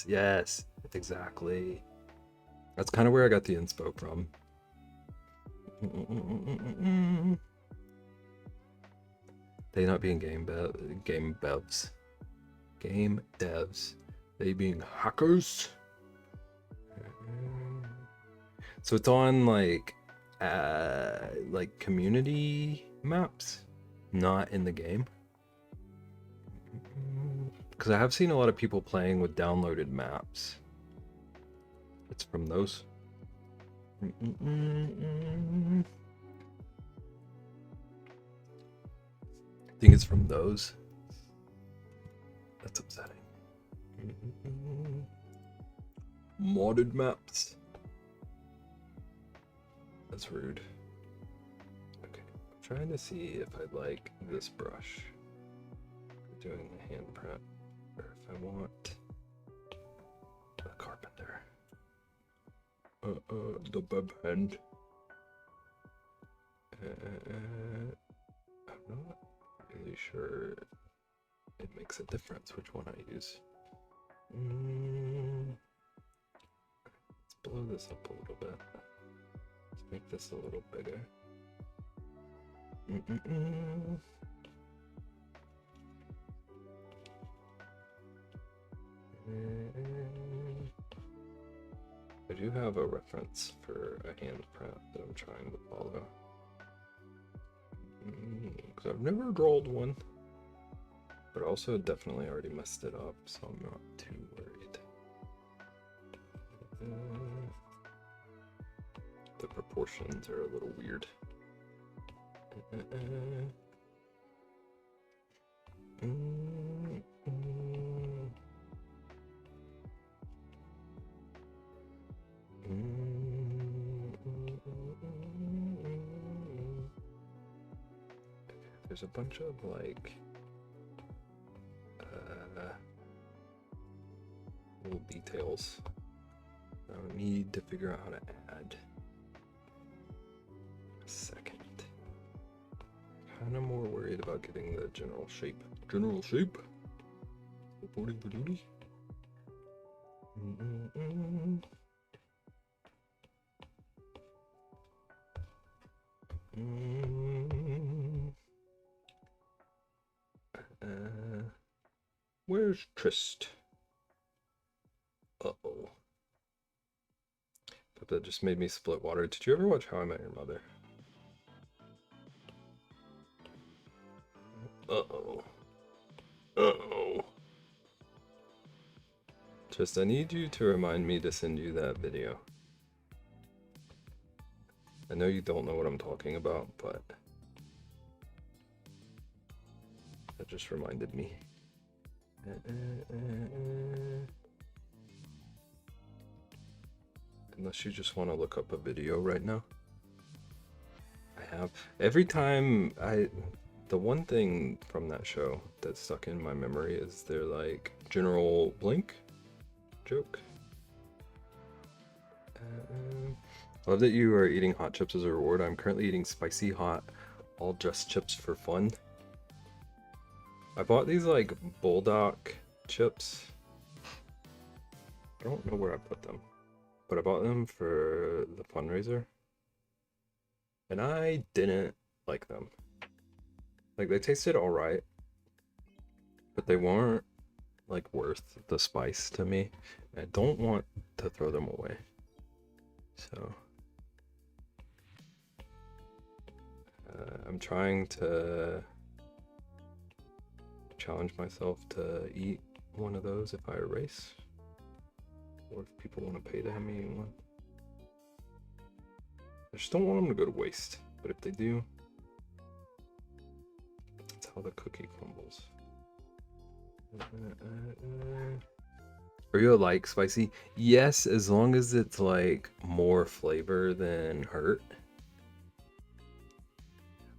Yes, exactly. That's kind of where I got the inspo from. They not being game devs. They being hackers. So it's on like community maps, not in the game. Because I have seen a lot of people playing with downloaded maps. It's from those. I think it's from those. That's upsetting. Modded maps. That's rude. Okay, I'm trying to see if I like this brush for doing the hand print, or if I want the carpenter. The bub hand. I'm not really sure it makes a difference which one I use. Let's blow this up a little bit. Let's make this a little bigger. I do have a reference for a hand print that I'm trying to follow. Because I've never drawn one. But also definitely already messed it up, so I'm not too worried. The proportions are a little weird. There's a bunch of like little details I need to figure out how to add. A second. Kind of more worried about getting the general shape. General shape? Reporting for duty? Mm-mm-mm. Mm. Where's Trist? Uh-oh. But that just made me split water. Did you ever watch How I Met Your Mother? Uh-oh. Uh-oh. Just, I need you to remind me to send you that video. I know you don't know what I'm talking about, but that just reminded me. Unless you just want to look up a video right now. I have. Every time the one thing from that show that's stuck in my memory is their like General Blink joke. I love that you are eating hot chips as a reward. I'm currently eating spicy hot all just chips for fun. I bought these like Bulldog chips. I don't know where I put them, but I bought them for the fundraiser. And I didn't like them. Like, they tasted alright, but they weren't like worth the spice to me. I don't want to throw them away. So I'm trying to challenge myself to eat one of those if I erase, or if people want to pay to have me eat one. I just don't want them to go to waste, but if they do, that's how the cookie crumbles. Are you like spicy? Yes, as long as it's like more flavor than hurt.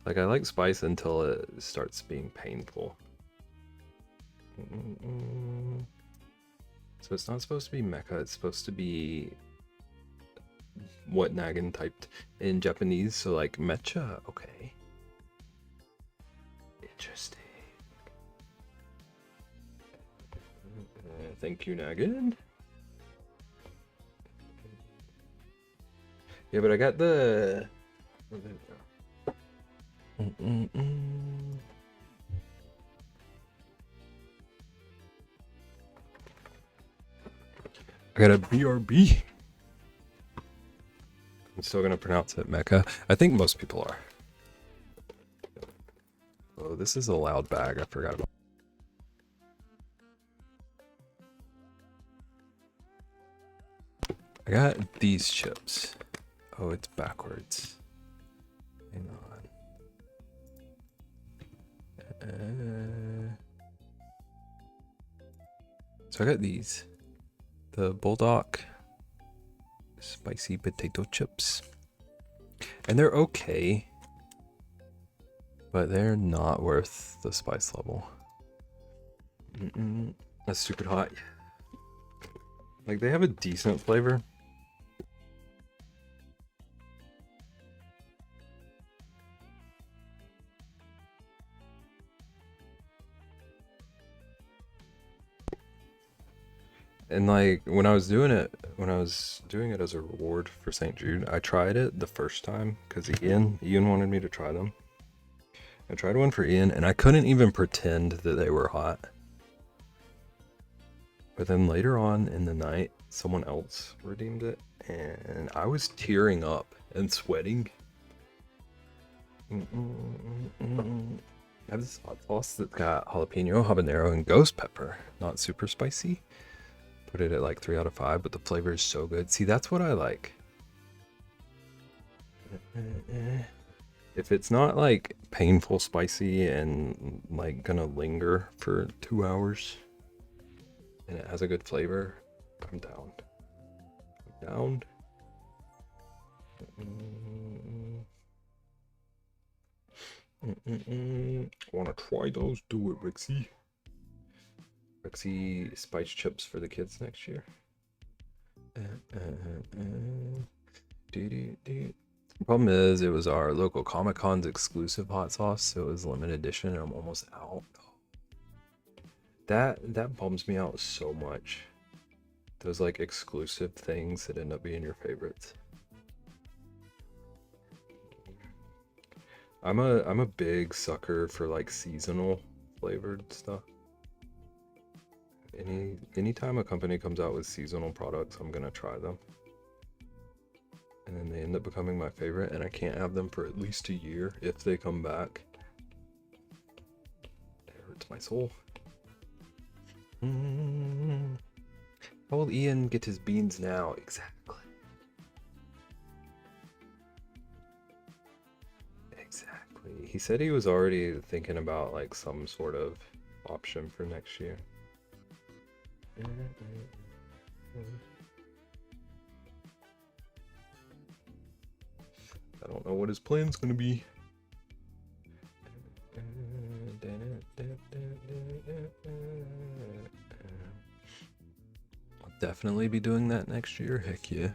Like, I like spice until it starts being painful. So it's not supposed to be mecha, it's supposed to be what Nagan typed in Japanese, so like mecha, okay. Interesting. Thank you, Nagan. Yeah, but I got the... I got a BRB. I'm still gonna pronounce it mecha. I think most people are. Oh, this is a loud bag. I forgot about. I got these chips. Oh, it's backwards. Hang on. So I got these. The Bulldog spicy potato chips. And they're okay, but they're not worth the spice level. That's stupid hot. Like, they have a decent flavor. And like, when I was doing it as a reward for St. Jude, I tried it the first time because Ian wanted me to try them. I tried one for Ian and I couldn't even pretend that they were hot. But then later on in the night, someone else redeemed it and I was tearing up and sweating. I have this hot sauce that's got jalapeno, habanero, and ghost pepper. Not super spicy. Put it at like 3 out of 5, but the flavor is so good. See, that's what I like. If it's not like painful spicy and like gonna linger for 2 hours and it has a good flavor, I'm down. I'm down. Wanna try those? Do it, Rixie. Rixie spice chips for the kids next year. The problem is, it was our local Comic-Con's exclusive hot sauce, so it was limited edition, and I'm almost out. That bums me out so much. Those like exclusive things that end up being your favorites. I'm a big sucker for like seasonal flavored stuff. Anytime a company comes out with seasonal products, I'm gonna try them. And then they end up becoming my favorite, and I can't have them for at least a year if they come back. It hurts my soul. How will Ian get his beans now? Exactly. Exactly. He said he was already thinking about like some sort of option for next year. I don't know what his plan's gonna be. I'll definitely be doing that next year. Heck yeah.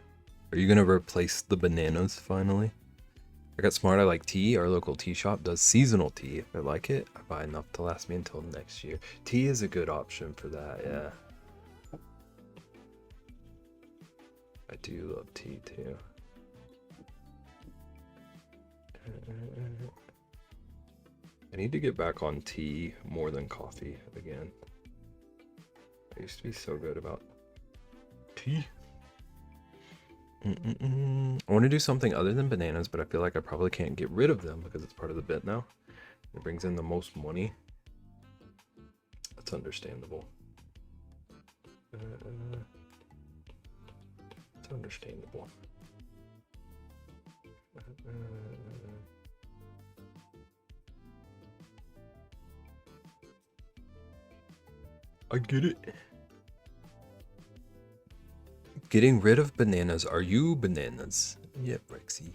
Are you gonna replace the bananas finally? I got smart. I like tea. Our local tea shop does seasonal tea. If I like it, I buy enough to last me until next year. Tea is a good option for that, yeah. I do love tea too. I need to get back on tea more than coffee again. I used to be so good about tea. I want to do something other than bananas, but I feel like I probably can't get rid of them because it's part of the bit now. It brings in the most money. That's understandable. It's understandable. I get it. Getting rid of bananas. Are you bananas? Yep, Rexy.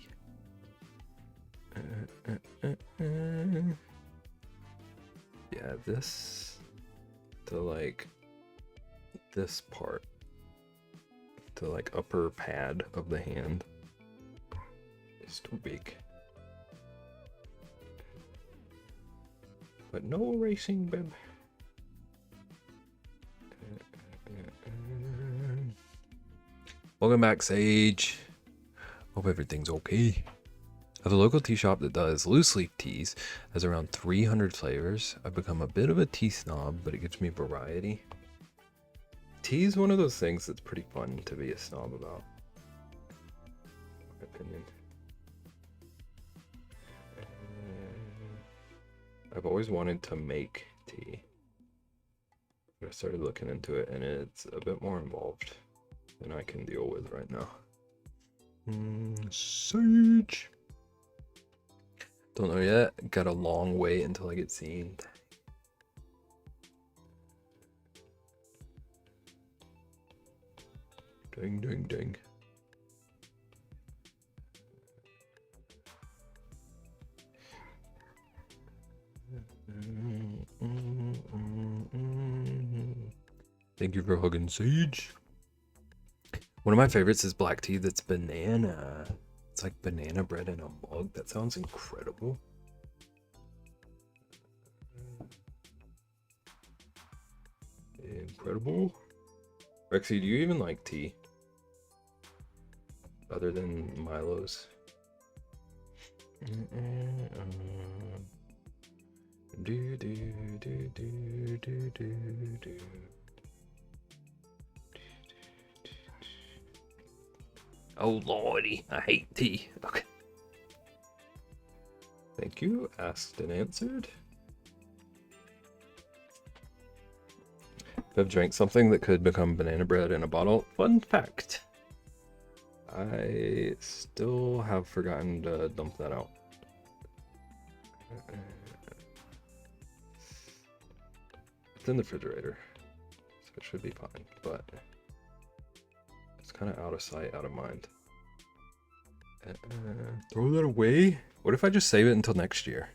Yeah, this to like this part, the like upper pad of the hand is too big. But no erasing, babe. Welcome back, Sage. Hope everything's okay. I have a local tea shop that does loose leaf teas. Has around 300 flavors. I've become a bit of a tea snob, but it gives me variety. Tea is one of those things that's pretty fun to be a snob about, in my opinion. I've always wanted to make tea. I started looking into it, and it's a bit more involved than I can deal with right now. Sage. Don't know yet. Got a long wait until I get seen. Ding, ding, ding. Thank you for hugging, Sage. One of my favorites is black tea that's banana. It's like banana bread in a mug. That sounds incredible. Incredible. Rexy, do you even like tea? Other than Milo's? Oh lordy, I hate tea. Okay. Thank you. Asked and answered. I've drank something that could become banana bread in a bottle. Fun fact. I still have forgotten to dump that out. It's in the refrigerator, so it should be fine, but it's kind of out of sight, out of mind. Throw that away? What if I just save it until next year?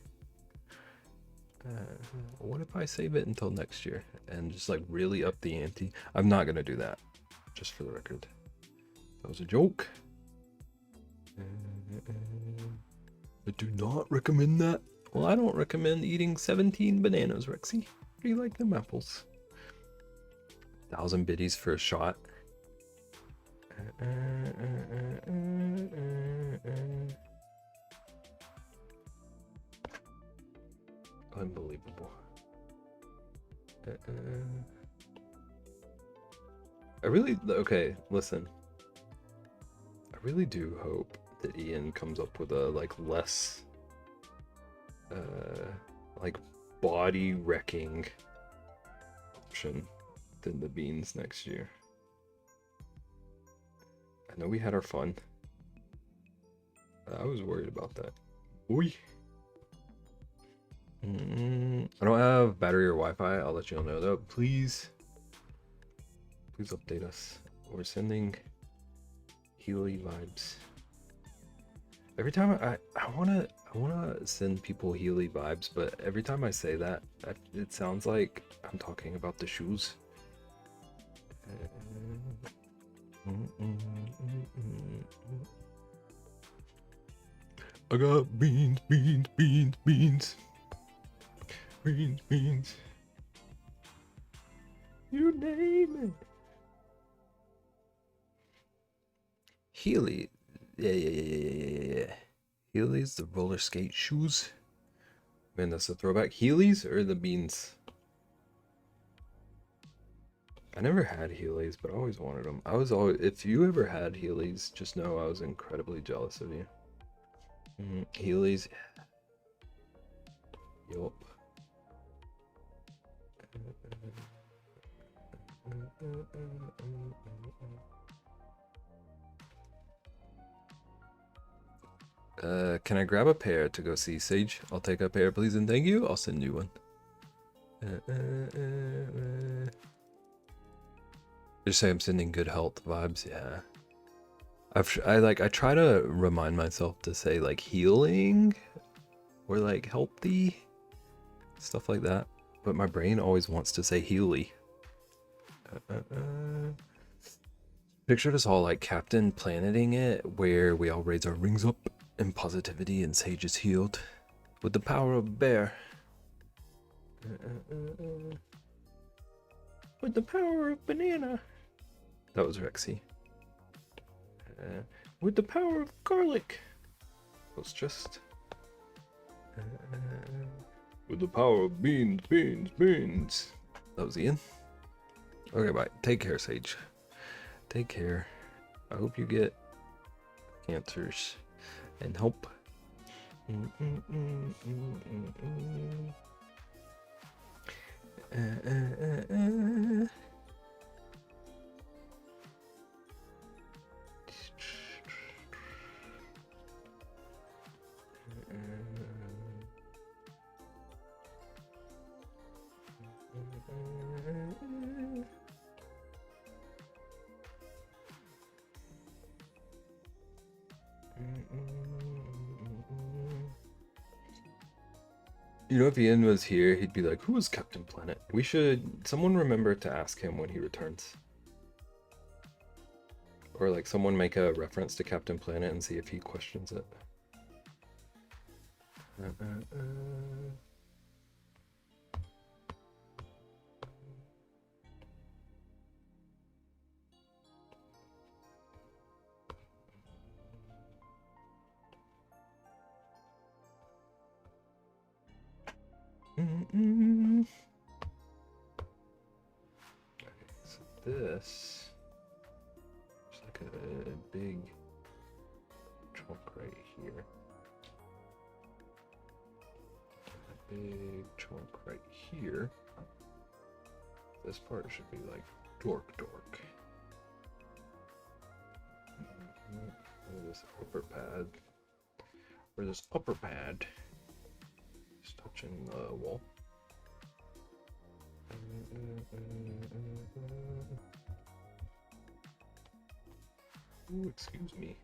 What if I save it until next year and just like really up the ante? I'm not gonna do that, just for the record. That was a joke. I do not recommend that. Well, I don't recommend eating 17 bananas, Rexy. How do you like them apples? 1,000 biddies for a shot. Unbelievable. I really, okay, listen. I really do hope that Ian comes up with a like less like body wrecking option than the beans next year. I know we had our fun. I was worried about that. Oi. I don't have battery or Wi-Fi. I'll let you all know though. Please update us. We're sending Healy vibes. Every time I wanna send people Healy vibes, but every time I say that, it sounds like I'm talking about the shoes. I got beans. You name it. Healy. Yeah. Healy's the roller skate shoes. Man, that's a throwback. Heelys or the beans? I never had Heelys, but I always wanted them. If you ever had Heelys, just know I was incredibly jealous of you. Heelys. Yup. Can I grab a pair to go see Sage? I'll take a pair, please, and thank you. I'll send you one. Just say I'm sending good health vibes. Yeah. I try to remind myself to say like healing or like healthy stuff like that, but my brain always wants to say Healy. Pictured us all like Captain Planeting it, where we all raise our rings up in positivity and Sage is healed with the power of a bear. With the power of banana. That was Rexy. With the power of garlic. It was just. With the power of beans. That was Ian. Okay, bye. Take care, Sage. Take care. I hope you get answers and help. You know, if Ian was here, he'd be like, who is Captain Planet? Someone remember to ask him when he returns. Or like someone make a reference to Captain Planet and see if he questions it. Okay, so this is like a big chunk right here. A big chunk right here. This part should be like dork. This upper pad. Where this upper pad is touching the wall. Ooh, excuse me.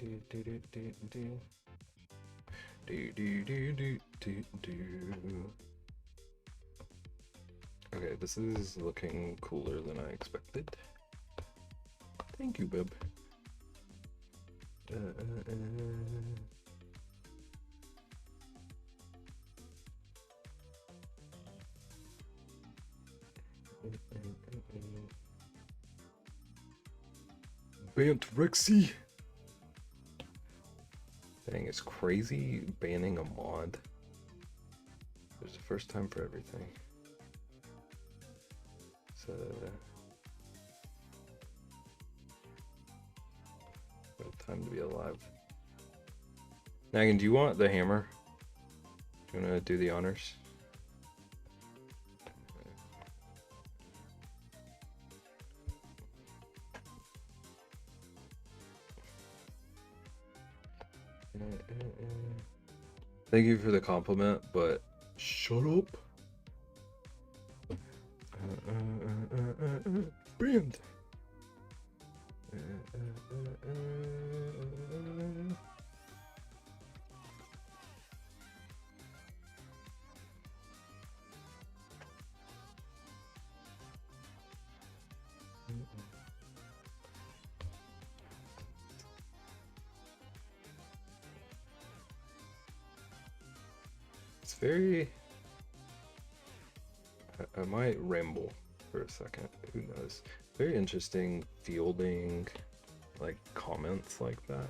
Okay, this is looking cooler than I expected. Thank you, Bib. Bant Rexy. Dang, it's crazy banning a mod. There's a first time for everything. So, what a time to be alive. Nagan, do you want the hammer? Do you want to do the honors? Thank you for the compliment, but shut up. Brand. It's very... I might ramble for a second, who knows. Very interesting fielding like comments like that.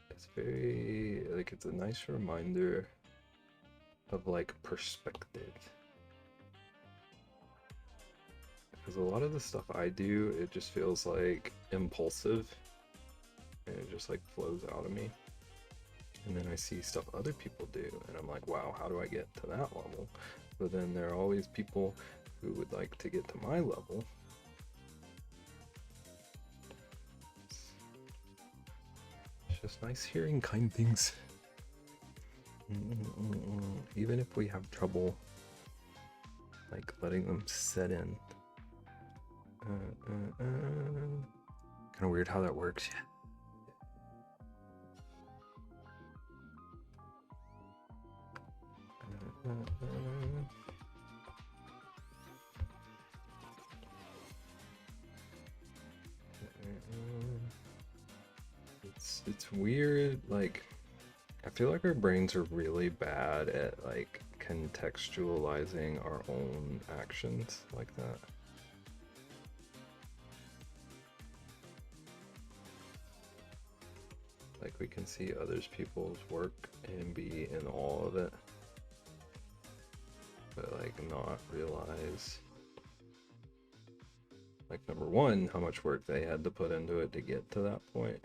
It's very like, it's a nice reminder of like perspective, because a lot of the stuff I do, it just feels like impulsive and it just like flows out of me. And then I see stuff other people do, and I'm like, wow, how do I get to that level? But then there are always people who would like to get to my level. It's just nice hearing kind things. Even if we have trouble, like, letting them set in. Kind of weird how that works. It's weird, like, I feel like our brains are really bad at like contextualizing our own actions like that. Like, we can see others people's work and be in awe of it, but like not realize, like, number one, how much work they had to put into it to get to that point,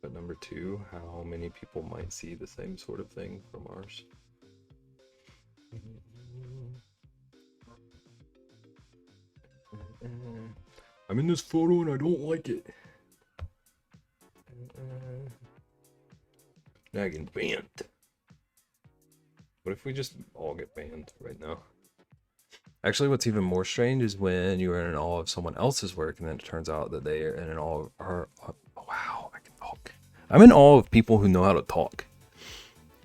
but number two, how many people might see the same sort of thing from ours. I'm in this photo and I don't like it. Nagging banned. What if we just all get banned right now? Actually, what's even more strange is when you are in awe of someone else's work and then it turns out that they are in awe of her. Oh, wow, I can talk. I'm in awe of people who know how to talk.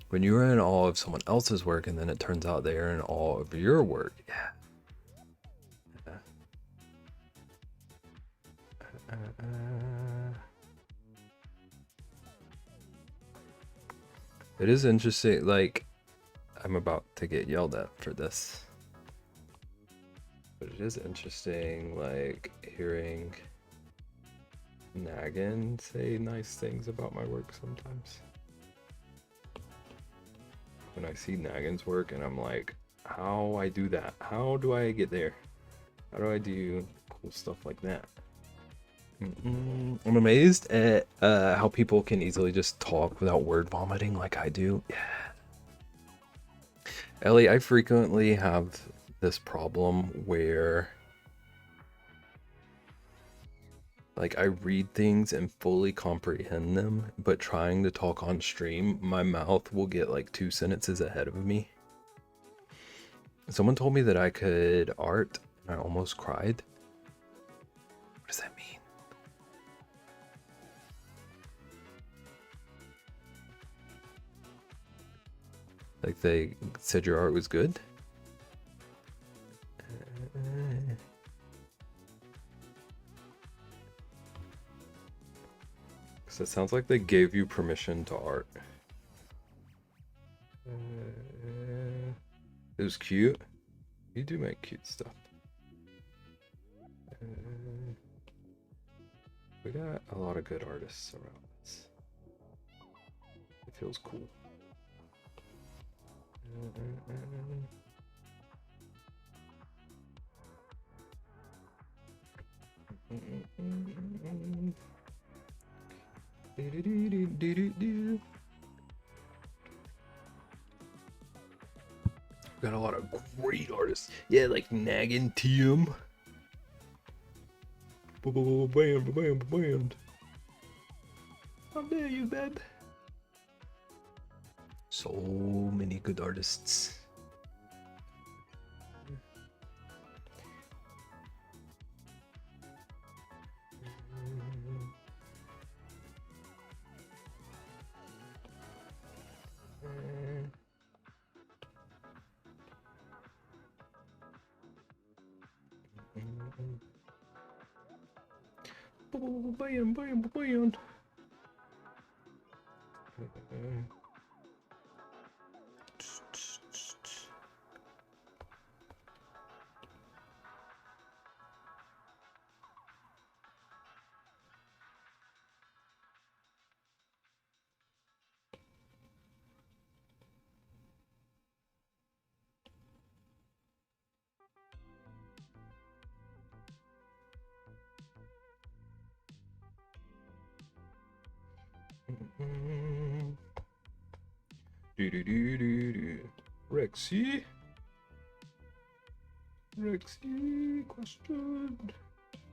When you are in awe of someone else's work and then it turns out they are in awe of your work. Yeah. It is interesting, like, I'm about to get yelled at for this, but it is interesting, like, hearing Nagan say nice things about my work sometimes. When I see Nagan's work and I'm like, how I do that? How do I get there? How do I do cool stuff like that? I'm amazed at how people can easily just talk without word vomiting like I do. Yeah. Ellie, I frequently have this problem where, like, I read things and fully comprehend them, but trying to talk on stream, my mouth will get like 2 sentences ahead of me. Someone told me that I could art, and I almost cried. What does that mean? Like they said your art was good? Because it sounds like they gave you permission to art. It was cute. You do make cute stuff. We got a lot of good artists around us. It feels cool. Got a lot of great artists. Yeah, like Naggin TM. Band. How dare you, babe? So many good artists. Bam. Rexy? Rexy?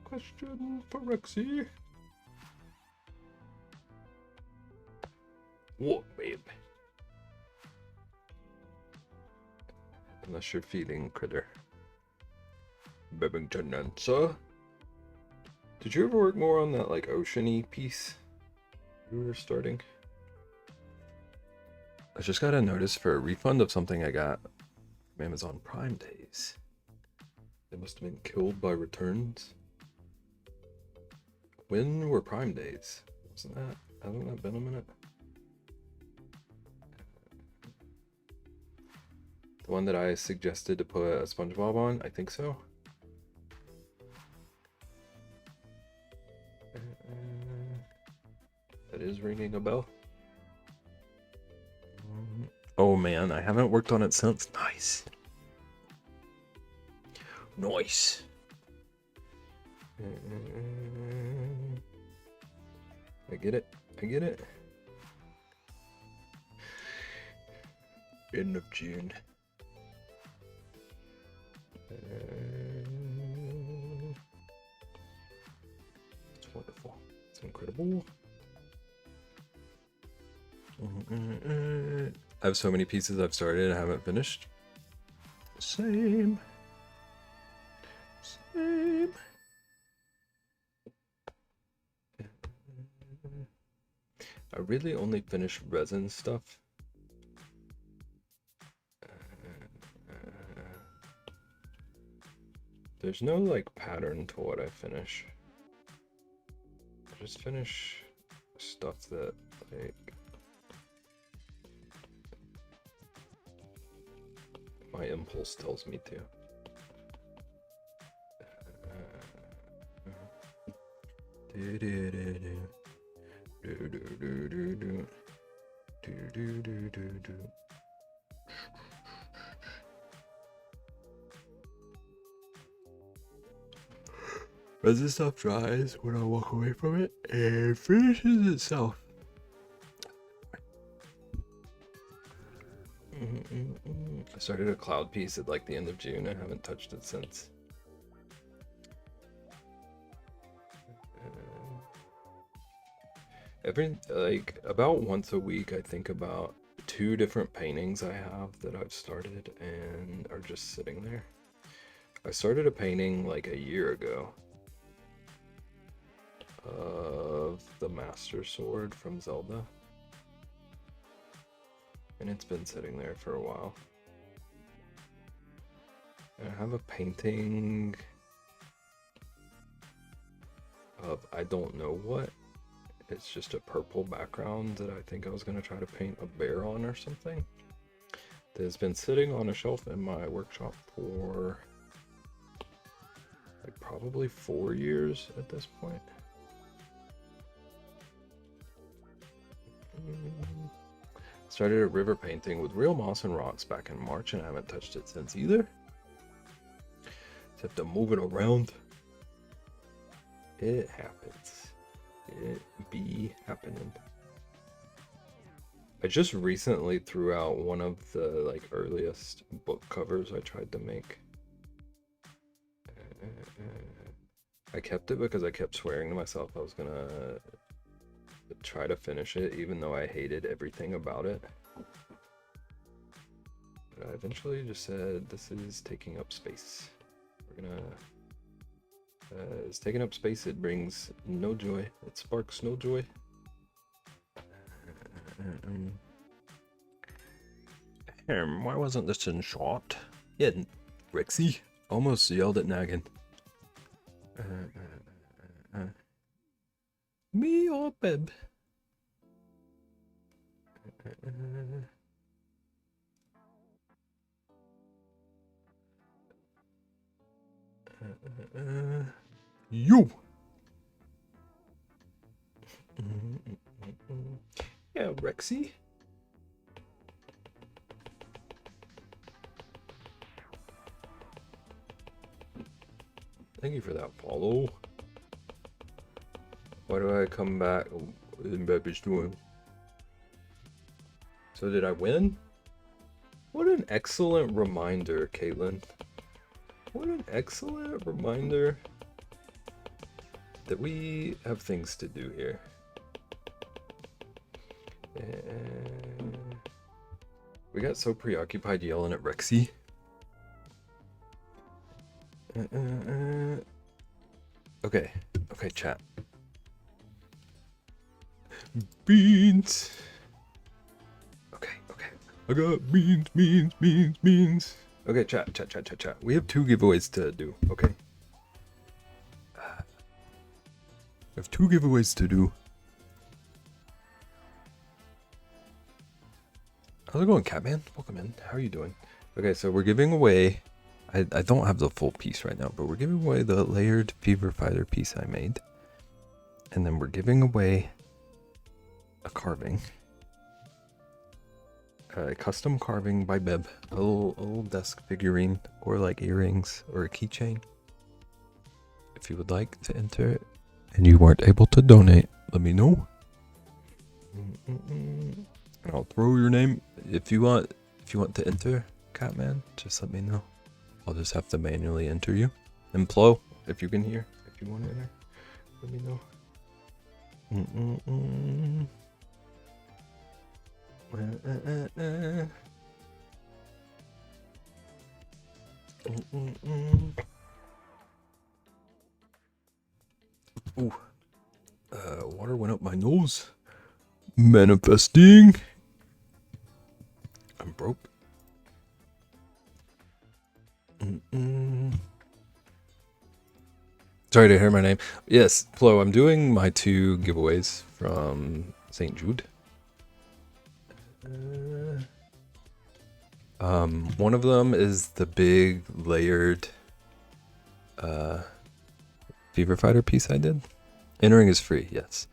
Question for Rexy? What, babe? Unless you're feeding critter. Bebington answer. Did you ever work more on that like ocean-y piece you were starting? I just got a notice for a refund of something I got from Amazon Prime Days. They must have been killed by returns. When were Prime Days? Hasn't that been a minute? The one that I suggested to put a SpongeBob on? I think so. That is ringing a bell. Oh man, I haven't worked on it since. Nice. Nice. I get it. End of June. It's wonderful. It's incredible. I have so many pieces I've started and haven't finished. Same. I really only finish resin stuff. There's no like pattern to what I finish. I just finish stuff that like my impulse tells me to. Resin stuff dries when I walk away from it and finishes itself. I started a cloud piece at like the end of June. I haven't touched it since. About once a week I think about 2 different paintings I have that I've started and are just sitting there. I started a painting like a year ago of the Master Sword from Zelda. And it's been sitting there for a while. I have a painting of I don't know what. It's just a purple background that I think I was going to try to paint a bear on or something. That has been sitting on a shelf in my workshop for like probably 4 years at this point. Started a river painting with real moss and rocks back in March, and I haven't touched it since either. Just have to move it around. It happens. It be happening. I just recently threw out one of the like earliest book covers I tried to make. I kept it because I kept swearing to myself I was gonna try to finish it, even though I hated everything about it. But I eventually just said, this is taking up space. We're gonna... it's taking up space, it brings no joy. It sparks no joy. Why wasn't this in shot? Yeah, Rexy almost yelled at Naggin. Me or Beb? You. Yeah, Rexy. Thank you for that follow. Why do I come back? In Beb doing. So did I win? What an excellent reminder, Caitlin. What an excellent reminder that we have things to do here. We got so preoccupied yelling at Rexy. Okay, chat. Beans. Okay. I got beans. Okay, chat. We have 2 giveaways to do, okay? We have 2 giveaways to do. How's it going, Catman? Welcome in. How are you doing? Okay, so we're giving away... I don't have the full piece right now, but we're giving away the layered Fever Fighter piece I made. And then we're giving away a carving. A custom carving by Beb. A little desk figurine, or like earrings, or a keychain. If you would like to enter it, and you weren't able to donate, let me know. I'll throw your name. If you want to enter, Catman, just let me know. I'll just have to manually enter you. And Plo, if you can hear, if you want to enter, let me know. Ooh. Water went up my nose. Manifesting. I'm broke. Sorry to hear my name. Yes, Plo, I'm doing my 2 giveaways from St. Jude. One of them is the big layered Fever Fighter piece I did. Entering is free, yes.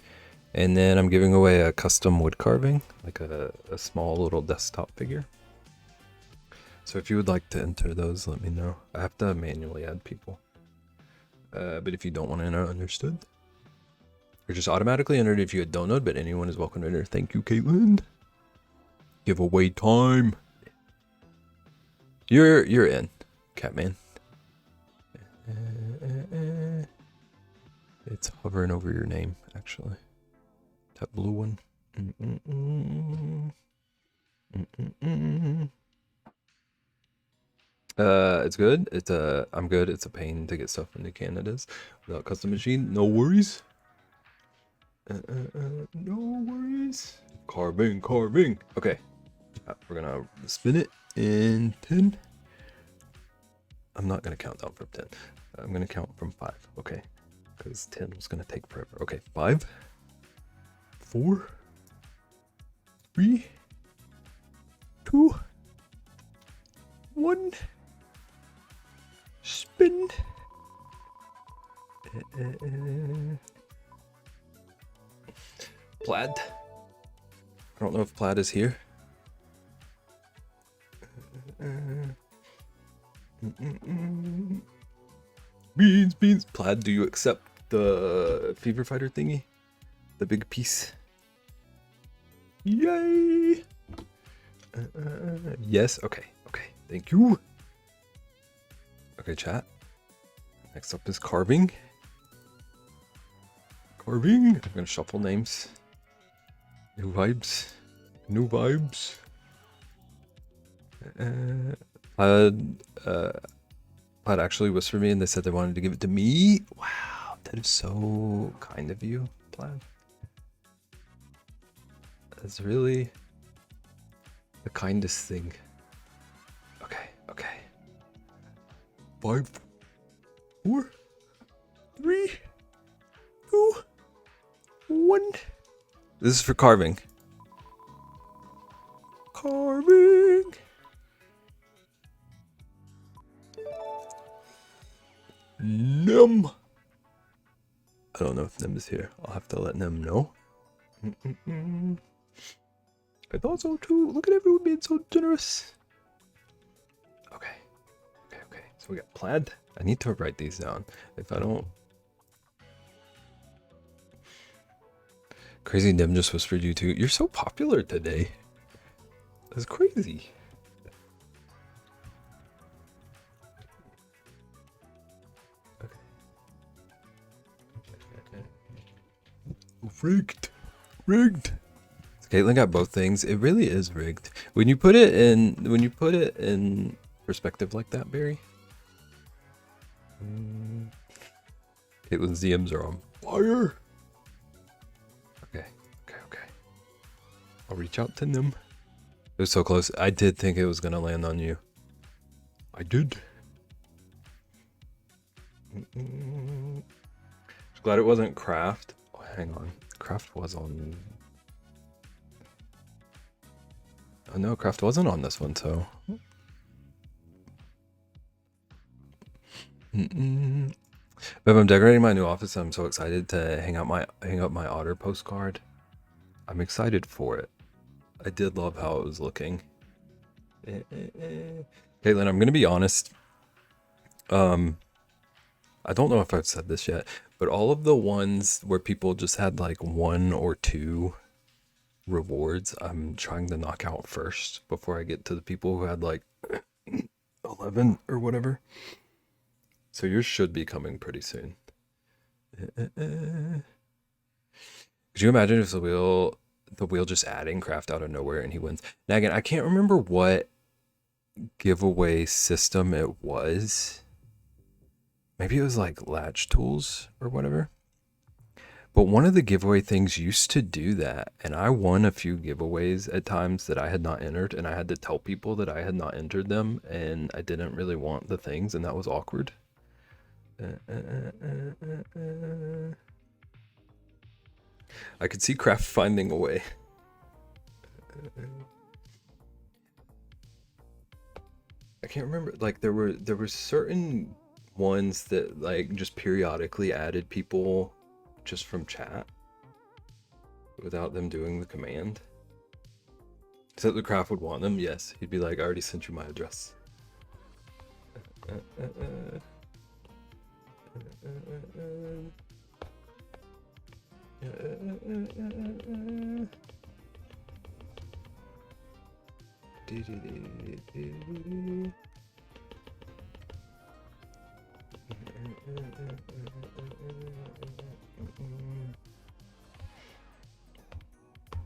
And then I'm giving away a custom wood carving, like a small little desktop figure. So if you would like to enter those, let me know. I have to manually add people. But if you don't want to enter, understood. You're just automatically entered if you had downloaded, but anyone is welcome to enter. Thank you, Caitlin. Giveaway time. You're in, Catman. It's hovering over your name, actually. That blue one. It's good. I'm good. It's a pain to get stuff into Canada's without custom machine. No worries. No worries. Carving. Okay. We're gonna spin it in 10. I'm not gonna count down from 10. I'm gonna count from 5, okay? Because 10 was gonna take forever. Okay, 5, 4, 3, 2, 1. Spin. Plaid. I don't know if Plaid is here. Beans. Plaid, do you accept the Fever Fighter thingy? The big piece? Yay! Yes, okay. Thank you. Okay, chat. Next up is carving. I'm gonna shuffle names. New vibes. Plaid actually whispered me and they said they wanted to give it to me. Wow, that is so kind of you, Plaid. That's really the kindest thing. Okay. 5, 4, 3, 2, 1. This is for carving. Nim. I don't know if Nim is here. I'll have to let Nim know. I thought so too. Look at everyone being so generous. Okay. So we got Plaid. I need to write these down. If I don't... Crazy Nim just whispered you too. You're so popular today. That's crazy. Okay. Rigged. Caitlin got both things. It really is rigged. When you put it in perspective like that, Barry. Caitlin's DMs are on fire. Okay. I'll reach out to them. It was so close. I did think it was gonna land on you. I did. Just glad it wasn't Craft. Oh, hang on. Craft was on... Oh no, Craft wasn't on this one, so... But I'm decorating my new office. I'm so excited to hang up my Otter postcard. I'm excited for it. I did love how it was looking. Caitlin, I'm gonna be honest. I don't know if I've said this yet, but all of the ones where people just had like 1 or 2 rewards, I'm trying to knock out first before I get to the people who had like 11 or whatever. So yours should be coming pretty soon. Could you imagine if the wheel just adding Craft out of nowhere and he wins? Now again, I can't remember what giveaway system it was. Maybe it was like Latch Tools or whatever. But one of the giveaway things used to do that, and I won a few giveaways at times that I had not entered, and I had to tell people that I had not entered them, and I didn't really want the things, and that was awkward. I could see Craft finding a way. I can't remember, like there were certain ones that like just periodically added people just from chat without them doing the command. So the Craft would want them, yes. He'd be like, I already sent you my address.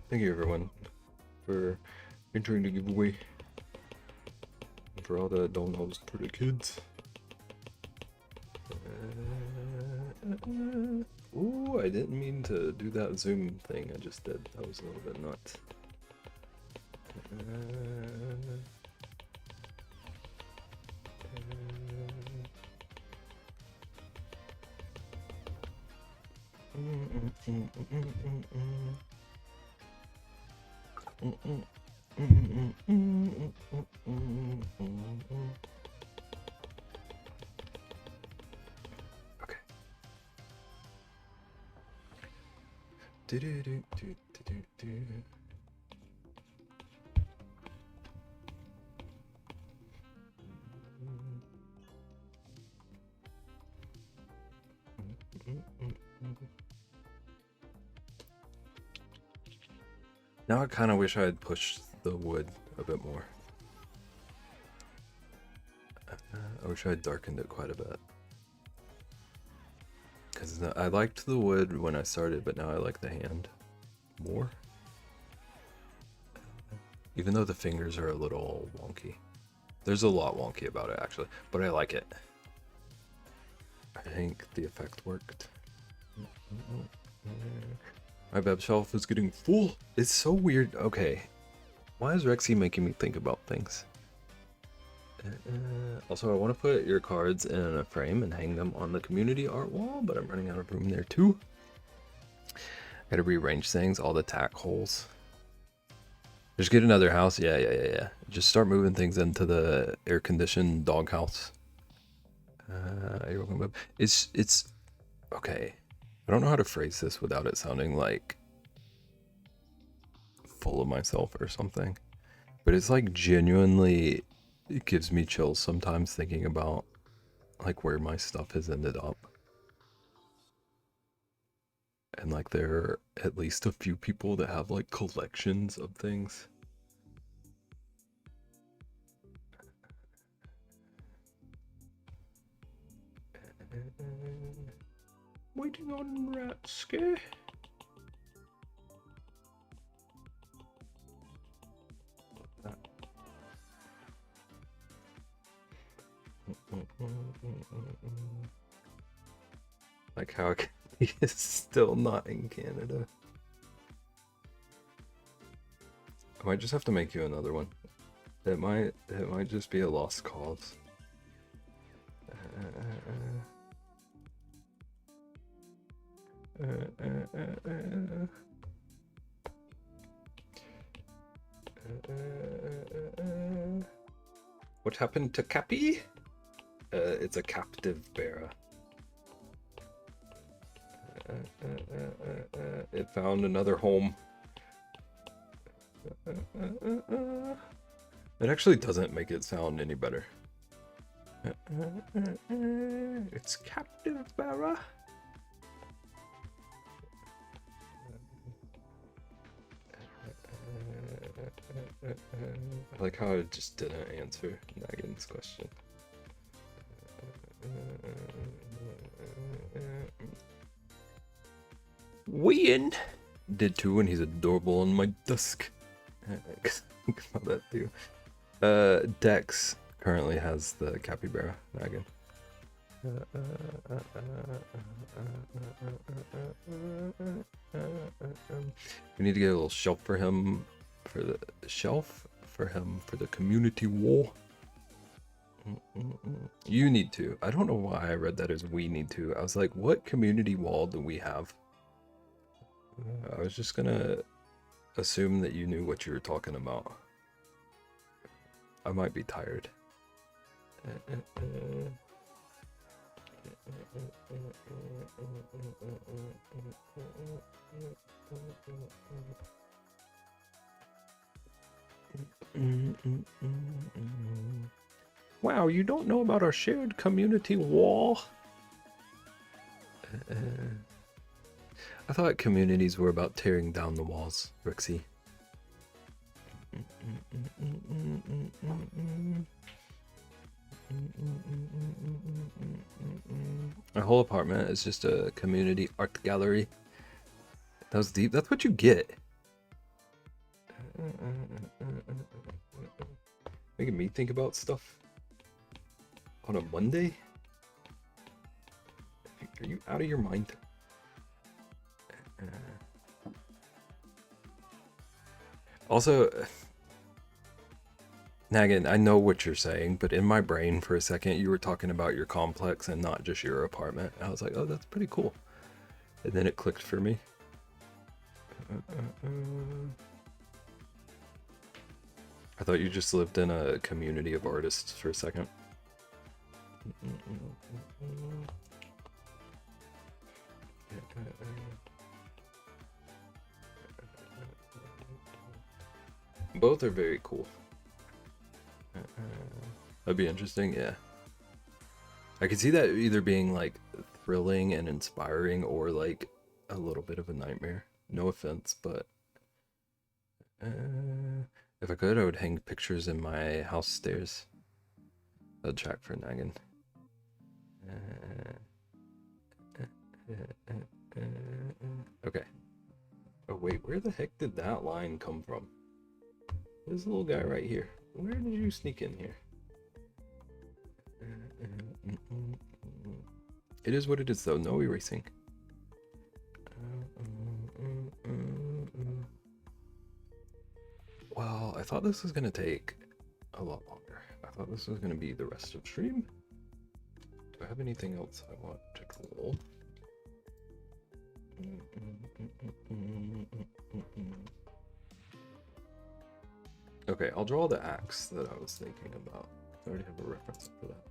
Thank you everyone for entering the giveaway and for all the donuts for the kids. Ooh, I didn't mean to do that Zoom thing I just did. That was a little bit nuts. Okay. Do-do-do-do-do-do-do. Now I kind of wish I had pushed the wood a bit more. I wish I had darkened it quite a bit. Because I liked the wood when I started, but now I like the hand more. Even though the fingers are a little wonky. There's a lot wonky about it, actually. But I like it. I think the effect worked. My web shelf is getting full. It's so weird. Okay. Why is Rexy making me think about things? Also, I want to put your cards in a frame and hang them on the community art wall, but I'm running out of room there too. Gotta rearrange things, all the tack holes. Just get another house. Yeah. Just start moving things into the air-conditioned doghouse. You're welcome, Bob. It's okay. I don't know how to phrase this without it sounding like full of myself or something. But it's like genuinely, it gives me chills sometimes thinking about like where my stuff has ended up. And like there are at least a few people that have like collections of things. Waiting on Ratsuki. Like how he is still not in Canada. I might just have to make you another one. It might just be a lost cause. What happened to Cappy? It's a captive bearer. It found another home. It actually doesn't make it sound any better. It's captive bearer. I like how it just didn't answer Nagin's question. Win did too, and he's adorable on my desk. About that too. Dex currently has the capybara, Nagin. We need to get a little shelf for him for the community wall. You need to. I don't know why I read that as we need to. I was like, what community wall do we have? I was just gonna assume that you knew what you were talking about. I might be tired. Wow, you don't know about our shared community wall? I thought communities were about tearing down the walls, Rixie. Our whole apartment is just a community art gallery. That was deep. That's what you get. Making me think about stuff on a Monday? Are you out of your mind? Also, Nagin, I know what you're saying, but in my brain for a second, you were talking about your complex and not just your apartment. I was like, oh, that's pretty cool. And then it clicked for me. I thought you just lived in a community of artists for a second. Both are very cool. That'd be interesting, yeah. I could see that either being like thrilling and inspiring or like a little bit of a nightmare. No offense, but if I could, I would hang pictures in my house stairs. I'd check for Nagin. Okay. Oh wait, where the heck did that line come from? This little guy right here. Where did you sneak in here? It is what it is though, no erasing. Well, I thought this was gonna take a lot longer. I thought this was gonna be the rest of stream. Do I have anything else I want to draw? Okay, I'll draw the axe that I was thinking about. I already have a reference for that.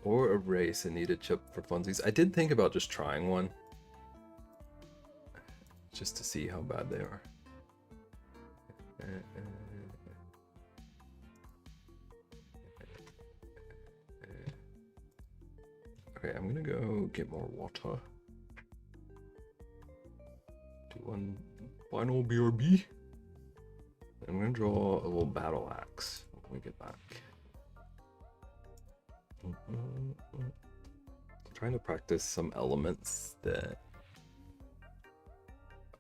Or erase and need a chip for funsies. I did think about just trying one. Just to see how bad they are. Okay, I'm gonna go get more water. Do one final BRB. I'm gonna draw a little battle axe when we get back. I'm trying to practice some elements that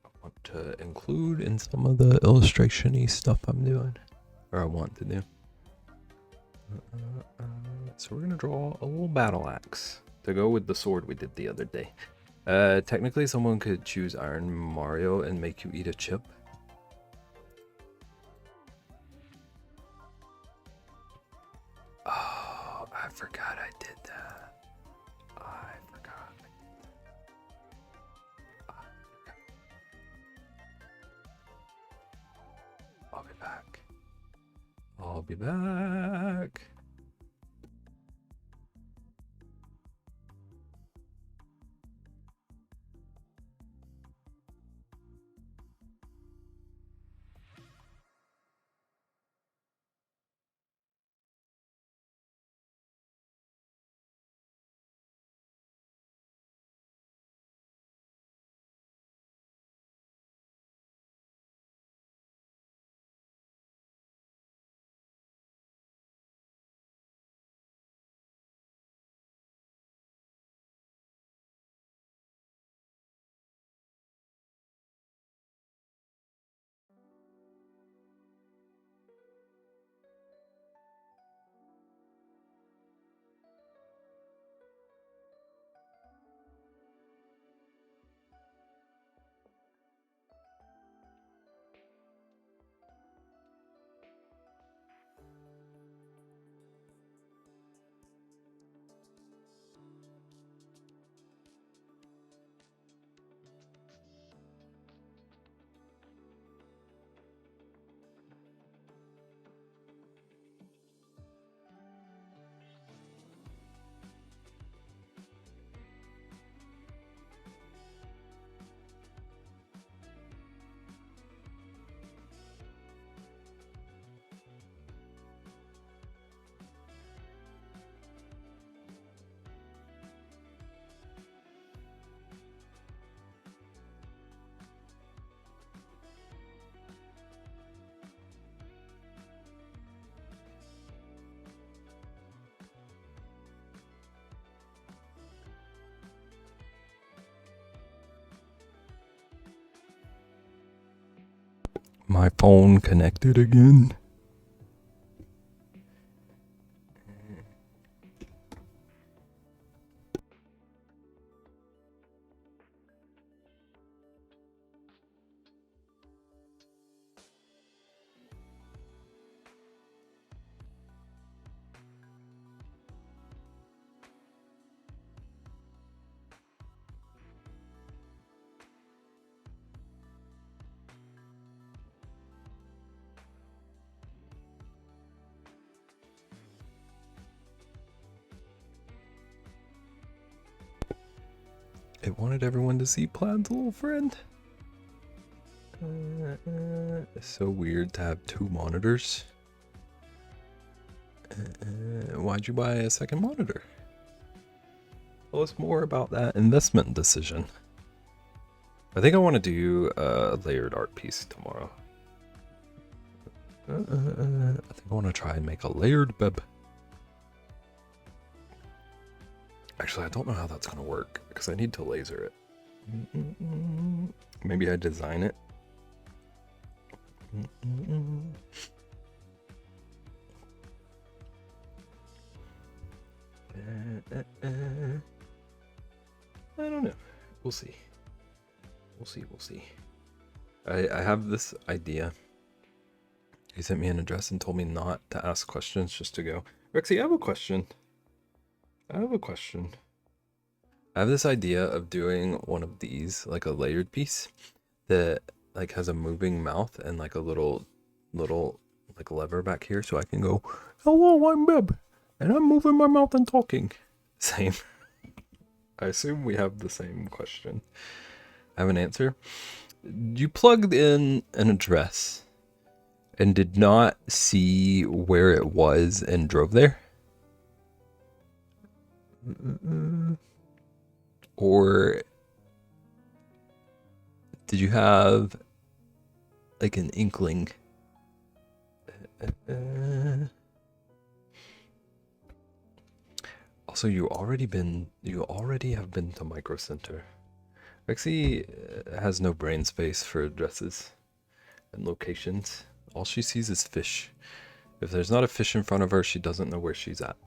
I want to include in some of the illustration-y stuff I'm doing, or I want to do. So we're gonna draw a little battle axe to go with the sword we did the other day. Technically someone could choose Iron Mario and make you eat a chip. Oh, I forgot I did that. I forgot. I'll be back. I'll be back. My phone connected again. It wanted everyone to see Plaid's little friend. It's so weird to have two monitors. Why'd you buy a second monitor? Tell us more about that investment decision. I think I want to do a layered art piece tomorrow. I think I want to try and make a layered bib. Actually, I don't know how that's going to work because I need to laser it. Maybe I design it. I don't know. We'll see. We'll see. I have this idea. He sent me an address and told me not to ask questions, just to go, Rexy, I have a question. I have this idea of doing one of these, like a layered piece that like has a moving mouth and like a little like lever back here, so I can go, hello, I'm Bib, and I'm moving my mouth and talking. Same. I assume we have the same question. I have an answer. You plugged in an address and did not see where it was and drove there? Or did you have like an inkling? Also, you already have been to Micro Center. Rexy has no brain space for addresses and locations. All she sees is fish. If there's not a fish in front of her, she doesn't know where she's at.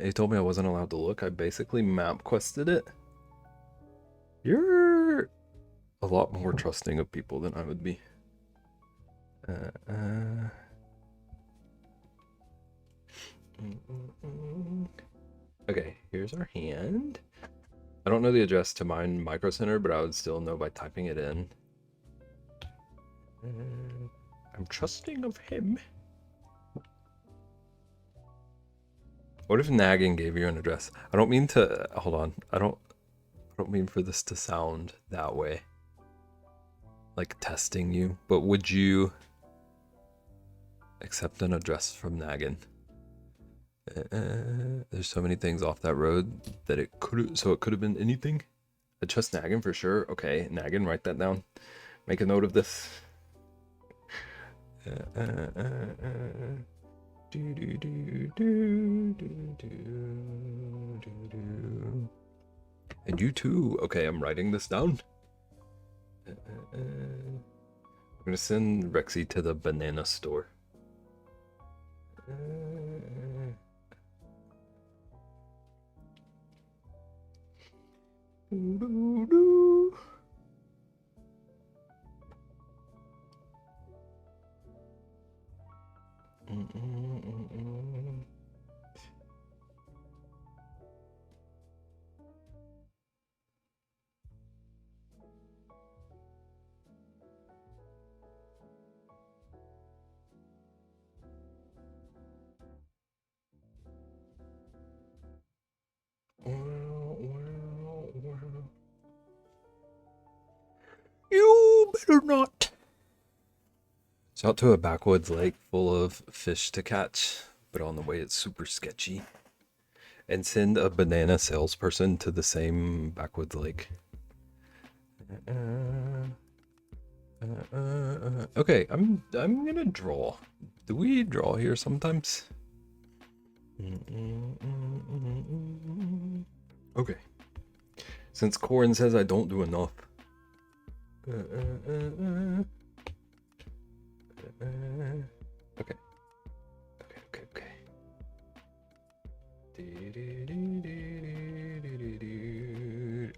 He told me I wasn't allowed to look. I basically map quested it. You're a lot more trusting of people than I would be. Okay, here's our hand. I don't know the address to mine Micro Center, but I would still know by typing it in. I'm trusting of him. What if Nagging gave you an address? I don't mean to, hold on. I don't mean for this to sound that way. Like testing you, but would you accept an address from Nagging? There's so many things off that road that it could have been anything. I trust Nagging for sure. Okay, Nagging, write that down. Make a note of this. And you too. Okay, I'm writing this down. I'm gonna send Rexy to the banana store. You better not. It's out to a backwoods lake full of fish to catch, but on the way it's super sketchy. And send a banana salesperson to the same backwoods lake. Okay, I'm gonna draw. Do we draw here sometimes? Okay. Since Corin says I don't do enough. Okay.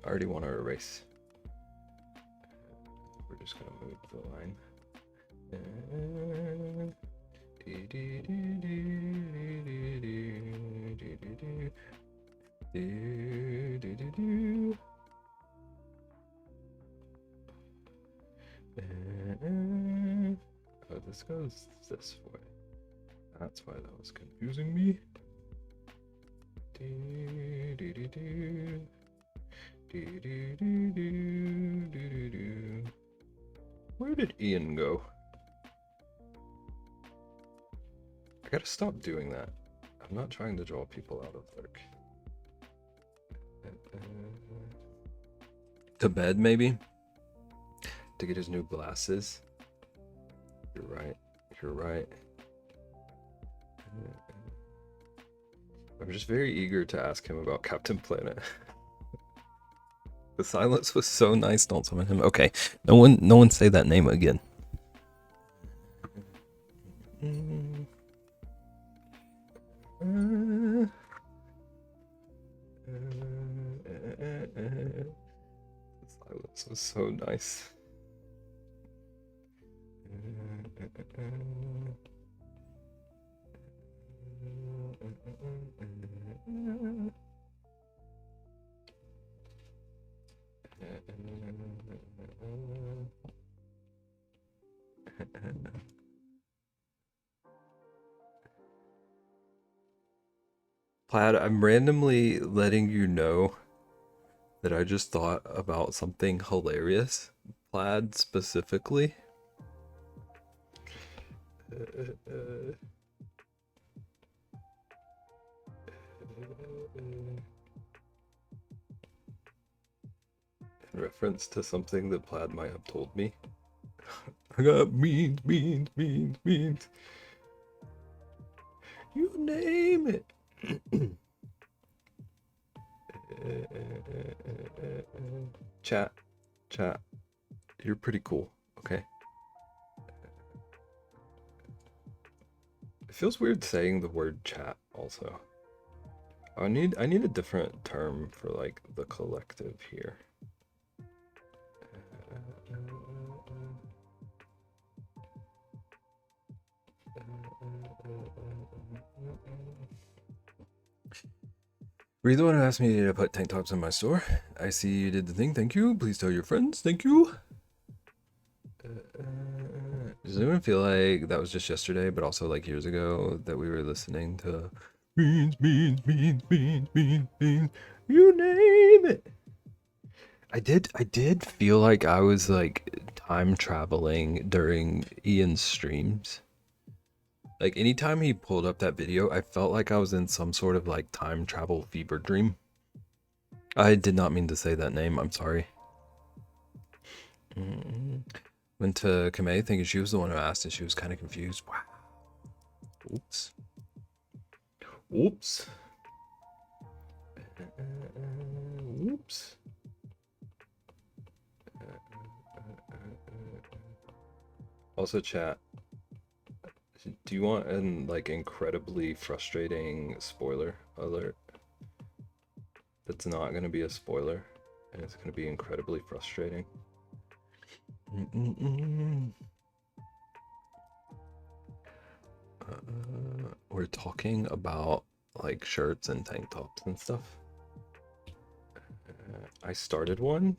I already want to erase. We're just gonna move the line. Oh, this goes this way. That's why that was confusing me. Where did Ian go? I gotta stop doing that. I'm not trying to draw people out of work. To bed, maybe? To get his new glasses? You're right. You're right. I'm just very eager to ask him about Captain Planet. The silence was so nice. Don't summon him. Okay, no one say that name again. The silence was so nice. Plaid, I'm randomly letting you know that I just thought about something hilarious. Plaid specifically. In reference to something that Plaid might have told me. I got beans. You name it. Chat. You're pretty cool, okay? It feels weird saying the word chat also. I need a different term for like the collective here. Were you the one who asked me to put tank tops in my store? I see you did the thing. Thank you. Please tell your friends. Thank you. Does anyone feel like that was just yesterday, but also like years ago that we were listening to beans? You name it. I did feel like I was like time traveling during Ian's streams. Like anytime he pulled up that video, I felt like I was in some sort of like time travel fever dream. I did not mean to say that name. I'm sorry. Went to Kamei thinking she was the one who asked and she was kind of confused. Wow. Oops. Oops. Also, chat. Do you want an like incredibly frustrating spoiler alert? That's not gonna be a spoiler, and it's gonna be incredibly frustrating. We're talking about like shirts and tank tops and stuff. I started one,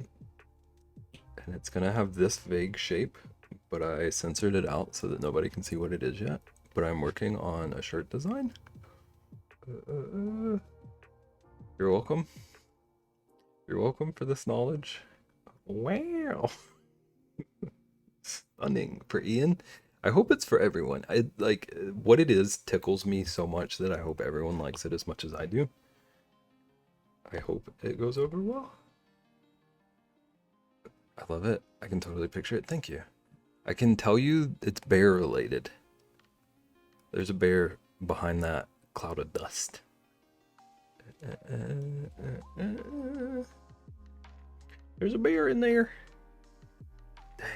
and it's gonna have this vague shape, but I censored it out so that nobody can see what it is yet. But I'm working on a shirt design. You're welcome. You're welcome for this knowledge. Wow. Stunning for Ian. I hope it's for everyone. I like what it is tickles me so much that I hope everyone likes it as much as I do. I hope it goes over well. I love it. I can totally picture it. Thank you. I can tell you it's bear related. There's a bear behind that cloud of dust. There's a bear in there. Dang.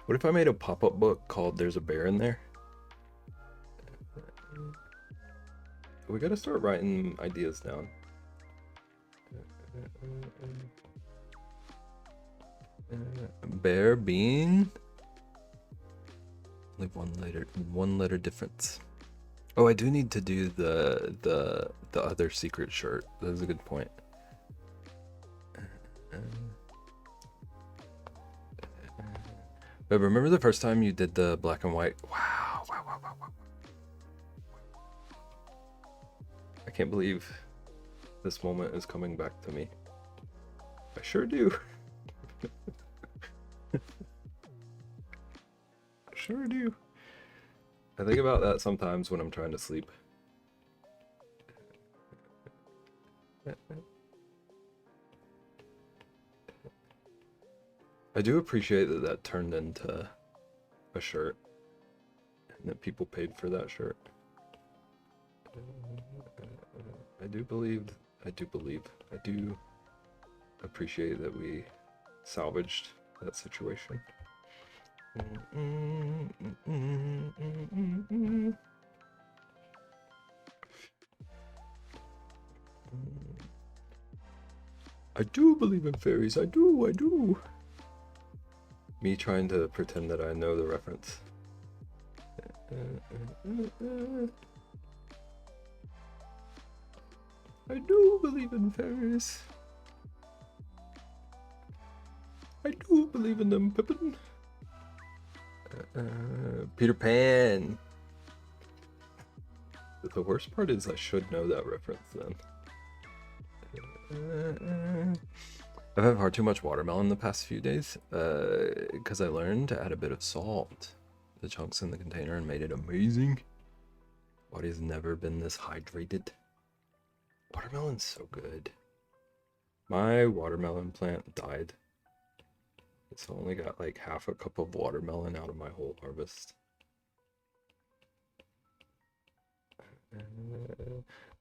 What if I made a pop-up book called There's a Bear in There? We gotta start writing ideas down. Bear bean. Only one letter difference. Oh, I do need to do the other secret shirt. That was a good point. But remember the first time you did the black and white? Wow. I can't believe this moment is coming back to me. I sure do. I sure do. I think about that sometimes when I'm trying to sleep. I do appreciate that that turned into a shirt and that people paid for that shirt. I do appreciate that we salvaged that situation. I do believe in fairies. I do. Me trying to pretend that I know the reference. I do believe in fairies. I do believe in them, Pippin. Peter Pan. The worst part is I should know that reference then. I've had far too much watermelon the past few days because I learned to add a bit of salt. The chunks in the container and made it amazing. Body's never been this hydrated. Watermelon's so good. My watermelon plant died. It's only got like half a cup of watermelon out of my whole harvest.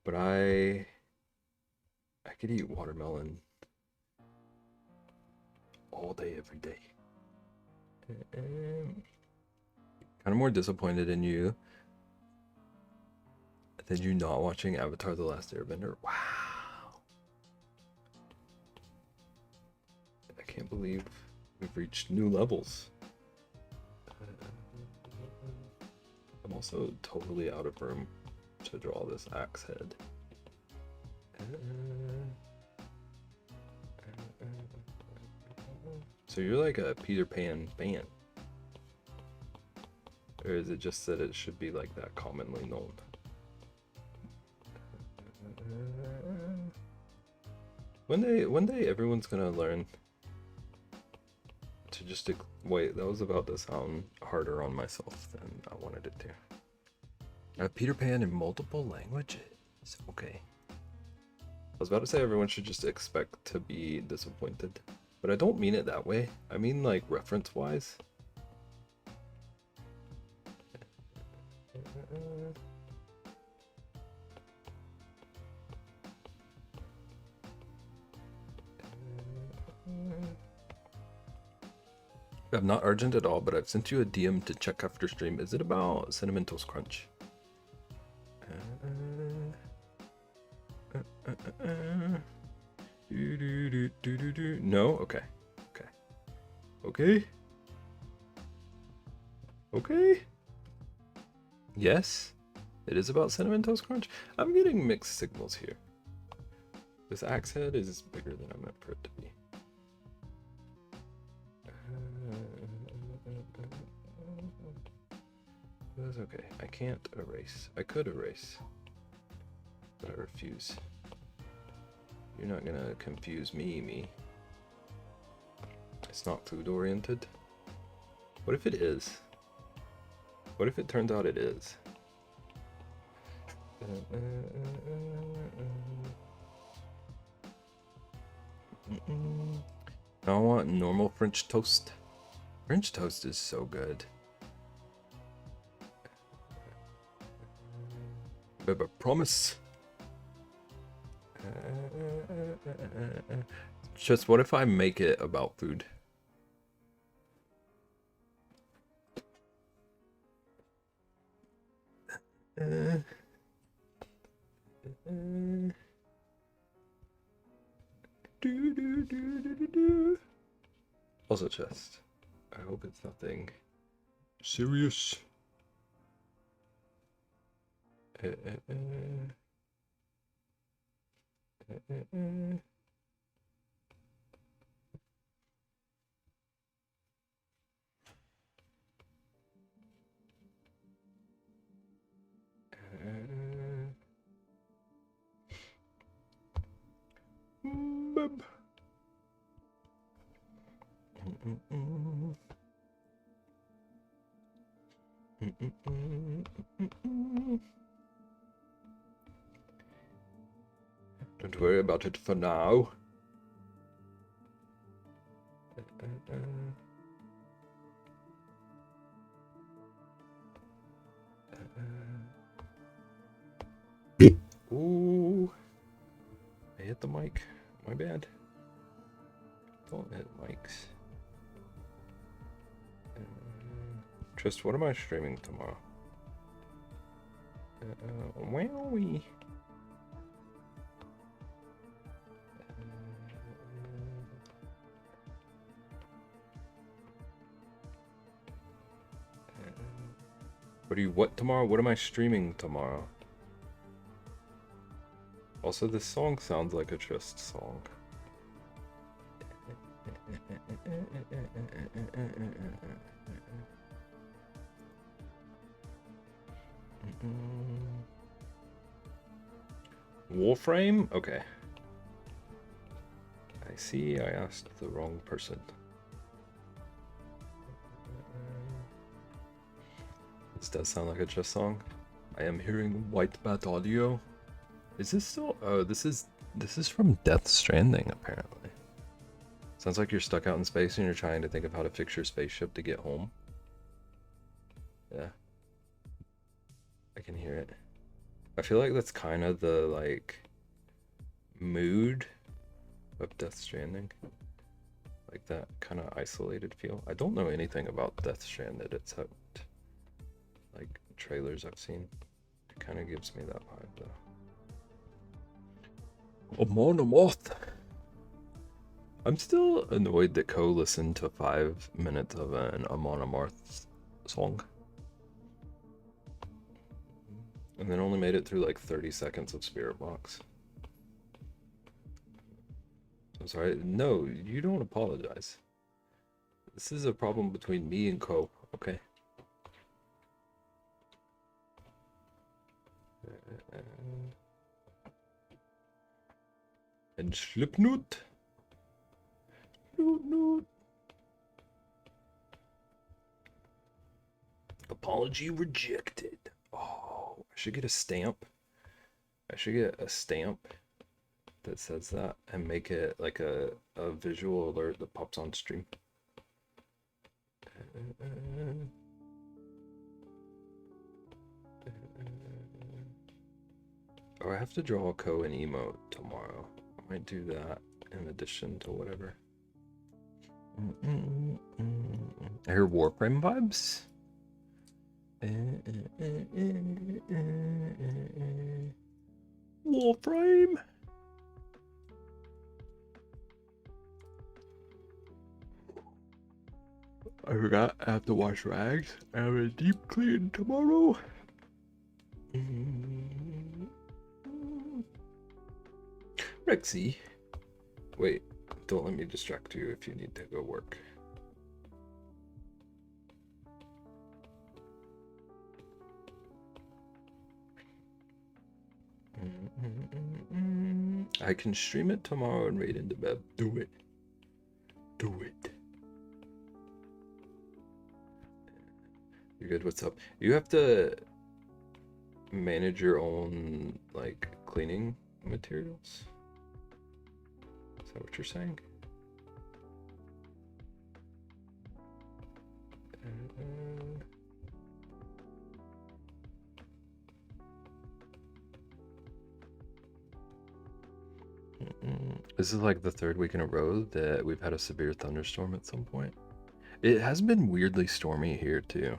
But I could eat watermelon all day, every day. Kind of more disappointed in you than you not watching Avatar: The Last Airbender. Wow. I can't believe we've reached new levels. I'm also totally out of room to draw this axe head. So you're like a Peter Pan fan? Or is it just that it should be like that commonly known? One day everyone's gonna learn to just wait, that was about to sound harder on myself than I wanted it to. Peter Pan in multiple languages. Okay. I was about to say everyone should just expect to be disappointed, but I don't mean it that way. I mean like reference-wise. I'm not urgent at all, but I've sent you a DM to check after stream. Is it about Cinnamon Toast Crunch? No? Okay. Okay. Okay. Okay. Yes? It is about Cinnamon Toast Crunch? I'm getting mixed signals here. This axe head is bigger than I meant for it to be. That's okay. I can't erase. I could erase, but I refuse. You're not gonna confuse me. It's not food oriented. What if it is? What if it turns out it is? I want normal French toast. French toast is so good. Baby, promise. Just what if I make it about food? Also chest. I hope it's nothing serious. Don't worry about it for now. Ooh. I hit the mic. My bad. Don't hit mics. Just what am I streaming tomorrow? Wowie. What tomorrow? What am I streaming tomorrow? Also, this song sounds like a Just song. Warframe? Okay. I see I asked the wrong person. This does sound like a Just song. I am hearing white bat audio. Is this still? Oh, this is from Death Stranding, apparently. Sounds like you're stuck out in space and you're trying to think of how to fix your spaceship to get home. Yeah. I can hear it. I feel like that's kind of the, like, mood of Death Stranding. Like that kind of isolated feel. I don't know anything about Death Stranding except, like, trailers I've seen. It kind of gives me that vibe, though. Amon Amarth. I'm still annoyed that Ko listened to 5 minutes of an Amon Amarth song. And then only made it through like 30 seconds of Spirit Box. I'm sorry. No, you don't apologize. This is a problem between me and Ko, okay? And Slipknot. Noot. Apology rejected. Oh, I should get a stamp. I should get a stamp that says that and make it like a visual alert that pops on stream. Oh, I have to draw a Ko and emote tomorrow. I might do that in addition to whatever. I hear Warframe vibes. Warframe. I forgot I have to wash rags. I have a deep clean tomorrow. Rexy. Wait, don't let me distract you if you need to go work. I can stream it tomorrow and raid into bed. Do it. Do it. You're good. What's up? You have to manage your own, like, cleaning materials? Is that what you're saying? This is like the 3rd week in a row that we've had a severe thunderstorm at some point. It has been weirdly stormy here too.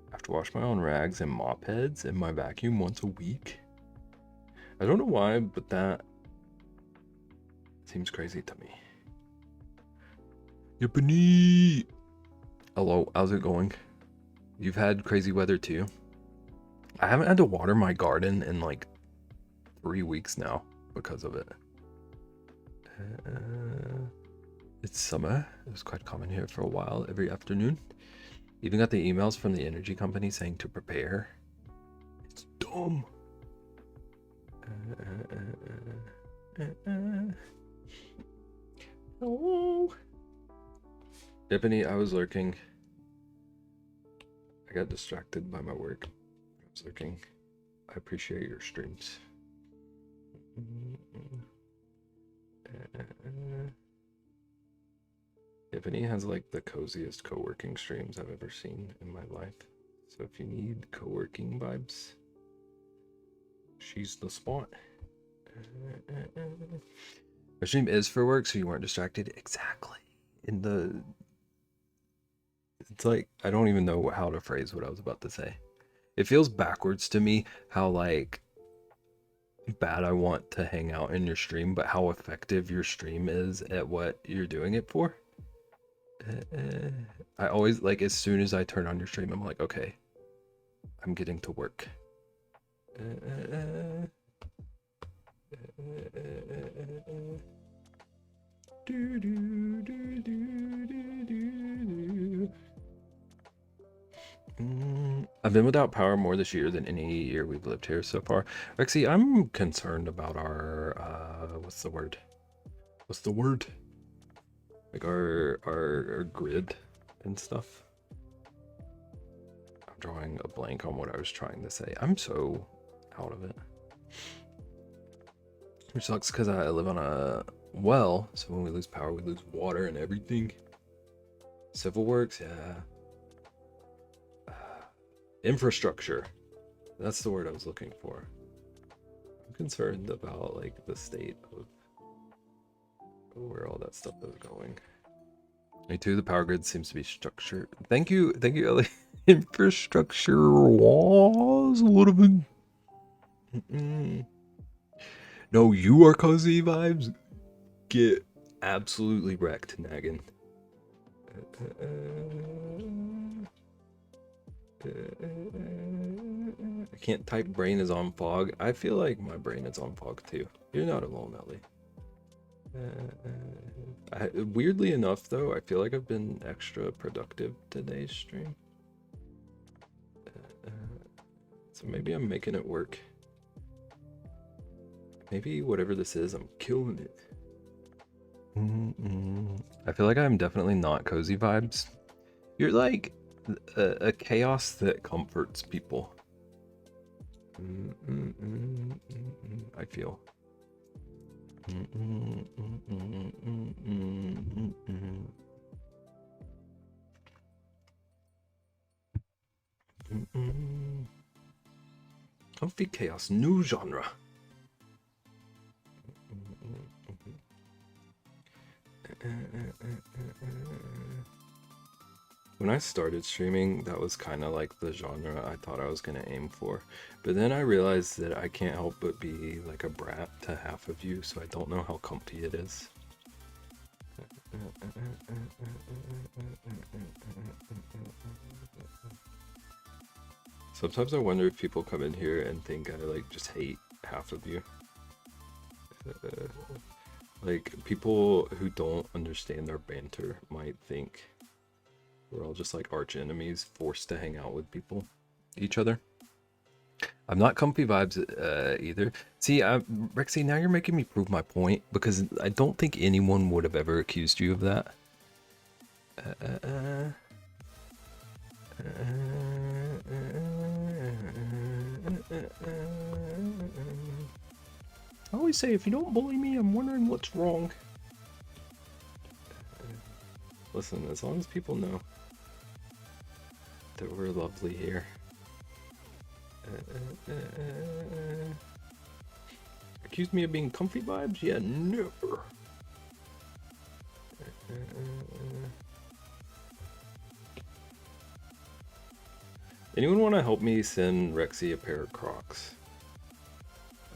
I have to wash my own rags and mop heads and my vacuum once a week. I don't know why, but that seems crazy to me. Yippee! Hello, how's it going? You've had crazy weather too? I haven't had to water my garden in like 3 weeks now because of it. It's summer. It was quite common here for a while, every afternoon. Even got the emails from the energy company saying to prepare. It's dumb. Hello. Ebony, I was lurking. I got distracted by my work. I was lurking. I appreciate your streams. Ebony has like the coziest co-working streams I've ever seen in my life. So if you need co-working vibes, she's the spot. Our stream is for work, so you weren't distracted. Exactly. It's like, I don't even know how to phrase what I was about to say. It feels backwards to me how like bad I want to hang out in your stream, but how effective your stream is at what you're doing it for. I always, like, as soon as I turn on your stream, I'm like, okay, I'm getting to work. I've been without power more this year than any year we've lived here so far. Rexy, I'm concerned about our what's the word? Like our grid and stuff. I'm drawing a blank on what I was trying to say. I'm so out of it. Which sucks because I live on a well, so when we lose power, we lose water and everything. Civil works, yeah. Infrastructure. That's the word I was looking for. I'm concerned about like the state of where all that stuff is going. Me too, the power grid seems to be structured. Thank you, Ellie. Infrastructure was a little bit. No, you are cozy vibes. Get absolutely wrecked, Naggin. I can't type brain is on fog. I feel like my brain is on fog too. You're not alone, Ellie. Weirdly enough though, I feel like I've been extra productive today's stream. So maybe I'm making it work. Maybe whatever this is, I'm killing it. I feel like I'm definitely not cozy vibes. You're like a chaos that comforts people. I feel. Comfy chaos, new genre. When I started streaming, that was kind of like the genre I thought I was going to aim for. But then I realized that I can't help but be like a brat to half of you, so I don't know how comfy it is. Sometimes I wonder if people come in here and think I like just hate half of you. Like people who don't understand our banter might think we're all just like arch enemies forced to hang out with each other. I'm not comfy vibes either. See, Rexy, now you're making me prove my point because I don't think anyone would have ever accused you of that. I always say, if you don't bully me, I'm wondering what's wrong. Listen, as long as people know that we're lovely here. Accuse me of being comfy vibes? Yeah, never. Anyone want to help me send Rexy a pair of Crocs?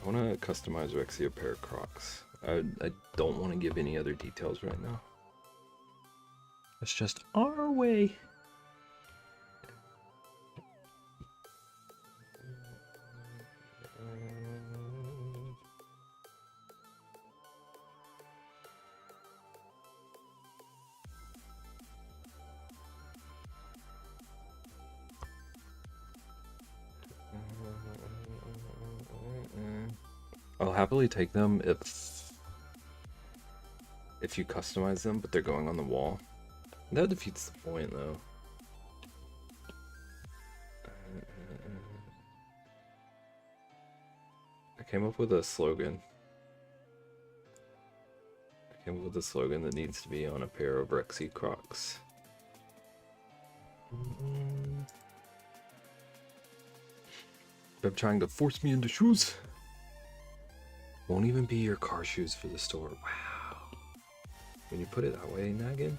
I want to customize Rexy a pair of Crocs. I don't want to give any other details right now. It's just our way. I'll happily take them if you customize them, but they're going on the wall. That defeats the point, though. I came up with a slogan. I came up with a slogan that needs to be on a pair of Rexy Crocs. They're trying to force me into shoes. Won't even be your car shoes for the store. Wow. When you put it that way, Naggin.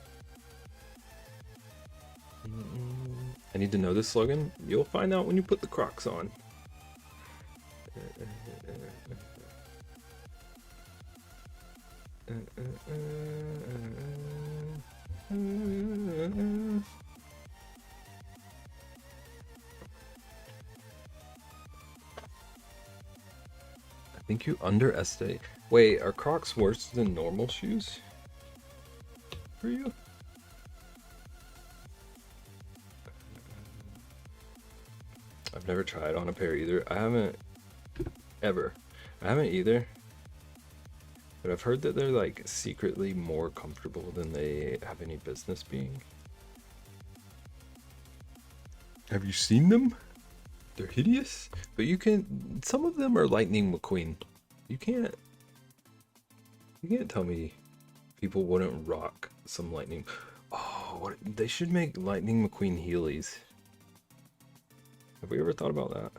I need to know this slogan. You'll find out when you put the Crocs on. I think you underestimate. Wait, are Crocs worse than normal shoes for you? I've never tried on a pair either. I haven't ever. I haven't either. But I've heard that they're like secretly more comfortable than they have any business being. Have you seen them? They're hideous. But you can. Some of them are Lightning McQueen. You can't tell me people wouldn't rock some Lightning. Oh, what, they should make Lightning McQueen Heelys. Have we ever thought about that?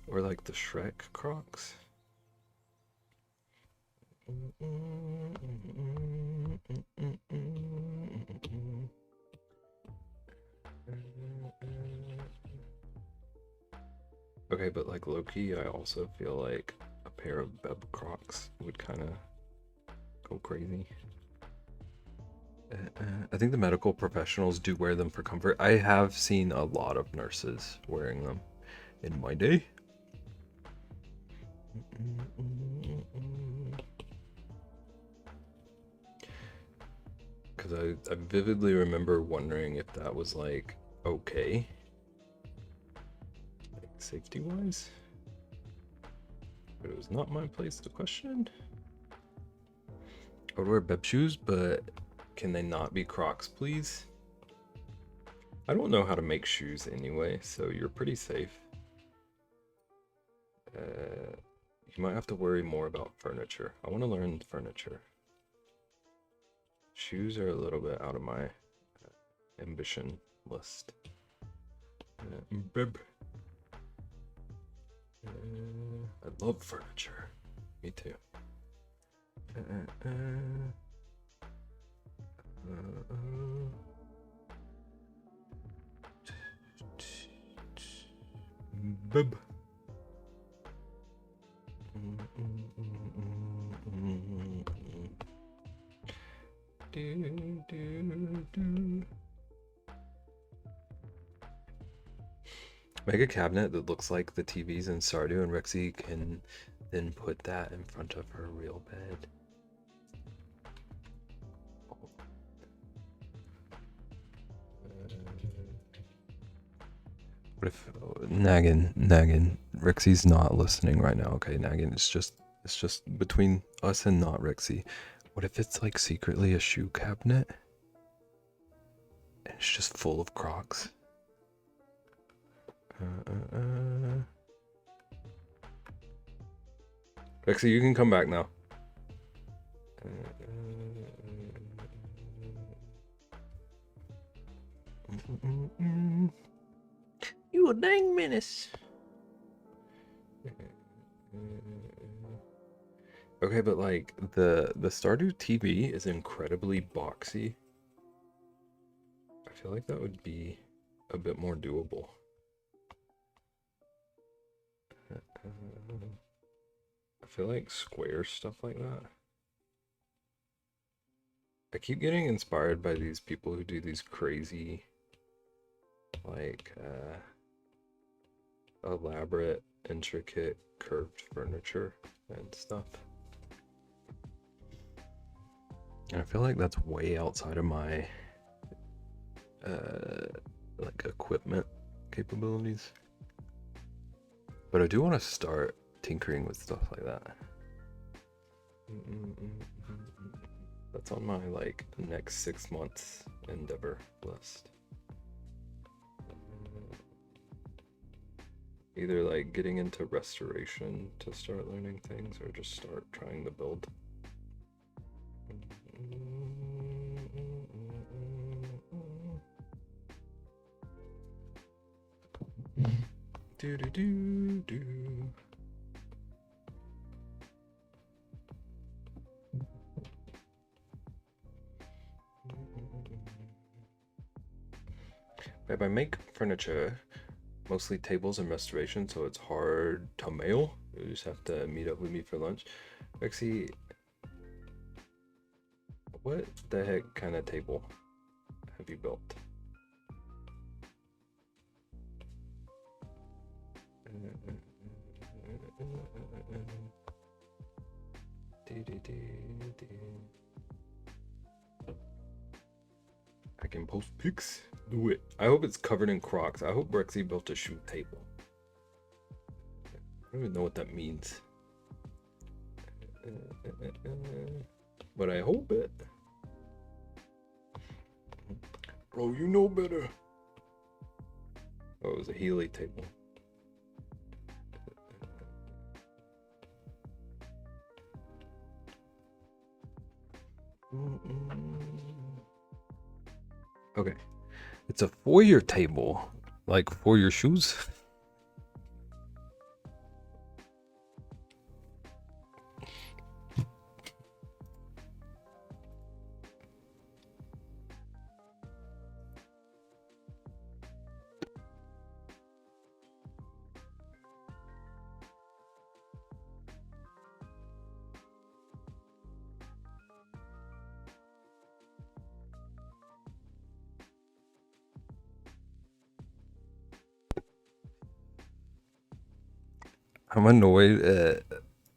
Or like the Shrek Crocs? Okay, but like low-key, I also feel like a pair of Beb Crocs would kind of go crazy. I think the medical professionals do wear them for comfort. I have seen a lot of nurses wearing them in my day. Because I vividly remember wondering if that was like okay, like safety wise, but it was not my place to question. I would wear Beb shoes, but can they not be Crocs, please? I don't know how to make shoes anyway, so you're pretty safe. You might have to worry more about furniture. I want to learn furniture. Shoes are a little bit out of my ambition list. Beb. I love furniture. Me too. Beb. Make a cabinet that looks like the TVs in Stardew, and Rexy can then put that in front of her real bed. What if Naggin, Rexy's not listening right now, okay? Naggin, it's just between us and not Rexy. What if it's like secretly a shoe cabinet and it's just full of Crocs? Rexy, you can come back now. You a dang menace. Okay, but like the Stardew TV is incredibly boxy. I feel like that would be a bit more doable. I feel like square stuff like that. I keep getting inspired by these people who do these crazy, like, elaborate, intricate, curved furniture and stuff. And I feel like that's way outside of my, like, equipment capabilities. But I do want to start tinkering with stuff like that. That's on my like next 6 months endeavor list. Either like getting into restoration to start learning things or just start trying to build. Do do do do. Babe, I make furniture, mostly tables and restoration, so it's hard to mail. You just have to meet up with me for lunch. Rexy, what the heck kind of table have you built? I can post pics. Do it. I hope it's covered in Crocs. I hope Rexy built a shoe table. I don't even know what that means. But I hope it. Bro, you know better. Oh, it was a Healy table. Okay. It's a foyer table. Like for your shoes. I'm annoyed at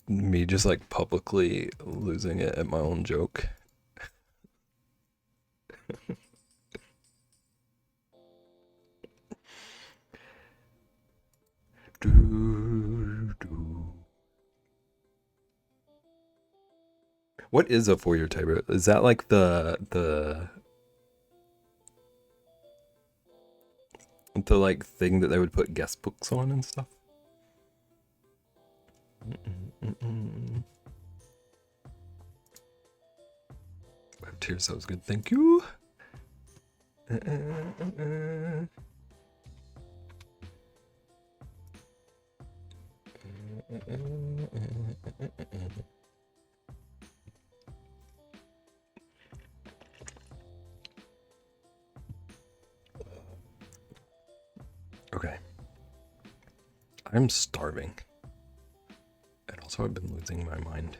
me just like publicly losing it at my own joke. What is a foyer table? Is that like the like thing that they would put guest books on and stuff? Web tears, that was good. Thank you. Okay. I'm starving. And also I've been losing my mind.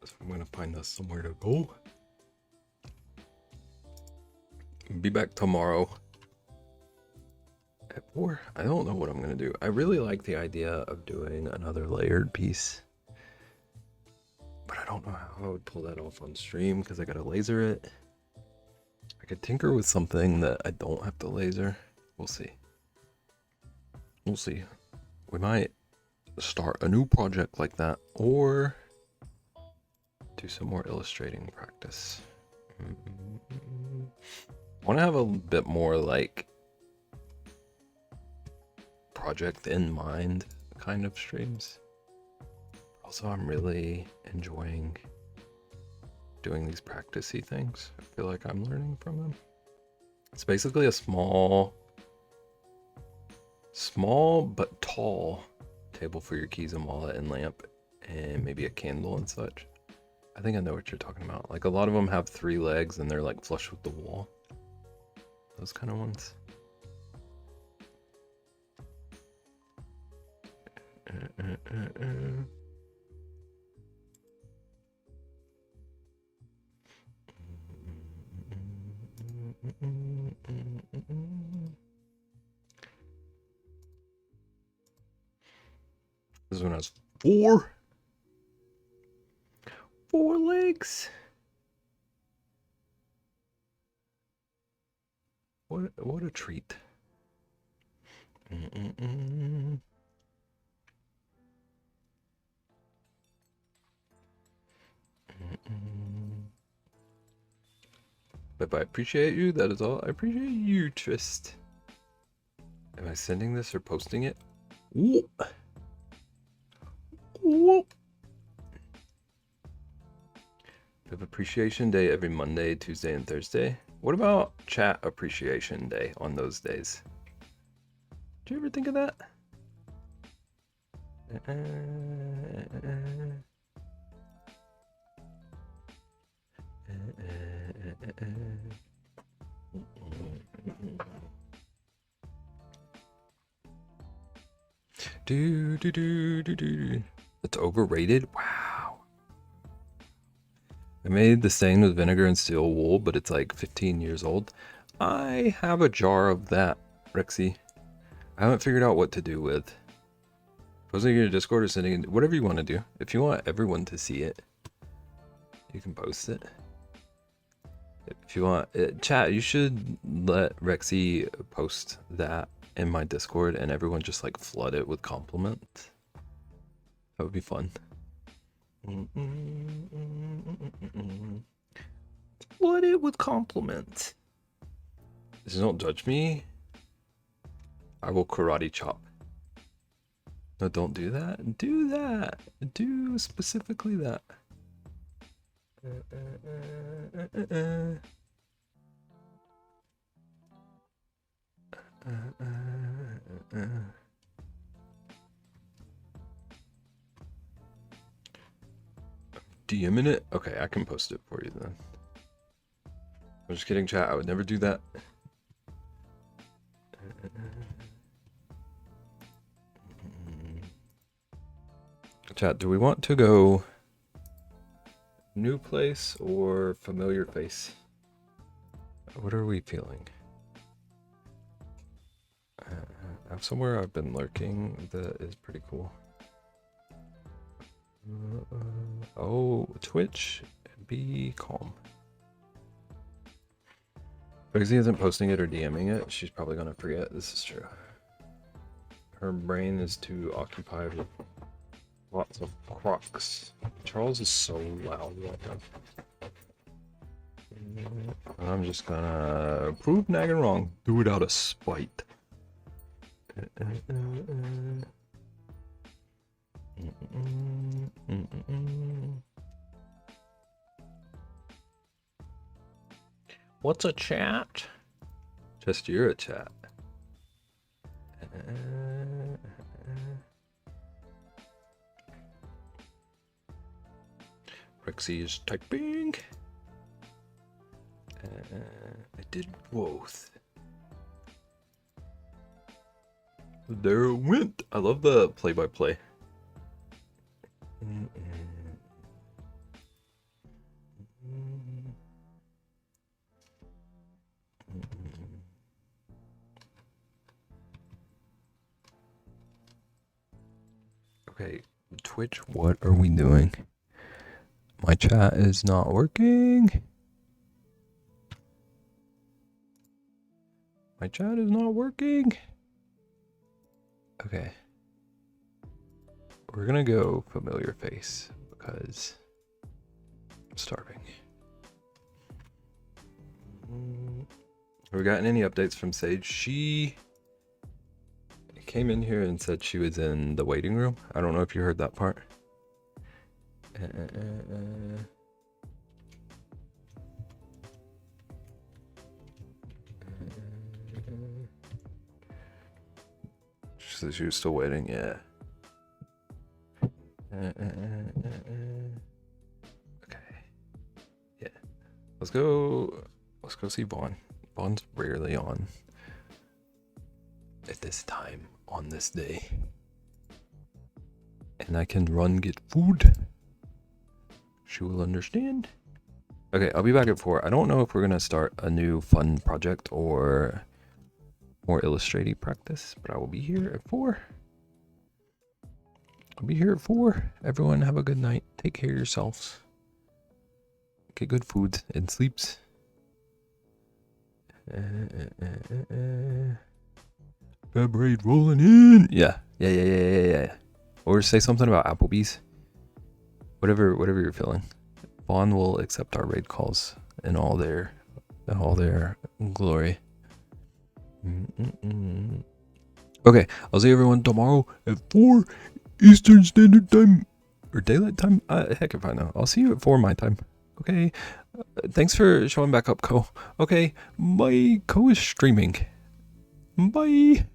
So I'm gonna find us somewhere to go. Be back tomorrow at 4. I don't know what I'm gonna do. I really like the idea of doing another layered piece. But I don't know how I would pull that off on stream because I gotta laser it. I could tinker with something that I don't have to laser. We'll see. We'll see. We might start a new project like that or do some more illustrating practice. I want to have a bit more like project in mind kind of streams. Also, I'm really enjoying doing these practice-y things. I feel like I'm learning from them. It's basically a small but tall table for your keys and wallet and lamp and maybe a candle and such. I think I know what you're talking about. Like a lot of them have 3 legs and they're like flush with the wall. Those kind of ones. This one has 4 legs. What a treat. Mm-mm-mm. Mm-mm. But I appreciate you, that is all. I appreciate you, Trist. Am I sending this or posting it? Ooh. Ooh. We have Appreciation Day every Monday, Tuesday, and Thursday. What about Chat Appreciation Day on those days? Do you ever think of that? Do do do do do. It's overrated. Wow. I made the stain with vinegar and steel wool, but it's like 15 years old. I have a jar of that, Rexy. I haven't figured out what to do with. Posting in your Discord or sending it, whatever you want to do. If you want everyone to see it, you can post it. If you want, chat, you should let Rexy post that in my Discord and everyone just like flood it with compliments. That would be fun. Flood it with compliments. Just don't judge me. I will karate chop. No, don't do that. Do that. Do specifically that. DMing it? Okay, I can post it for you then. I'm just kidding, chat. I would never do that. Chat, do we want to go new place or familiar face? What are we feeling? I have somewhere I've been lurking that is pretty cool. Oh, Twitch, be calm. Because he isn't posting it or DMing it, she's probably gonna forget. This is true. Her brain is too occupied with lots of crocs. Charles is so loud right now. I'm just gonna prove nagging wrong. Do it out of spite. What's a chat? Just you're a chat. Rexy is typing. I did both. There it went. I love the play-by-play. Okay, Twitch, what are we doing? My chat is not working. My chat is not working. Okay. We're gonna go familiar face because I'm starving. Have we gotten any updates from Sage? She came in here and said she was in the waiting room. I don't know if you heard that part. She said she was still waiting, yeah. Okay. Yeah. Let's go see Vaughn. Vaughn's rarely on at this time on this day. And I can run get food. She will understand. Okay, I'll be back at 4. I don't know if we're gonna start a new fun project or more illustrating practice, but I will be here at 4. I'll be here at 4. Everyone have a good night. Take care of yourselves. Get good food and sleeps. Fab raid rolling in. Yeah. Or say something about Applebee's. Whatever you're feeling. Vaughn will accept our raid calls in all their glory. Okay, I'll see everyone tomorrow at 4 Eastern Standard Time. Or Daylight Time? Heck if I know. I'll see you at 4 my time. Okay. Thanks for showing back up, Co. Okay, my Co is streaming. Bye.